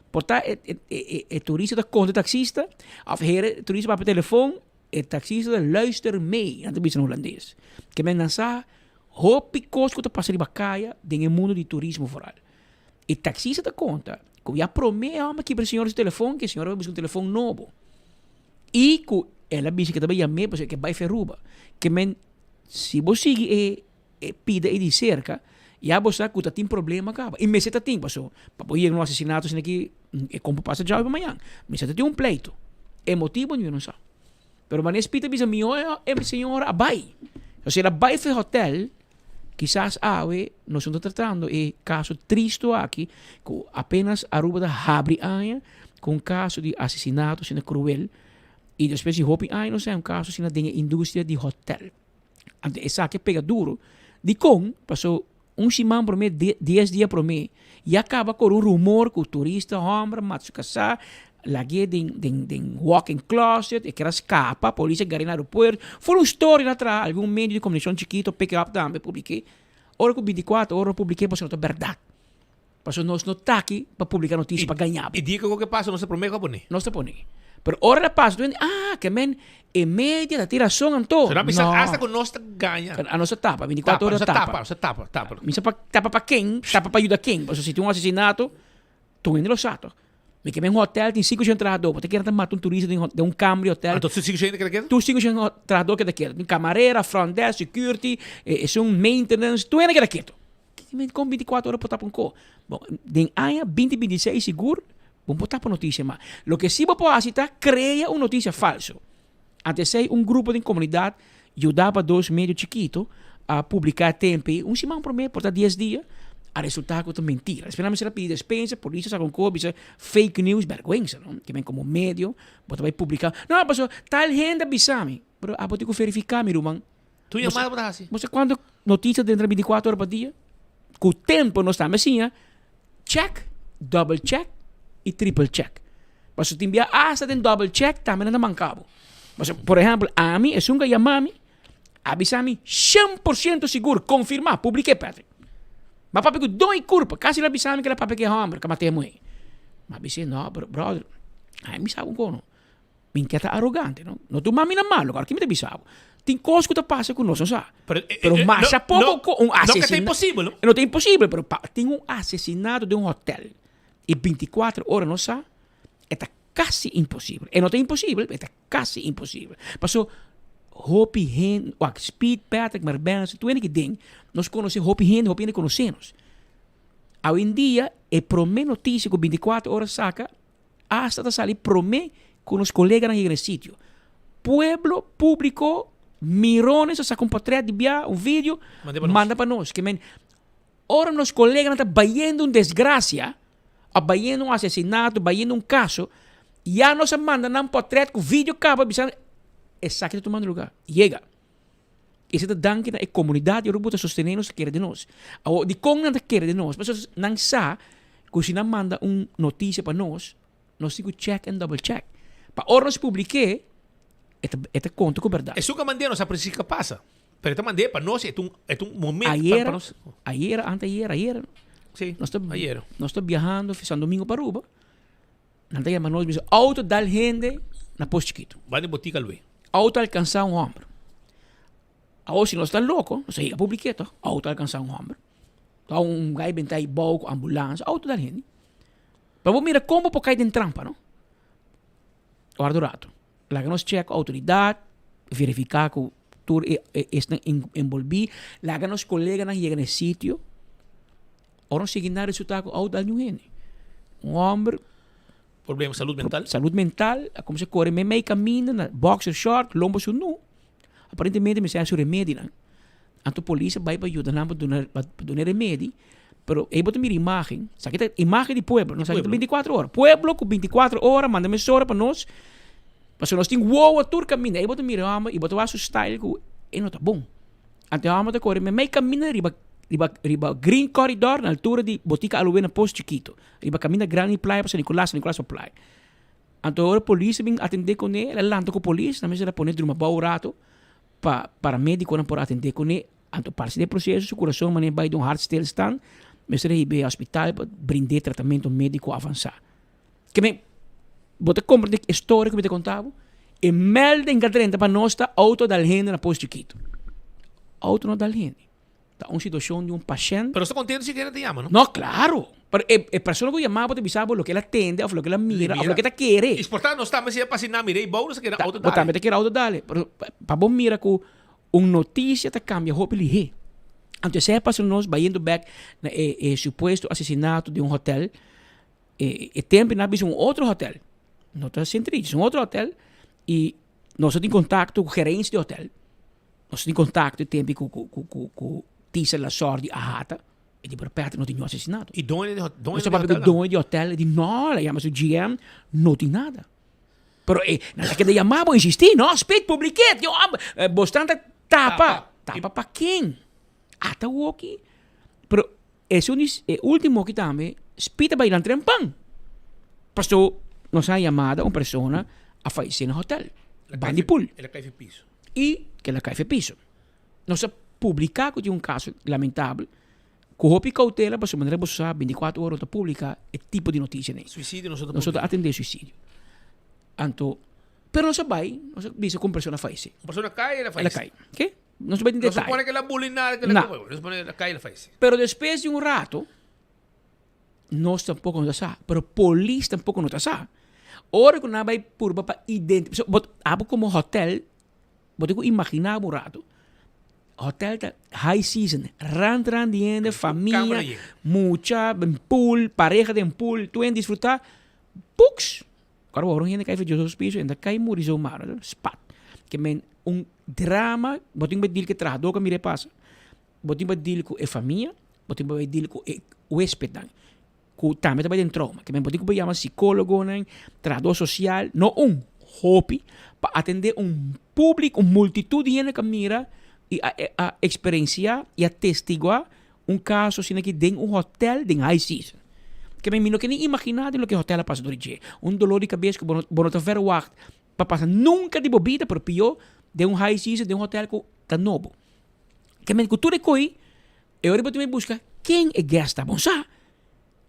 Portanto, é turista está conta taxista, of o turista vai para o telefone, o taxista luister mee, não está no holandês. Que men não sabe, hobby coisa que está passando em Bacaia, no mundo de turismo foral. E taxista está conta, que já promete que para o senhor o telefone, que o senhor vai buscar um telefone novo. E que ela disse que também chamei, porque vai ferruba. Que men, se você sigue e pida e de cerca, já você que tem problema acaba. E me você tem, passou. Para ir no assassinato, assim aqui, é como passa já amanhã. Me você tem um pleito. É motivo nenhum, não sabe. Pero mas pita bisa mio é senhora abai. Ou seja, abai foi hotel, quizás nós estamos tratando e caso triste aqui, com apenas Aruba da abre aia, com caso de assassinato, sendo cruel. E depois de hopi não sei, caso assim da indústria de hotel. Ante essa que pega duro, de com passou semana por mim, 10 dias por mim, e acaba com rumor que o turista, homem, Matsukasa, lagi din walk-in closet, e que era escapa, a polícia gari no aeroporto. Foi uma história lá atrás, algum meio de comunicação chiquito, pick up também, publiquei. Ora com 24 horas, publiquei para ser verdade. Para nós não tá aqui para publicar notícias para ganhar. E diga o que passa, não se promete a poner. Não se pone. Pero hora la passa, que men, e media da tiração anto. Será que hasta que nós ganha? A nossa tapa, 24 horas tapa. Tapa. Misa tapa para quem? Tapa para ajudar quem? Porque se tem assassinato, tu indo lo sato. Me que men hotel tem 5 entrador, porque quer matar um turista de um Camry hotel. Então 5 gente que quer? Tu 5 entrador que daquele. Tem camareira, front desk, security, é um maintenance, tu ainda que daquele. Com 24 horas para tapar um co. Bom, den año 2026 seguro, vamos botar para notícia, mas o que sim pode fazer é criar uma notícia falsa. Antes sei grupo de comunidade ajudava 2 meios chiquitos a publicar tempo, semana por mês, por 10 dias, a resultado de mentira. Esperamos ser pedir despensa, polícia sa com fake news, vergüenza, não? Que vem como meio, bota vai publicar. Não, pastor, tal gente avisame, pero a botar verificar, meu irmão. Tu chamada para assim? Você quando notícia dentro de 24 horas por dia, com o tempo não está assim, check, double check e triple check. Mas se te envia hasta den double check, também não mancabo. Mas, por exemplo, a mim, é um que chama-me, avisa-me 100% seguro, confirmar, publiquei, Patrick. Mas papi que dói culpa, quase ele avisa-me que ele papi que é homem, que matei a mãe. Mas avisa, não, brother, aí me sabe um cono. Me inquieta arrogante, não? Não tu mami na malo, agora que me te avisava. Tem coisas que te passa com nós, não sabe? Pero mas há pouco um assassinato. Não é impossível, não? Não é impossível, pero tem assassinato de hotel. E 24 horas, não sabe? É quase impossível. E não é impossível, é quase impossível. Passou, Hopi Hen, Speed, Patrick, Marbenz, tu é que tem. Nós conhecemos Hopi Hen conhecemos. Hoje em dia, é promê notícia que 24 horas saca, hasta sair promê com os colegas naquele sítio. Pueblo público, mirones, saca um portrait de via, um vídeo, manda para nós. Que men, ora nos colegas estão vaindo uma desgraça, vaindo um assassinato, vaindo um caso, e já nos manda um portrait com vídeo acaba, avisando, é saque de tomando lugar. Chega. Esse é o danke da comunidade, eu vou sostener nos quer de nós. De como não quer de nós, mas não sabe que se não manda uma notícia para nós temos que check and double check. Para ora nós publique, é conto com verdade. Isso que mandei nós a precisa que passa. Pero te mandei para nós, é um momento para nós. Ayer. Sim, ayer. Nós estamos viajando, fizemos domingo para Aruba. Antes nós vimos auto da gente na Posto Chiquito. Vai de botica, Luís. Auto alcançar um homem. Agora, se nós estamos loucos, nós chega a publicar, auto alcançar um homem. Então, um gai vem aí, boco, ambulância, auto da gente. Para você mirar como pode cair em trampa, não? Guarda o rato. Lá que nós check a autoridade, verificar que o tour está envolvido, lá que nós colegas não chegam nesse sítio, ou nós seguimos o resultado auto da gente. Um homem. Problema de saúde mental? Saúde mental, como se corre, meio caminho, boxer short, lombo nu. Aparentemente me sai su remédio, não? Então a polícia vai para ajudar para donar remédio, pero aí bota minha imagem, sabe que imagem de pueblo, não sabe 24 horas. Pueblo com 24 horas, manda mensagem para nós, para nós tem a turca caminho, aí bota minha alma e bota o seu style que não tá bom. Então a alma tá corre, meio caminho riba green corridor na altura de botica aluena Posto Chiquito, riba caminho grande playa para Nicolás Playa. Então a polícia vem atender com ele, ela lanta com a polícia, também se ela põe de uma boa rato, para médico não por atender com ele, então parte do processo, o coração mané vai de um heart stillstand, mas ele vai ao hospital para brindar tratamento médico avançado. Que bem, você compreende a história que eu te contava? E melda em cadrenta para nós está auto da gente na Posto Chiquito. Auto não da gente. Está uma situação de um paciente. Pero está contente si quiere te llama, ¿no? No, claro. Pero a persona que llamaba te avisaba lo que ela atende, o lo que ela mira, o lo que ela quer. E portanto, não está mas para assinar, mirei, bom, você quer auto dale. Também te quer auto dale. Pero para bom mira que uma notícia te cambia, hope lihe. Então, se é para nós, vai indo back na suposto assassinato de um hotel, e tempo na um outro hotel. Não está centrado, um outro hotel, e nós temos contato com o gerente do hotel. Nós temos contato tempo com Tisa La Sordi a Hata, e de perto não tinha assassinato. E dono de hotel, e não, ela chama-se GM, não tem nada. Pero, nada que de chamava, insistir, não, speed, publiquete, bastante tapa para quem? Ata o aqui, Pero es último que também, spita bailan trempang. Pastor, nos ha llamado uma persona a falecer no hotel. Bandipul. Ela cai no piso. E que ela cai no piso. Nós publicamos de um caso lamentável. Com roupa e cautela, para maneira você 24 horas para publicar é tipo de notícia. Né? Suicídio, nós atender suicídio. Então, pero nós vai, nós diz com pessoa falece. Uma pessoa cai, ela falece. Ela cai. Ok? Nós vai em Não se detalhe. pode que ela bulinada, que ela come. Não se pode ela cai, ela falece. Pero depois de um rato, nós tampouco não está. Pero polícia tampouco não está. Ora que nós vai por para identificar. Abo como hotel, vou ter que imaginar um rato. Hotel tá high season, randiendo, família, mucha, pool, pareja de pool, tu em desfrutar, books. Agora o gente cai de Jesus piso, ainda cai murizo mar, spot. Que men drama, botin ba deal que trajador que mire passa. Botin ba deal com a família, botin ba deal com o hospital. Com também tá bem trauma, que men botin ba chama psicólogo, trajador social, não hobby para atender público, multitud de gente que mira e a experienciar e a testiguar caso assim que tem hotel de high season. Que me não que nem imaginar de lo que hotel passa do dia. Dolor de cabeça que não tá ver wacht para passar nunca de bebida, pero pior de high season de hotel que tá novo. Que me que tudo coi, eu agora me busca quem é gasta bom sa.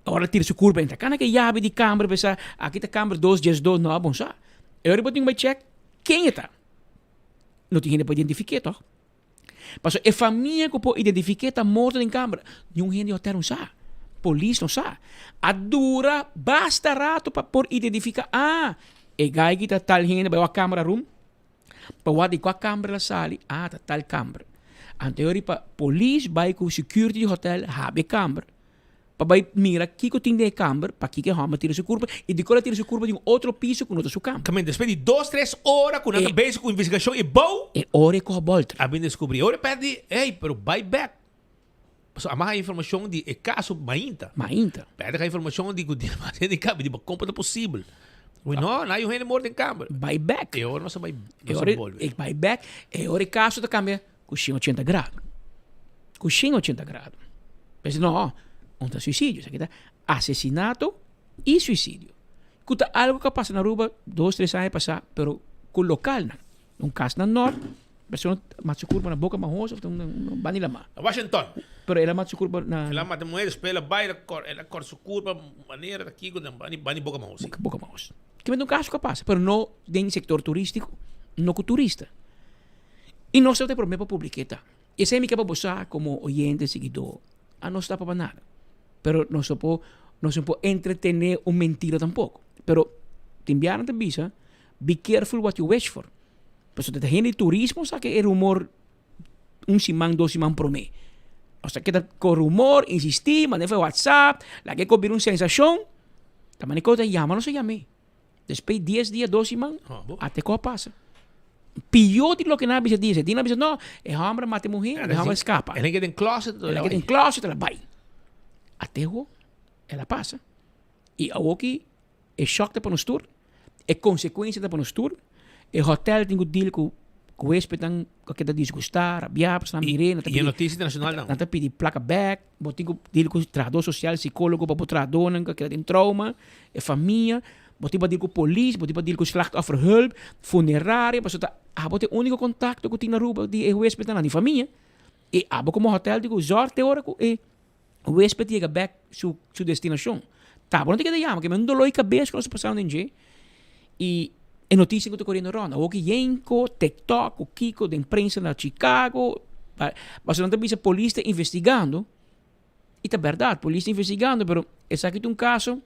Agora tira sua curva entra, cana que chave de câmera pensar aqui tá câmera 2 não bom sa. Eu agora me check quem é tá. Não tinha para identificar toh. Mas a família que pode identificar está morta em câmara. Nenhum gente hotel não sabe. Polícia não sabe. A dura basta rato para por identificar. É gai que está tal gente vai a câmara room. Para o de qual câmara la sali. Tá tal câmara. Anterior para polícia vai com security do hotel habe câmara. Para vai mira que tem de câmara para que hama tira sua curva e decola tira sua curva de outro piso com outra sua câmara. Também depois de 2-3 horas com a cabeça com investigação e bom. É hora que volta. A bem descobrir. Agora pede, pero buy back. So, a informação de caso mainta. Pede a informação de que de câmera de como é possível. Não há gente morta em câmera. Buy back. É hora não se vai. Buy back. É hora caso da câmera com 80 graus. Com 80 graus. Pensa não. Onde suicídio, isso aqui tá assassinato e suicídio. Kuta algo que passa na rua 2-3 anos passar, pero com local não. Caso na norte, pessoa mata curva na boca marrosa, não bani lá. Washington. Pero ela mata curva na. Ela mata mulher, espela baila, ela corta sua curva maneira daqui com bani boca marrosa. Boca marrosa. Que é um caso que passa, pero não tem sector turístico, não com turista. E nós temos problema para publicar. Esse é o que para você como oyente, seguidor, a não está para nada. Pero no se puede entretener mentira tampoco. Pero te enviaron te visa, be careful what you wish for. Pues de gente de turismo, o sea que el rumor, 2 simán por mes. O sea que con rumor, insistir, mandé WhatsApp, la que copió una sensación, también que llama, no se llame. Después 10 días, 2 semanas, até que pasa. Pior de lo que nadie dice. Dina dice, no, el hombre mata mujer, el hombre escapa. El que en closet, ela vai. Até ela passa. E a que é choque para nós tour, é consequência para nós tour, é hotel tem que deal com o hospital, que está desgostar, rabiar, para mirena. E a notícia internacional não. Não está pedindo placa back, tem que deal com o tradutor social, psicólogo, para o tradutor, que tem trauma, é família, tem que deal com a polícia, tem que deal com o slachtofferhulp, funerária, para o único contato que tem na rua de hospital, na família, e como hotel, digo, sorte hora que o hospital chega back sua destinação. Tá, bom, não tem que dar que me dolor de cabeça que nós passamos em dia. E a notícia que eu estou correndo ronda. O que Yenko, TikTok, o Kiko, da imprensa na Chicago. Mas não tem a polícia investigando. E é verdade, a polícia investigando, mas esse aqui é um caso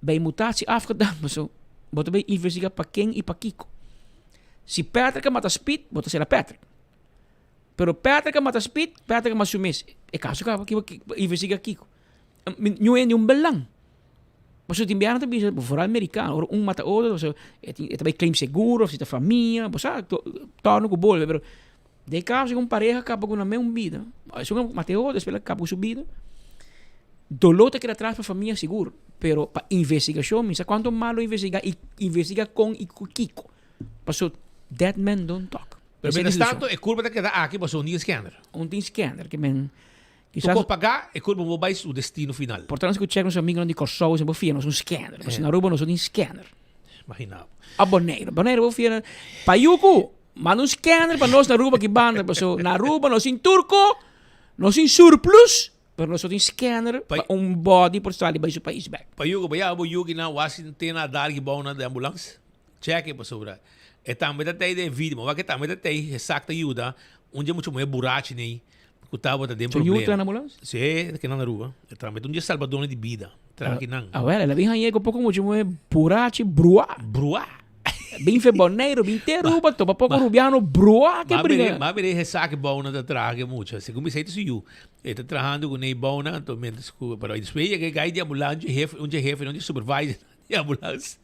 bem mutação afgedaan. Mas bota bem investigar para quem e para Kiko. Se Patrick mata Speed, bota ser a Patrick. Pero Patrick mata Speed, Patrick mata Sumis. É caso que investiga Kiko. Não é nenhum belang. Mas se timbiar na bisa, vooral americano, mata outro, também claim seguro, se a família, torna com bolo, pero de caso que pareja acaba com a mesma vida. Se um mata outro, espera acaba com sua vida. Dolor que atrás para a família seguro, pero para investigação, misa quanto malo investigar e investiga com Kiko. Passou dead men don't talk. Pero mientras tanto, é curva de que dá aqui, você tem scanner. Tem scanner, que men Quizás- Tu pagar e curva vai o destino final. Portanto, que check nos amigos de Kosovo, se bofia, nós um scanner. Mas na Aruba nós um scanner. Imagina. Aboneiro, bofia. Payuku, manda um scanner para nós na Aruba que banda. So, na Aruba nós em turco, nós em surplus, para nós um scanner, um body por estar ali para o país back. Pa yugo ba ya bo yugi na Washington na dar que bom na de ambulância. Check pa sobra. E também da de vídeo, mas que também da exacta ajuda, onde muito mais buraco nem. Que tava da So, you na ambulância? Sim, que na rua. E também um dia salvador de vida. Tranqui não. Ela vem aí com pouco muito mais burachi, brua. Brua. Bem feboneiro, bem teruba, topa pouco rubiano, brua que briga. Mas ele ressaca bom na traga muito. Se comecei a you. Ele tá trabalhando com nei bom na, então me desculpa, pero depois que gai de ambulância, jefe, onde supervisor de ambulância.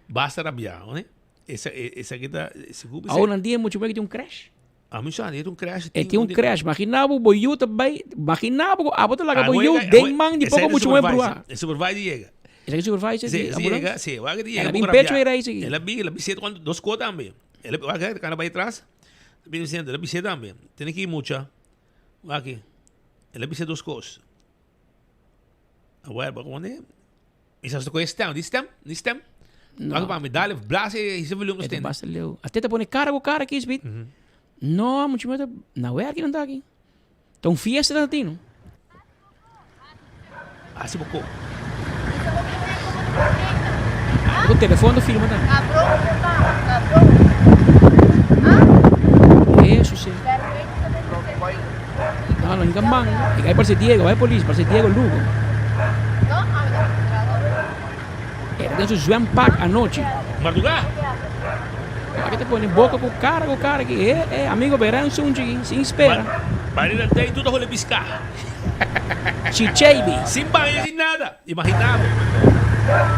Basta rabiar, né? Essa aqui tá, segura. Agora um dia muito bem que tem um crash. A mim só tem um crash. Tem um crash. Imaginava o boiú também. Imaginava a bota lá que boiú dem man de pouco muito mais brua. O supervisor chega. Ele é supervisor de ambulância? Sim, ela vem pecho era isso aqui. Ela bicicleta quando dos cotas também. Ela cara vai atrás. Ela bicicleta também. Tem que ir mucha. Aqui. Ela bicicleta dos coisas. Agora, onde? Isso é o que está? Nistem? Não. Para me dar blase e se volume tem. Basta leu. Até te põe cara com cara aqui, Smith. Não, muito mais. Não é aqui não tá aqui. Então fiesta da Tino. Ah, se bocou. O telefone do filho, manda. Isso sim. Não, não man. E aí parece Diego, vai polícia, parece Diego Lugo. Era dentro do João Pac à noite. Madrugada? Aqui te põe boca com cara aqui. Amigo verão, sem espera. Barreira tem tudo rolê piscar. Chicheibi. Sem banho, sem nada. Imaginava.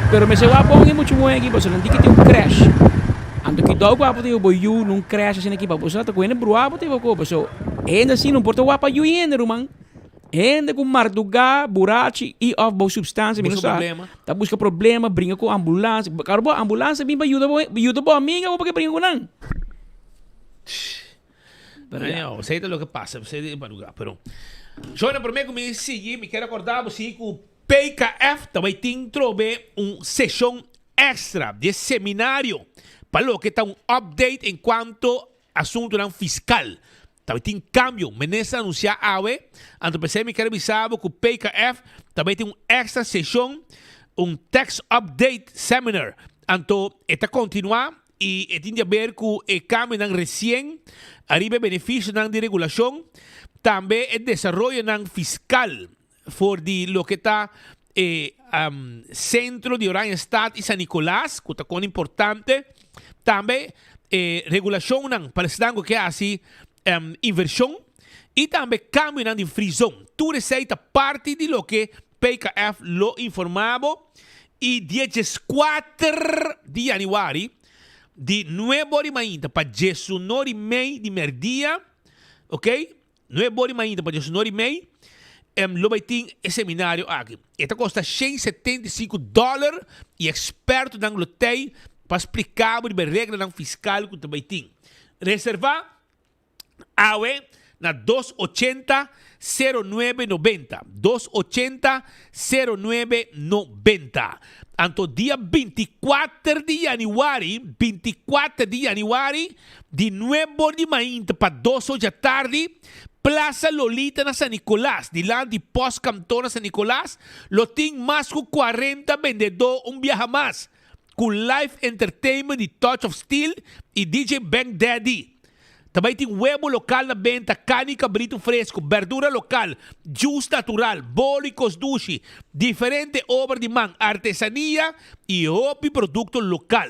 Pero me se va a poner mucho muy aquí, pues no dice que tem un crash. Ando que dog guapo te boyu num crash assim aqui, pues tá com ele bruabo te boco, pues ainda assim não porta guapa you ainda, man. Ainda com marduga, burachi e of boa substância, busca problema. Tá busca problema, brinca com ambulância. Cara, ambulância bem para ajuda boa amiga, porque brinca com não. Não, sei o que passa, sei de lugar, pero Joana, primeiro me seguir, me quero acordar você com PKF também tem sessão extra de seminário para o que está update em quanto assunto fiscal. Também tem cambio, menesa anunciar AWE, então pensei me quero avisar que o PKF também tem extra sessão, tax update seminar. Então, está continuar e tem a ver com o cambio recém, arriba benefício de regulação, também o desenvolvimento fiscal. Voor die lo que está centro de Oranjestad y San Nicolás, que é importante. Também regulação para o que é assim, inversão e também cambio de frisão. Tudo isso é parte de lo que PKF lo informava e dia 4 de januário de 9 horas ainda para 19 h de merdia, ok? 9 horas ainda para 19 h lo vai ter seminário aqui. Esta custa $175 e experto na glutei para explicar a regra fiscal que vai ter. Reservar AWE na 280-0990. 280-0990. Anto dia 24 de januário, de 9 de manhã para 2 da tarde, Plaza Lolita na San Nicolás, de lá de pós-cantona San Nicolás, lo tem mais com 40 vendedores, viaja mais, com live entertainment de Touch of Steel e DJ Bang Daddy. Também tem huevo local na venda, carne e cabrito fresco, verdura local, juice natural, bolo e cosdushi, diferente obra de man, artesania e outro produto local.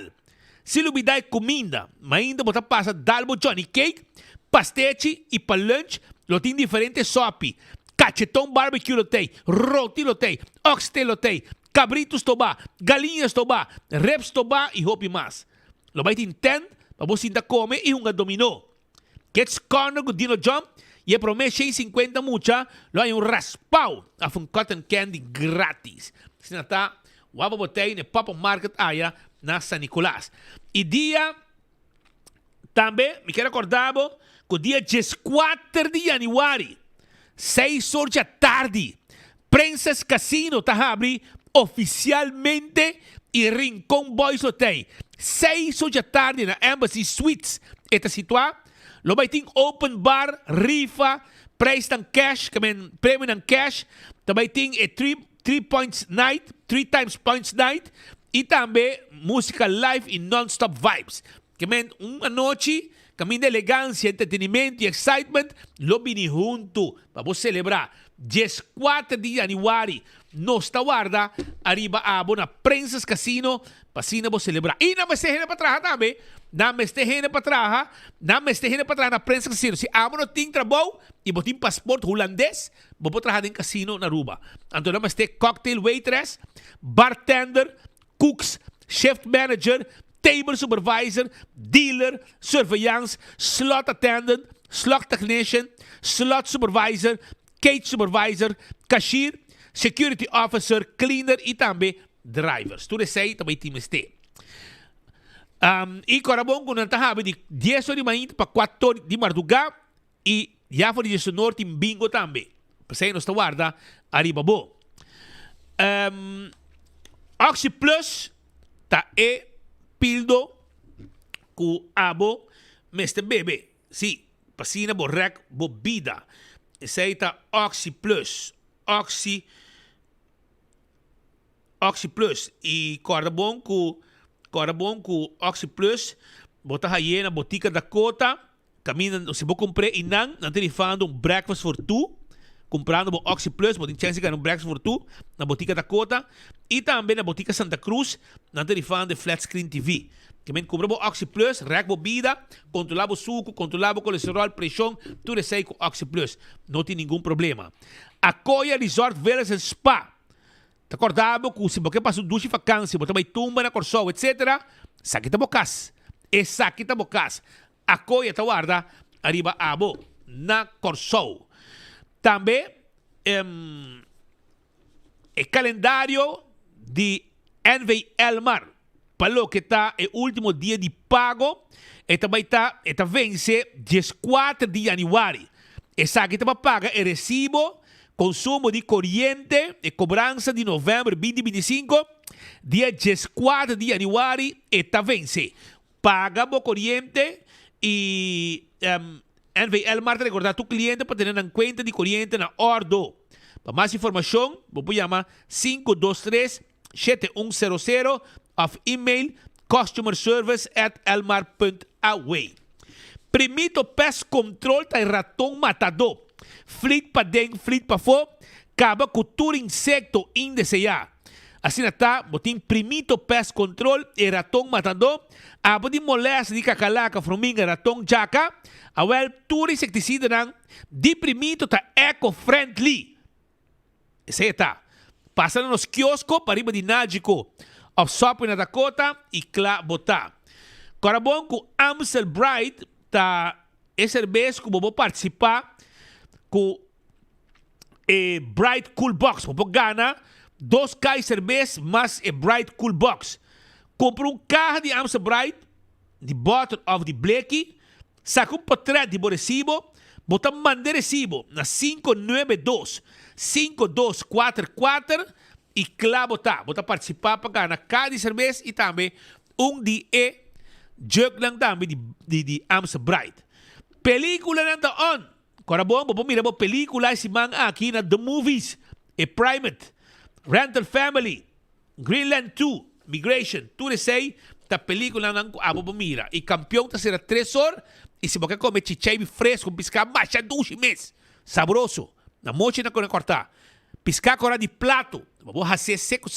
Se lubida é comida, mas ainda você passa dalbo Johnny Cake, pastete e para lunch, lo tem diferente sopi, cachetão barbecue lo tem, roti lo tem, oxtail lo tem, cabritos toba, galinhas toba, reps toba e hopi mais. Lo vai ter tent, para você ainda comer e dominó. Gets corner com Dino Jump e é promessa 50 mucha, lo hay raspau a um cotton candy grátis. Se não está, o botei no Papa Market aya na San Nicolás. E dia também, me quero acordar que o dia 14 de januário, 6 horas da tarde. Princess Casino tá abre oficialmente e Rincon Boys Hotel. 6 horas da tarde na Embassy Suites. Está situado. Lo vai ter open bar, rifa, prijs ng cash, prêmio ng cash. Também tem 3 points night, 3 times points night. E também música live e non-stop vibes. Uma noite, caminho de elegância, entretenimento e excitement, lo vini junto para você celebrar. 14 de januário, nós tá guarda, arriba a na Princess Casino, para você celebrar. E na mestejena para trás também, na mestejena para trás na Princess Casino. Se amo no ting trabalho e botim passport holandês, vou trabalhar em casino na Aruba. Então nós temos cocktail waitress, bartender, cooks, shift manager, table supervisor, dealer, surveillance, slot attendant, slot technician, slot supervisor, cage supervisor, cashier, security officer, cleaner e também drivers. Tudo isso aí também temos este. E corabon com nanta habe de 10 horas de manhã para 4 horas de madrugada e já foi de norte em bingo também. Para aí nós está guarda arriba bo. Oxy Plus tá pildo ku abo meste bebe. Si, pasina bo rek bo bida. Essa aí tá Oxy Plus. Oxy Plus. E corabon ku Oxy Plus. Bota aí na botica da Cota. Caminha, se vou comprar inang, não tem falando breakfast for two. Comprando o Oxy Plus, botem chance de ganhar breakfast for two na botica da Cota e também na botica Santa Cruz, na telefone de Flat Screen TV. Que men compra o Oxy Plus, rec bebida, controlar o suco, controlar o colesterol, pressão, tudo isso aí com Oxy Plus. Não tem nenhum problema. Acoia Resort Villas and Spa. Tá acordado que se você passa um duche de vacância, você vai tumba na Corsol, etc. Saquita bocas. E saquita bocas. Acoia tá guarda, arriba abo, na Corsol. Também o calendário de NV Elmar, para o que está o último dia de pago, e também está vence 14 de januário. Essa aqui está paga o recibo, consumo de corriente e cobrança de novembro 2025, dia 14 de januário, está vence. Paga o corriente e NV Elmar te recordar tu cliente para tener en cuenta de corriente na Ordo. Para más información, vos llama 523-7100 of email customerservice@elmar.away. Primito pest control tai ratón matador. Flit pa dentro, flit pa fora, acaba com todo insecto indesejado. Assim está, botim primito pest control e ratón matador. Abo de molesta de cacalaca, formiga, ratón, jaca. Awel, todo insecticida nang de primito tá eco-friendly. Esse aí tá. Passa nos quioscos, para riba de Nágico, of Sopo na Dakota e Clá Botá. Corabon com Amstel Bright, tá esse vez que vou participar com Bright Cool Box. Vou ganhar 2 caixas de cerveja mais Bright Cool Box. Compre carro de Amstel Bright, de bottle of the Blakey, saca portrait de recibo, bota mande recibo na 592-5244 e claro bota participar para ganhar cada cerveja e também de jug lang também de Amstel Bright. Película lang on. Agora bom, mira bo película si man aqui na The Movies, Primate, Rental Family, Greenland 2, Migration, tudo isso aí, tá película não abo mira. E campeão tá será 3 horas, e se você comer chichai fresco, piscar mais 2 meses, saboroso, na mochi na cortar. Piscar cora de plato, vou fazer seco,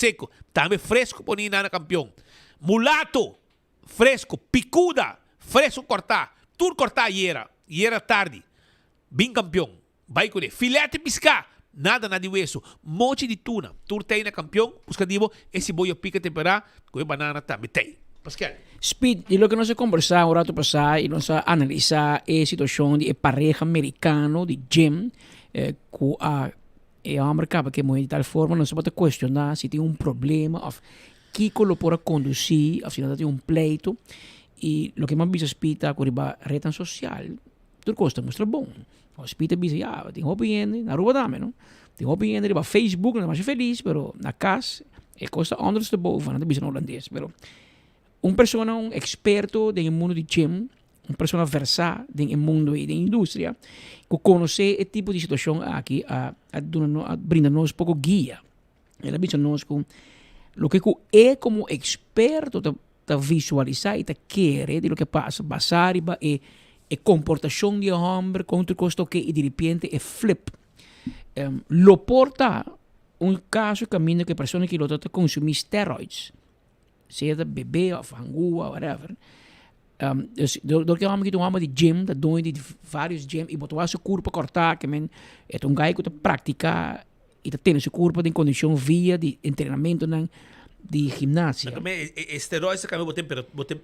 também fresco por na campeão. Mulato, fresco, picuda, fresco cortar, tudo cortar era tarde. Bem campeão, vai com ele. Filete piscar, nada de hueso. Mochi de tuna, tudo tem na campeão, busca divo, esse boio pica temperar, com banana também tem. Pascal. Speed, y lo que nos conversamos un rato pasado y nos analiza la situación de pareja americano de Jim que hombre que de tal forma no se puede cuestionar si tiene un problema o Kiko lo puede conducir o si no tiene un pleito y lo que hemos visto Speed con la red social tu costa mostra bom. Hospita bisa, ja, tem hobby ende, na Aruba dame, no? Tem hobby ende, ba Facebook, na mais feliz, pero na casa, costa anders de boven, na bisa holandês, pero persona, experto de mundo de gym, persona versada de mundo de indústria, que conhece esse tipo de situação aqui, a brinda-nos um pouco guia. Ela diz nos com o que é como experto de visualizar e de querer de lo que passa, basar e comportação de homem contra custo que de repente é flip. Lo porta caso caminho que pessoa que lo trata consumir steroids, seja bebê ou fangua, whatever. Do que homem que tem de gym, da dono de vários gym e botou a seu corpo cortar, que men é gajo que pratica e tem seu corpo em condição via de treinamento de ginásio. Mas também esteroides também botem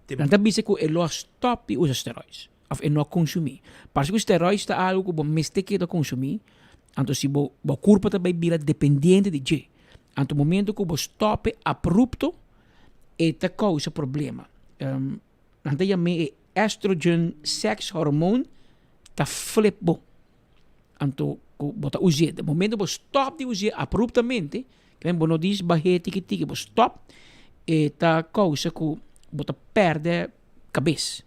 Então bisa que ele stop de usar esteroides, ou ele não consumir. Porque o esteroides está algo que você tem que consumir, então se o corpo também vira dependente de G. Então no momento que você stop abrupto, это causa problema. Nanti é estrogen sex hormone tá flip bom. Então bota usar. No momento que você stop de usar abruptamente, que vem bono diz barre tiki você stop, tá causa que bota perde cabeça.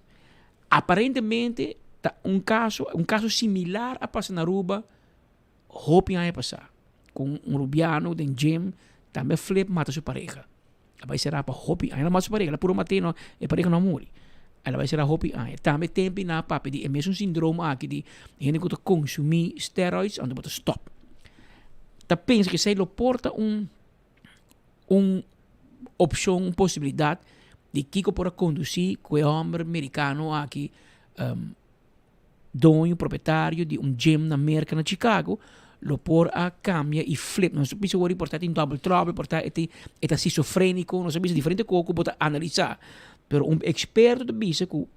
Aparentemente tá caso similar a passar na Aruba, hope a passar com rubiano de gym, também flip mata sua pareja. Vai ser para hobby, ainda mais pareja, ela puro matei não, é pareja não morre. Ela vai ser a hobby, também tempo na papi de é mesmo síndrome aqui de gente que consumir steroids, onde bota stop. Tá pensa que se ele porta opção, uma possibilidade de que para conduzir com o homem americano aqui, dono proprietário de gym na América, na Chicago, lo por a cambia e flip. Não sabia se o portar em double trouble, portar é esquizofrênico, não sabia se diferente coisa para analisar. Pero experto de bisa que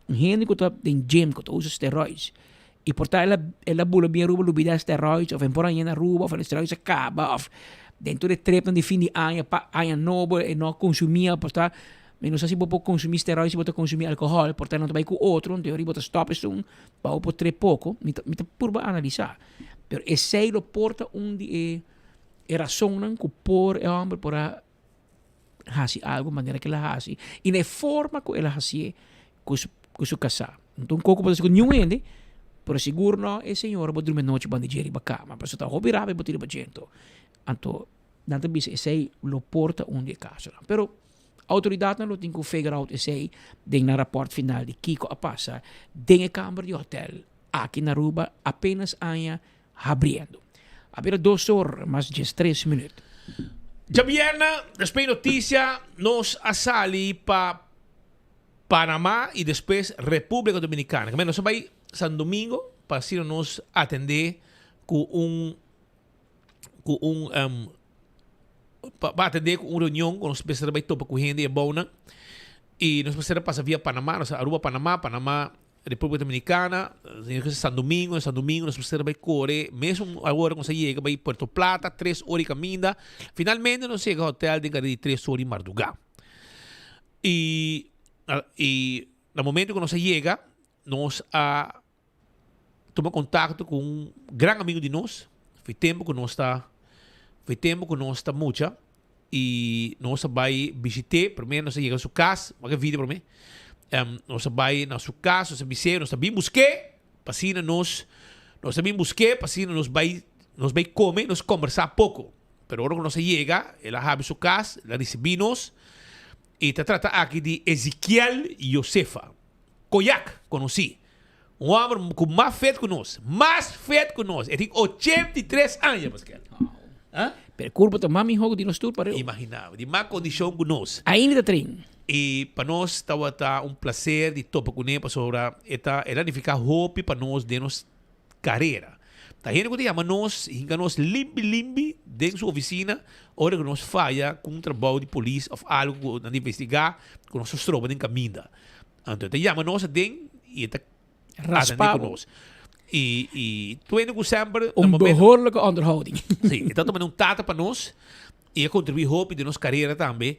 gente que está em gym que usa steroids e portar ela bula bem ruba lubida steroids ou vem por aí na ruba ou steroids acaba ou dentro de trepa de fim de ano novo e não consumia portar não sei se você consumir steroids se você consumir álcool portar não vai com outro em teoria você stop isso para o tre pouco me por analisar. Pero esse lo porta de razão que por é homem por hace algo maneira que ela hace e na forma que ela hace com seu casar. Então coco pode ser nenhum ende, pero seguro não é senhora pode dormir noite bandejeri ba cama, mas está hobby rabe botir ba gente. Então nada bis esse lo porta de casa. Pero autoridade não tem que figure out esse den na rapport final de Kiko a passa den câmara de hotel aqui na Aruba apenas aia abrindo. Apenas 2 horas, mais de 3 minutos. Já vierna, después notícia, nos asali para Panamá e depois República Dominicana. Que nós vai San Domingo para assim nos atender com para atender com uma reunião com nós precisamos vai topa com gente e bona e nós precisamos passar via Panamá, nós Aruba Panamá República Dominicana, San Domingo nós precisamos vai correr, mesmo agora quando chega vai Puerto Plata, 3 horas caminha, finalmente nós chega ao hotel de 3 horas em Mardugá. E no momento que nós chega, nós tomamos contato com um grande amigo de nós, foi tempo que nós está muito, e nós vai visitar, primeiro nós chega a sua casa, uma vida para mim. Nós vai na sua casa, nós visitamos, nós também busquei, passina nós também busquei, passina nós vai comer, nós conversar pouco. Pero agora que nós chega, ela abre sua casa, ela recebemos e te trata aqui de Ezequiel Josefa, Coyac, conheci. Homem com mais feito que nós, ele tem 83 anos, Pascal. Pero curva também me jogo de nós tudo para eu. Imaginava, de má condição que nós. Ainda da trem. E para nós estava um prazer de topar com ele para ela ficar hope para nós de nossa carreira. Tá gente que chama nós, hinga nós limbi dentro da sua oficina, hora que nós falha com um trabalho de polícia ou algo de investigar, que nós tropa em caminho. Então, te chama nós dentro e está raspado com nós. E tu ainda com sempre behoorlijke onderhouding. Sim, então também tata para nós e contribuir hope de nossa carreira também.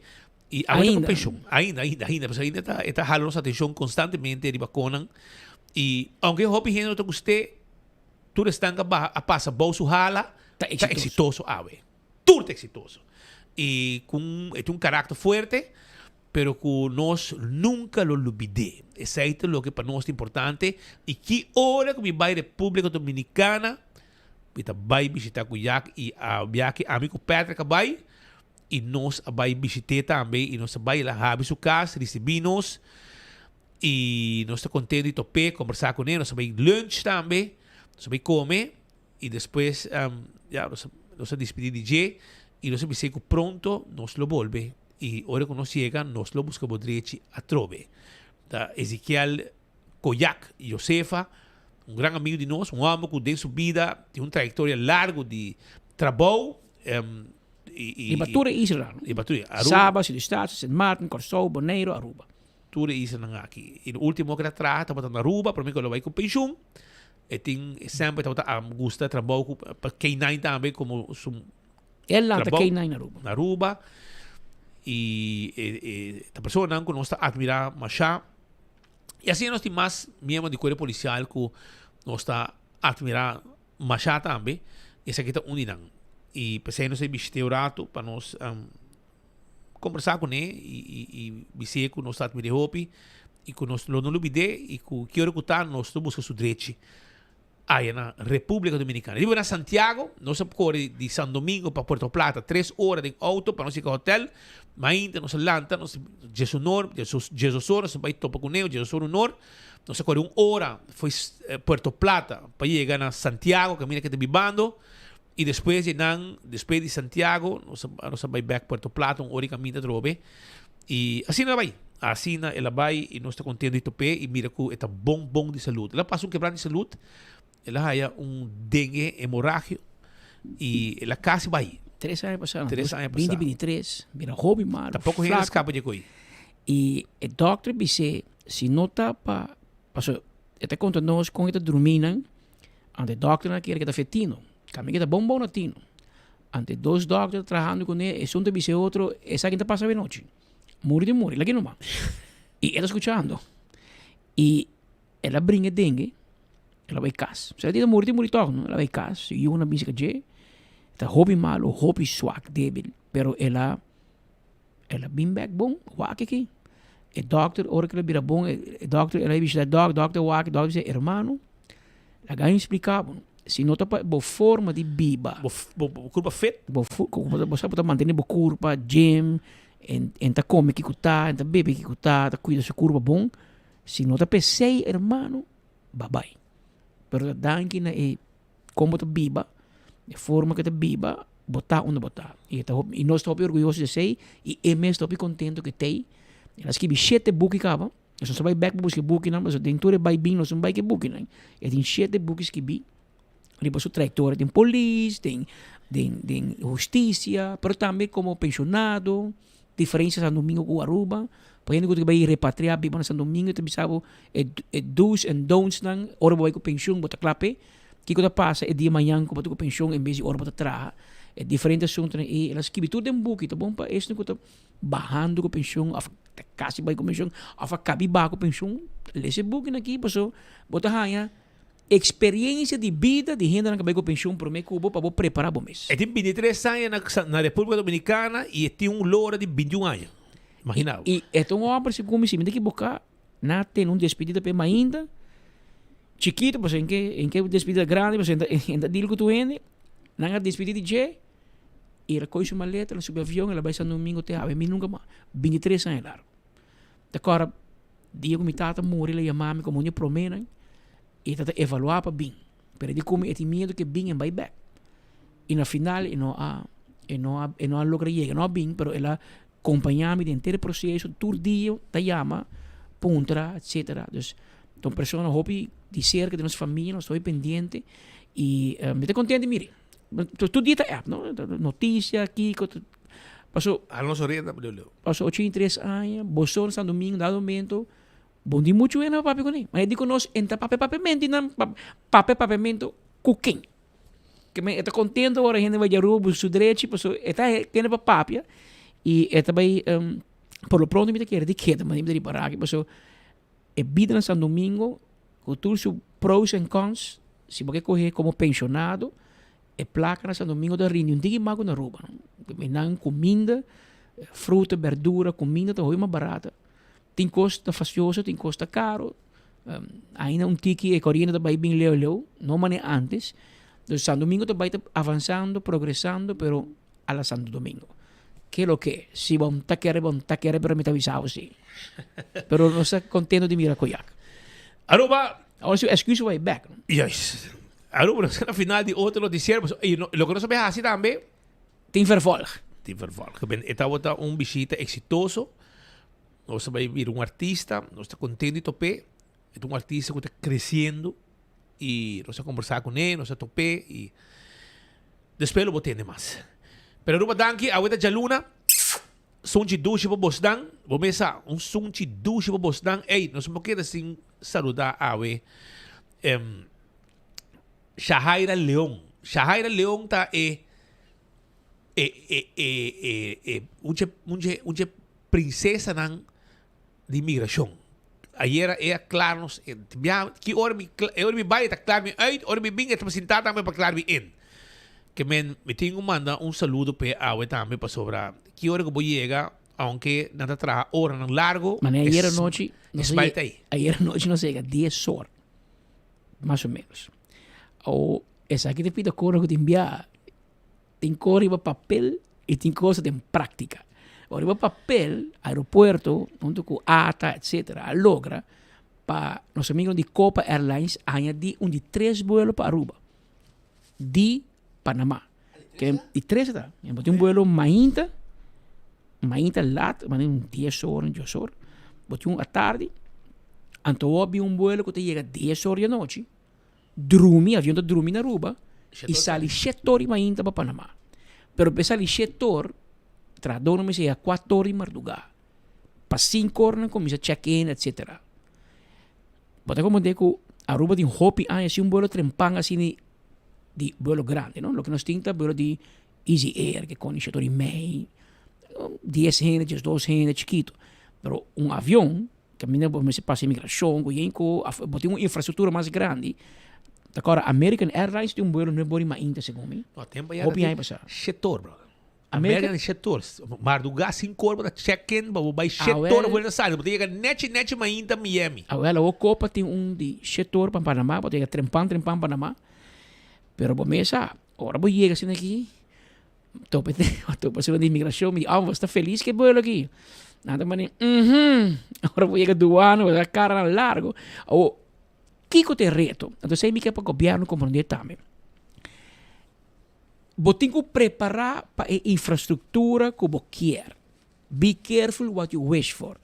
E ainda pensão, ainda está jalando nossa atenção constantemente de baconan E aunque hobby género que usted, tú estás a pasa bolso hala, está exitoso, Tú estás exitoso. Y es un carácter fuerte, pero que nos nunca lo olvidé. Eso es lo que para nosotros es importante. Y que ahora que me voy a República Dominicana, voy a visitar Cuyac y a amigo Patrick vai, y nos vai visitar también, y nos vai a a su casa, recibimos, y nos está contento y topé, conversar con él, nos vai lunch también, nos vai comer, y después nos despedir de Jay, y nos dice que pronto nos lo vuelve, y ahora que nos llega, nos lo buscamos derecho a trove. Ezequiel Koyak y Josefa, un gran amigo de nosotros, un hombre que de su vida, tiene una trayectoria larga de trabajo. E Batura Israel. E Batura Aruba. Saba, Cidade, Sint Maarten, Corsou, Bonaire, Aruba. Batura Israel aqui. E no último que ele traz, estava na Aruba, para mim que ele vai com pensión. E tem sempre estava gusta trabalho para K9 também como ele lá K9 na Aruba. Na Aruba. E a pessoa não que nós está admirar Machá. E assim nós temos mais membros de corpo policial que nós está admirar Machá também. E essa aqui está unindo. E pensei nós visitei o rato para nós conversar com ele e dizer que nós está admirando Hopi e que nós não olvidei e que quero que nós buscamos o direito aí na República Dominicana. Eu vou na Santiago, nós corre de São Domingo para Puerto Plata, 3 horas de auto para nós ir ao hotel, mas ainda nós Atlanta, nós Jesus Norte, Jesus Oro, nós vai topar com ele, Jesus Oro Norte, nós corre 1 hora, foi Puerto Plata para chegar na Santiago, caminha que está vivendo, e depois de Santiago, nós vai back Puerto Plata, 1 hora e caminha trove, e assim ela vai. Assim ela vai e nós estamos contentes de topé e mira que está bom de saúde. Ela passa quebrado de saúde, ela haya dengue hemorrágico e ela casi vai. 3 anos passaram. 2023, vira hobby mal. Tampoco gente escapa de coi. E o doctor disse, se não está para... Passou, até conta nós com esta dormina, ante o doctor não quer que está fetino. Caminho que está bom na tino. Ante 2 doctores trabalhando com ele, e um disse outro, essa que está passando a noite. Muri, lá que não vai. E ela escutando. E ela brinca dengue, ela vai casa. Se ela diz muri toch, não? Ela vai casa. E uma bicha que está hobby malo, hobby swak, débil. Pero ela bem back bom, wak aqui. E doctor, ora que ela vira bom, e doctor, ela diz, doctor wak, doctor diz, hermano, ela ganha explicar, se não está boa forma de biba. Boa curva fit. Você pode manter boa curva, gym, e tá come que está, e tá bebe que está, tá cuida sua curva bom. Se não está pensei, hermano, bye. Pero danke na como te biba, de forma que te biba, botar onde botar. E nós estamos orgulhosos de ser, e estamos contentes que tem. Elas que bichete buki kaba, nós não vai back buscar buki não, mas tem tudo vai bem, nós não vai que buki não. E tem 7 buki que bi. Ali para sua trajetória tem polícia, tem justiça, pero também como pensionado, diferenças a domingo com Aruba. Para gente que vai repatriar biba na São Domingo, te bisabo do's and don'ts nang ora vai com pensão bota clape, que quando passa dia manhã com bota com pensão em vez de ora bota traha. É diferente assunto e elas que tudo em buki, tá bom para este que tá barrando com pensão, af casi vai com pensão, af cabi ba com pensão, lesse buki aqui, passou bota hanha experiência de vida de gente que vai com pensão para mim cubo para preparar bom mês. Tem 23 anos na República Dominicana e tem loura de 21 anos. Imagina. E então o homem se come se me tem que buscar na tem despedida para ainda chiquito, pues em que despedida grande, pues ainda dilo que tu ende, na despedida de e ela coisa uma letra, ela sobe avião, ela vai São Domingo até a mim nunca mais 23 anos largo. Agora dia que me tata morre, ela chamava-me como uma promena e tata evaluar para bem. Pero de como é medo que bem em vai back. E na final e não logra chegar, não bem, pero ela acompanhar-me dentro do processo, todo dia, ta chama, puntra, etc. Dus, então, pessoa hobby de cerca de nossa família, nós estou pendente e me estou contente, mire. Todo dia está app, não? Notícia aqui, passou 83 anos, Bolsonaro, São Domingo, dado momento, bom de muito é na papi com ele. Mas eu digo, nós entra papamento, não papamento com quem? Que me estou contente agora, a gente vai de Aruba, o direito, passou, está querendo para papia. E também, por lo pronto, me quer de queda, mas me dá para aqui, passou, é vida na São Domingo, Com todos os pros e cons, se você correr como pensionado, é placa na São Domingo da Rio, não tem mago na Aruba. Não comida, fruta, verdura, comida, tá mais barata. Tem custo facioso, tem custo caro. Ainda tiki e correndo da bem leu, não mané antes. Então, São Domingo está avançando, progressando, pero a la Santo Domingo. Que é o que? Se bom, tá querendo, pero me tá avisado, sim. Pero não está contento de mirar Coyac. Aruba. Ahora sí, excuse way back. Yes. Aruba, na final de outro noticiero, lo que nós sabemos assim também. Tem vervolg. Esta outra visita exitoso. Nós vamos ver artista, nós estamos contentes de topé. É artista que está crescendo e nós vamos conversar com ele, nós topé e depois lo botende mais. Pero Aruba danki, a outra jaluna, sunchi dushi po bosdang, bomesa, sunchi dushi po bosdang, nós vamos querer assim saludar a Shahaira Leon. Shahaira Leon ta uma princesa de imigração. Ayer é claro que hora me vai tá claro uit, hora me bem tá sentar também para claro in. Que me tenho manda saludo para a também para sobrar. Que hora que vou chegar, aunque nada traga hora não largo. Mas ayer noite, ayer noite não chega 10 horas. Mais ou menos. Ou essa aqui depois da cor que te enviar, tem cor e papel e tem coisa de prática. Ora, o papel, aeroporto, junto com ATA, etc., logra para nossos amigos de Copa Airlines añadir de 3 vuelos para Aruba, de Panamá. Que de 3 está. Tem um vuelo mainta lat, mas 10 horas, 12 horas. Botem à tarde, então houve um vuelo que chega 10 horas da noite, avião dorme na Aruba, e sai 7 horas mainta para Panamá. Pero para sair 7 horas, trador me sei a 4 horas de madrugada. Para 5 horas começa a check-in, etc. Bota como digo, Aruba tem hopi assim um vuelo trempang assim de vuelo grande, não? Lo que nós temos é vuelo de Easy Air, que conhece todo em May, 10 gente, 12 gente, chiquito. Pero avião, que a minha se passa imigração, tem uma infraestrutura mais grande. Agora, American Airlines tem um vuelo não é bom mais ainda, segundo mim. Hopi aí passar. Setor, bro. American setor. Madrugada 5 horas para check-in, vai setor, vai sair. Você chega net mainda Miami. Ela o Copa tem de setor para Panamá, você chega trempang Panamá. Pero por mesa, agora vou chegar assim aqui. Estou passando de imigração, me diz, você está feliz que vuelo aqui? Nada mais, agora vou chegar aduana, vou dar cara largo. Ou, que te reto? Então, sei que para o governo compreender também. Você tem que preparar para a infraestrutura que você quer. Be careful what you wish for.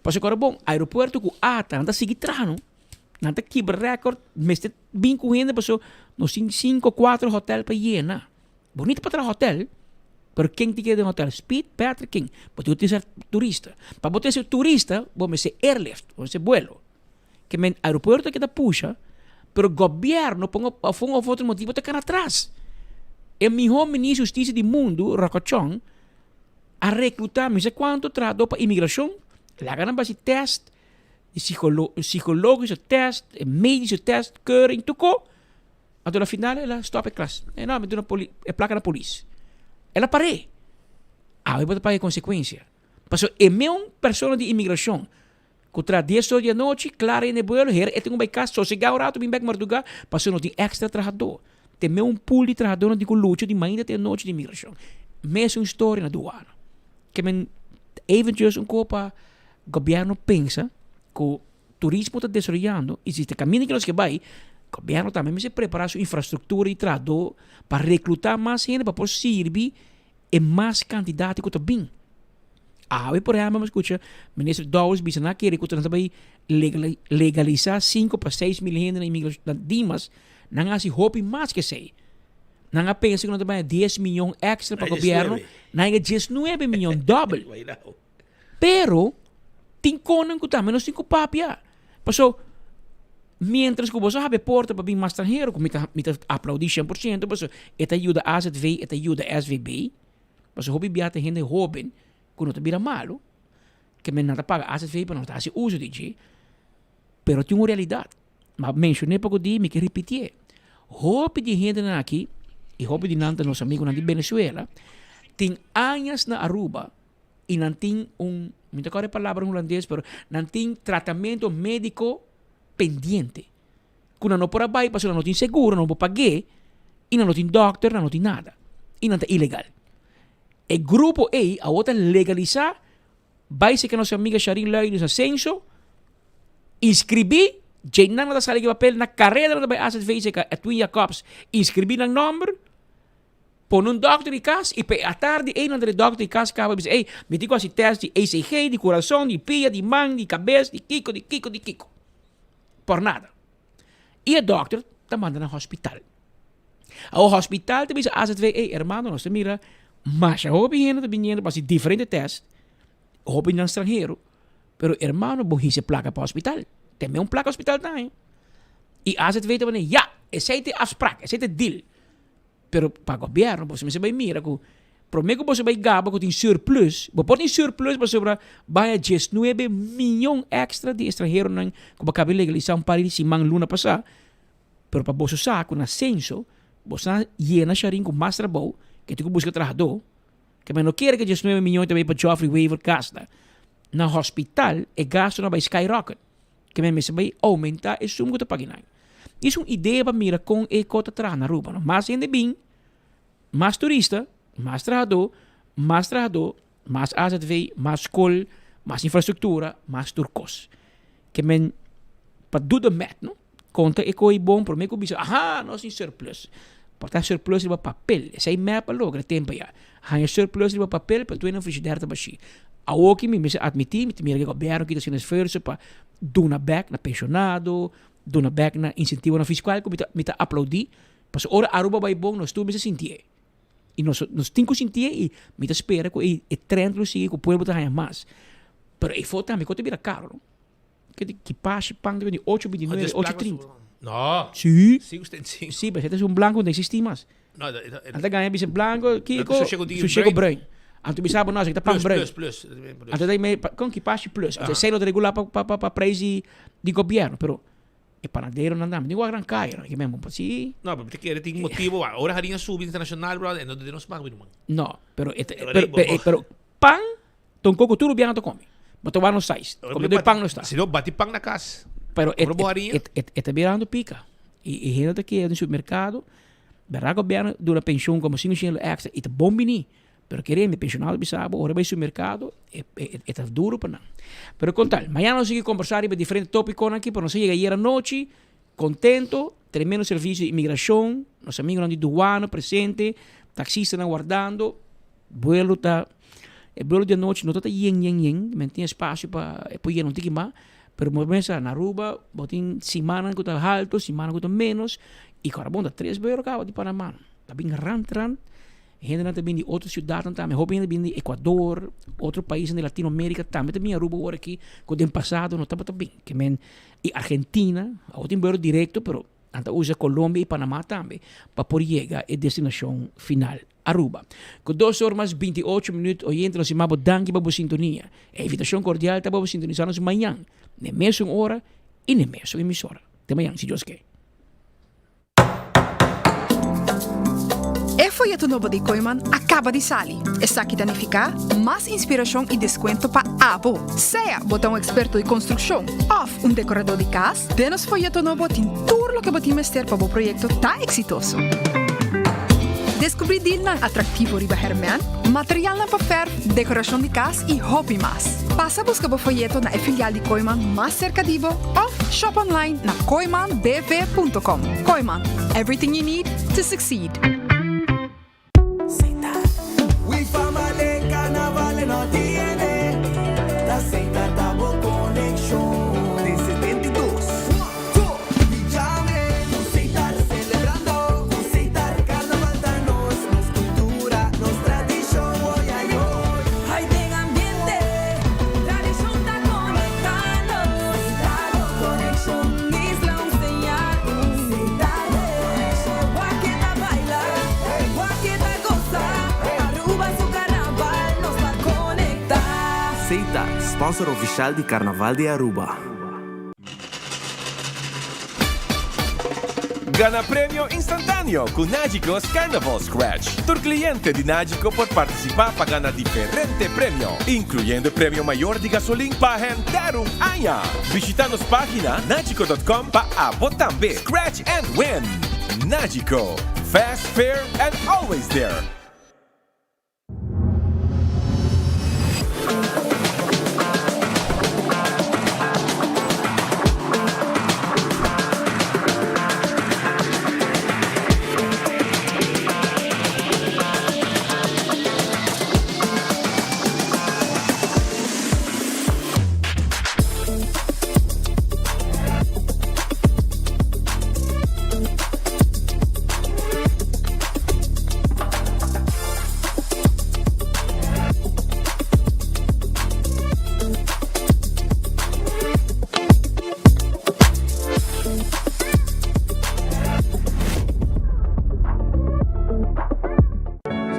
Porque agora, bom, aeroporto com ATA, não está seguindo trano. Não está quebra recorde, mas está bem correndo, porque nós temos 5 ou 4 hotéis para llenar. Bonito para trazer hotel, mas quem te quer de hotel? Speed, Patrick, quem? Porque você ser turista. Para você ser turista, vamos ser airlift, vamos ser vuelo. Que o aeroporto que está puxa, mas o governo, por um outro motivo, está cá atrás. O melhor ministro de Justiça do mundo, Rocochon, a recrutar, não sei quanto, traduz para a imigração, lá ganham base teste, psicológico teste, médico teste, keuring, tudo. Até no final, ela stop a classe. Não, me dá a placa da polícia. Ela parei. Eu vou pagar consequência. Porque é mesmo pessoa de imigração, que traz 10 horas da noite, claro, em vuelo, eu tenho um casa, sossegado, rato, bem back madrugada, porque não tem extra trabalhador. Tem um pool de trabalhadores de luta de ainda tem noite de imigração. Mesma história na aduana. Que eventualmente um copa governo pensa que o turismo está desenvolvendo, existe caminho que nós que vai, o governo também se prepara sua infraestrutura e trabalhador para recrutar mais gente para poder servir e mais candidatos que também. Por exemplo, escuta, o ministro Dawes disse que ele também legalizar 5 para 6 mil gente na imigração da Dimas. Não há se hope mais que sei. Não há pensa que não tem 10 milhões extra para o governo. Não há 19 milhões double. Pero, tem conan que também não tem papia. Passou, mientras que você abre porta para vir mais estrangeiro, como me aplaudir 100%, passou, esta ajuda a AZV, esta ajuda a SVB. Passou, hobby biata gente jovem, que não te vira malo, que me nada paga AZV para não estar se uso de G. Pero tem uma realidade. mas mencionei pouco dia, me que repetir. Hope de gente aqui, e hope de nanta nossos amigos na de Venezuela, tem anos na Aruba e não tem não te acordo a palavra em holandês, pero não tem tratamento médico pendiente. Quando não pode ir, porque não tem seguro, não pode pagar, e não tem doctor, não tem nada. E não é ilegal. O grupo a outra legalizar, vai ser que nossa amiga Sharin Lai nos ascenso, inscrever, llenar na sala de papel na carreira da Asset Face, que a Twin Jacobs, inscrever ng number, pon um doctor em casa, e à tarde, andere doctor em casa, acaba dizer, ei, me digo assim, teste de ECG, de coração, de pia, de mão, de cabeça, de kiko. Por nada. E o doctor te manda no hospital. Ao hospital, te diz, Asset Face, ei, hermano, nós mira, mas a hobby gente está vindo para diferentes testes, hobby no estrangeiro, pero hermano, bom, se placa para o hospital. Tem um placa hospital também. E Asset Face também, ja, esse é a afspraak, esse é o deal. Pero para o governo, você vai mirar que prometo que você vai gaba que tem surplus, você tem surplus para sobre vai 19 milhões extra de estrangeiros que acabam de legalizar país semana luna passada. Pero para você saco na censo, você llena charin com mais trabalho que tu busca trabalhador, que não quer que 19 milhões também para Joffrey Waiver gasta. Na hospital, o gasto não vai skyrocket, que você vai aumentar o sumo que tu paga. Isso é uma ideia para mirar com a cota atrás na Aruba. Mais gente bem, mais turista, mais trabalhador, mais asset vei, mais escola, mais infraestrutura, mais turcos. Que men, para do met, não? Conta é que é bom, para mim que eu disse, nós temos surplus. Para ter surplus de papel, esse aí é para logo, tempo já. Há surplus de papel para tu ir na frigideira para baixar. A o que me admitir, me que o governo que está sendo esforço para dar na back na pensionado, dar na back na incentivo na fiscal, que me está aplaudir, porque ora Aruba vai bom, nós tu me sentir. E nós temos que sentir e me espera que o trend lo siga, que o povo está mais. Pero e foto também, quanto vira caro, que passe pang de 8,29, 8,30. No. Sí. Sí, sí, mas este é branco, não existe mais. No, Ante ganha bise branco, Kiko, su chego branco. Anto bisabo nós, que tá pang branco. Plus. Anto daí com que passe plus. Anto sei lo regular para preço de governo, pero e panadeiro não dá, nem o gran cairo, que mesmo, assim. No, pero te tem motivo, ahora harinha subir internacional, bro, e não nos paga bem. No, pero pan, ton coco tudo bem to come. Mas vai no sais. Como do pão não está. Se não bate pão na casa. Pero está virando pica. E gente que é no supermercado, verá o governo dura pensão como 500 extra, e tá bom bem. Pero queremos pensionado bisabo, ora vai no supermercado, é duro para não. Pero com tal, amanhã nós seguimos conversar sobre diferentes tópicos aqui, para nós chegar ayer à noite, contento, tremendo serviço de imigração, nossos amigos de aduana presente, taxistas aguardando, vuelo tá, o vuelo de noite não está yen, mas tem espaço para ir não tem que mais, pero começa na Aruba, botem semana que está alto, semana que está menos, e agora bom, 3 euros acaba de Panamá, tá bem ran. Gente também de outras cidades também, também de Equador, outro país de Latinoamérica também Aruba agora aqui, que tem passado não estava bem, que men e Argentina, outro embora direto, pero anda usa Colômbia e Panamá também para poder chegar à destinação final, Aruba. Com 2 horas mais 28 minutos, oyente nós chamamos danke para a sintonia. A invitação cordial para você sintonizar-nos amanhã, na mesma hora e na mesma emissora. Até amanhã, se Deus quer. O folheto novo de Koiman acaba de sair. Está aqui danificar mais inspiração e desconto para abo. Seja botão experto de construção ou decorador de casa, denos folheto novo tem tudo o que você ter para o projeto tá exitoso. Descobrir deal na atrativo riba Herman, material na papel, decoração de casa e hobby mais. Passa a buscar o folheto na filial de Koiman mais cerca de você ou shop online na koimanbv.com. Koiman, everything you need to succeed. We family carnaval no tiene la Seita Tabo Connection de 72. Llame, Seita celebrando, Seita carnaval danos, nos cultura, nos tradición, hoy ay hoy. Hay de ambiente, tradición está conectando, Seita Connection, isla un señal, Seita Connection, guaqueta baila, guaqueta goza. Seita, sponsor oficial di Carnaval di Aruba. Gana premio instantâneo com Nájicos Carnival Scratch. Tur cliente de Nájico pode participar para ganhar diferente prêmio, incluindo prêmio maior de gasolina para render año. Visita nossa página najico.com para votar também. Scratch and win. Nájico. Fast, fair, and always there.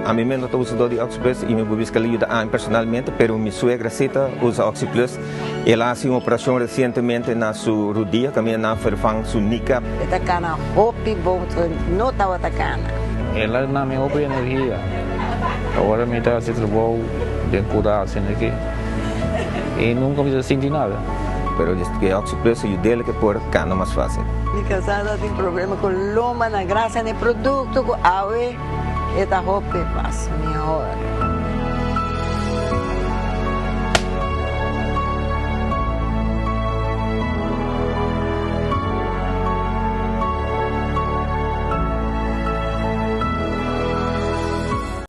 A mí me nota uso de OxyPlus y me busca ayuda personalmente, pero mi suegra Cita usa OxyPlus. Ela hace una operación recientemente en su rodilla, también ha ferfang su kneecap. Esta cana hopi bom no estaba atacando. Ela na minha outra energia. Agora me está a ser trabalho de cuidar assim aqui. E nunca me senti nada. Pero desde que OxyPlus ayuda a que por cana mais fácil. Mi casada tem problema com loma na graça de produto com awe. Esta roupa passa melhor.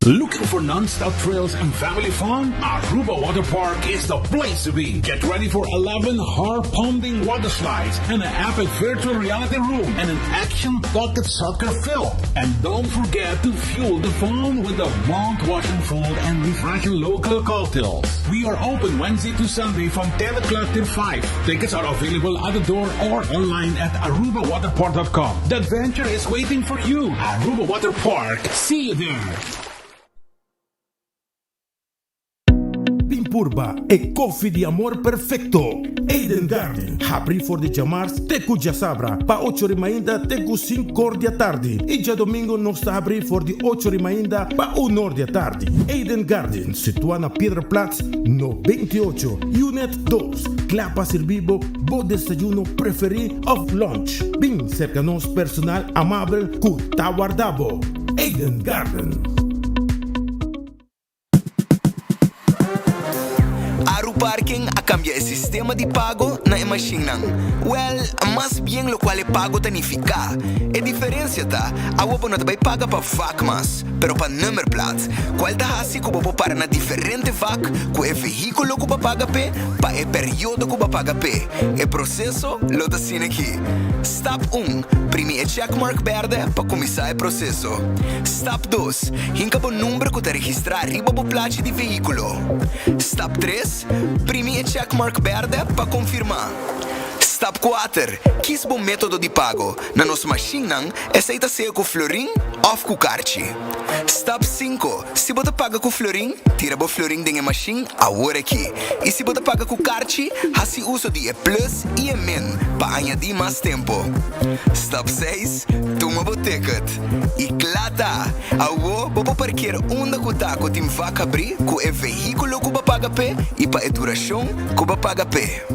Looking for non-stop thrills and family fun? Aruba Water Park is the place to be. Get ready for 11 heart-pounding water slides and an epic virtual reality room and an action-packed soccer field. And don't forget to fuel the fun with the mouth-watering food and refreshing local cocktails. We are open Wednesday to Sunday from 10 o'clock till 5. Tickets are available at the door or online at arubawaterpark.com. The adventure is waiting for you. Aruba Water Park. See you there. Pimpurba e coffee di amor perfecto. Eden Garden. Abri for de chamars teku já sabra. Pa 8 ainda teku 5 da tarde. E já domingo nós está abrir for de 8 ainda pa 1 da tarde. Eden Garden, situado na Piedraplatz, no 28, Unit 2. Clapa servibo, bo desayuno preferi of lunch. Bem cerca nos personal amável ku tawardabo. Eden Garden. Parking a cambia el sistema de pago na machine. Well, más bien lo cual pago tanifica. A diferencia ta, a wopo no te vai paga pa vac mas, pero pa nummerplaats. Qual ta hasi ko bopo para na diferente vac, ko e veículo ko paga pe, pa e periodo ko paga pe. E processo lo ta sin aqui. Step 1, primi e checkmark verde pa começar o processo. Step 2, hinka po número ko ta registrar riba po placa de veículo. Step 3, primi e checkmark verde para confirmar. Step 4. Quis bom método de pago. Na nossa máquina, aceita ser com florim ou com cartão. Step 5. Se você paga com florim, tira o florim da máquina agora aqui. E se você paga com cartão, faz uso de plus e min para añadir mais tempo. Step 6. Toma o ticket. E claro, agora você parquear onde você está com o vaca abrir com o veículo que você paga pé e para a duração que você paga pé.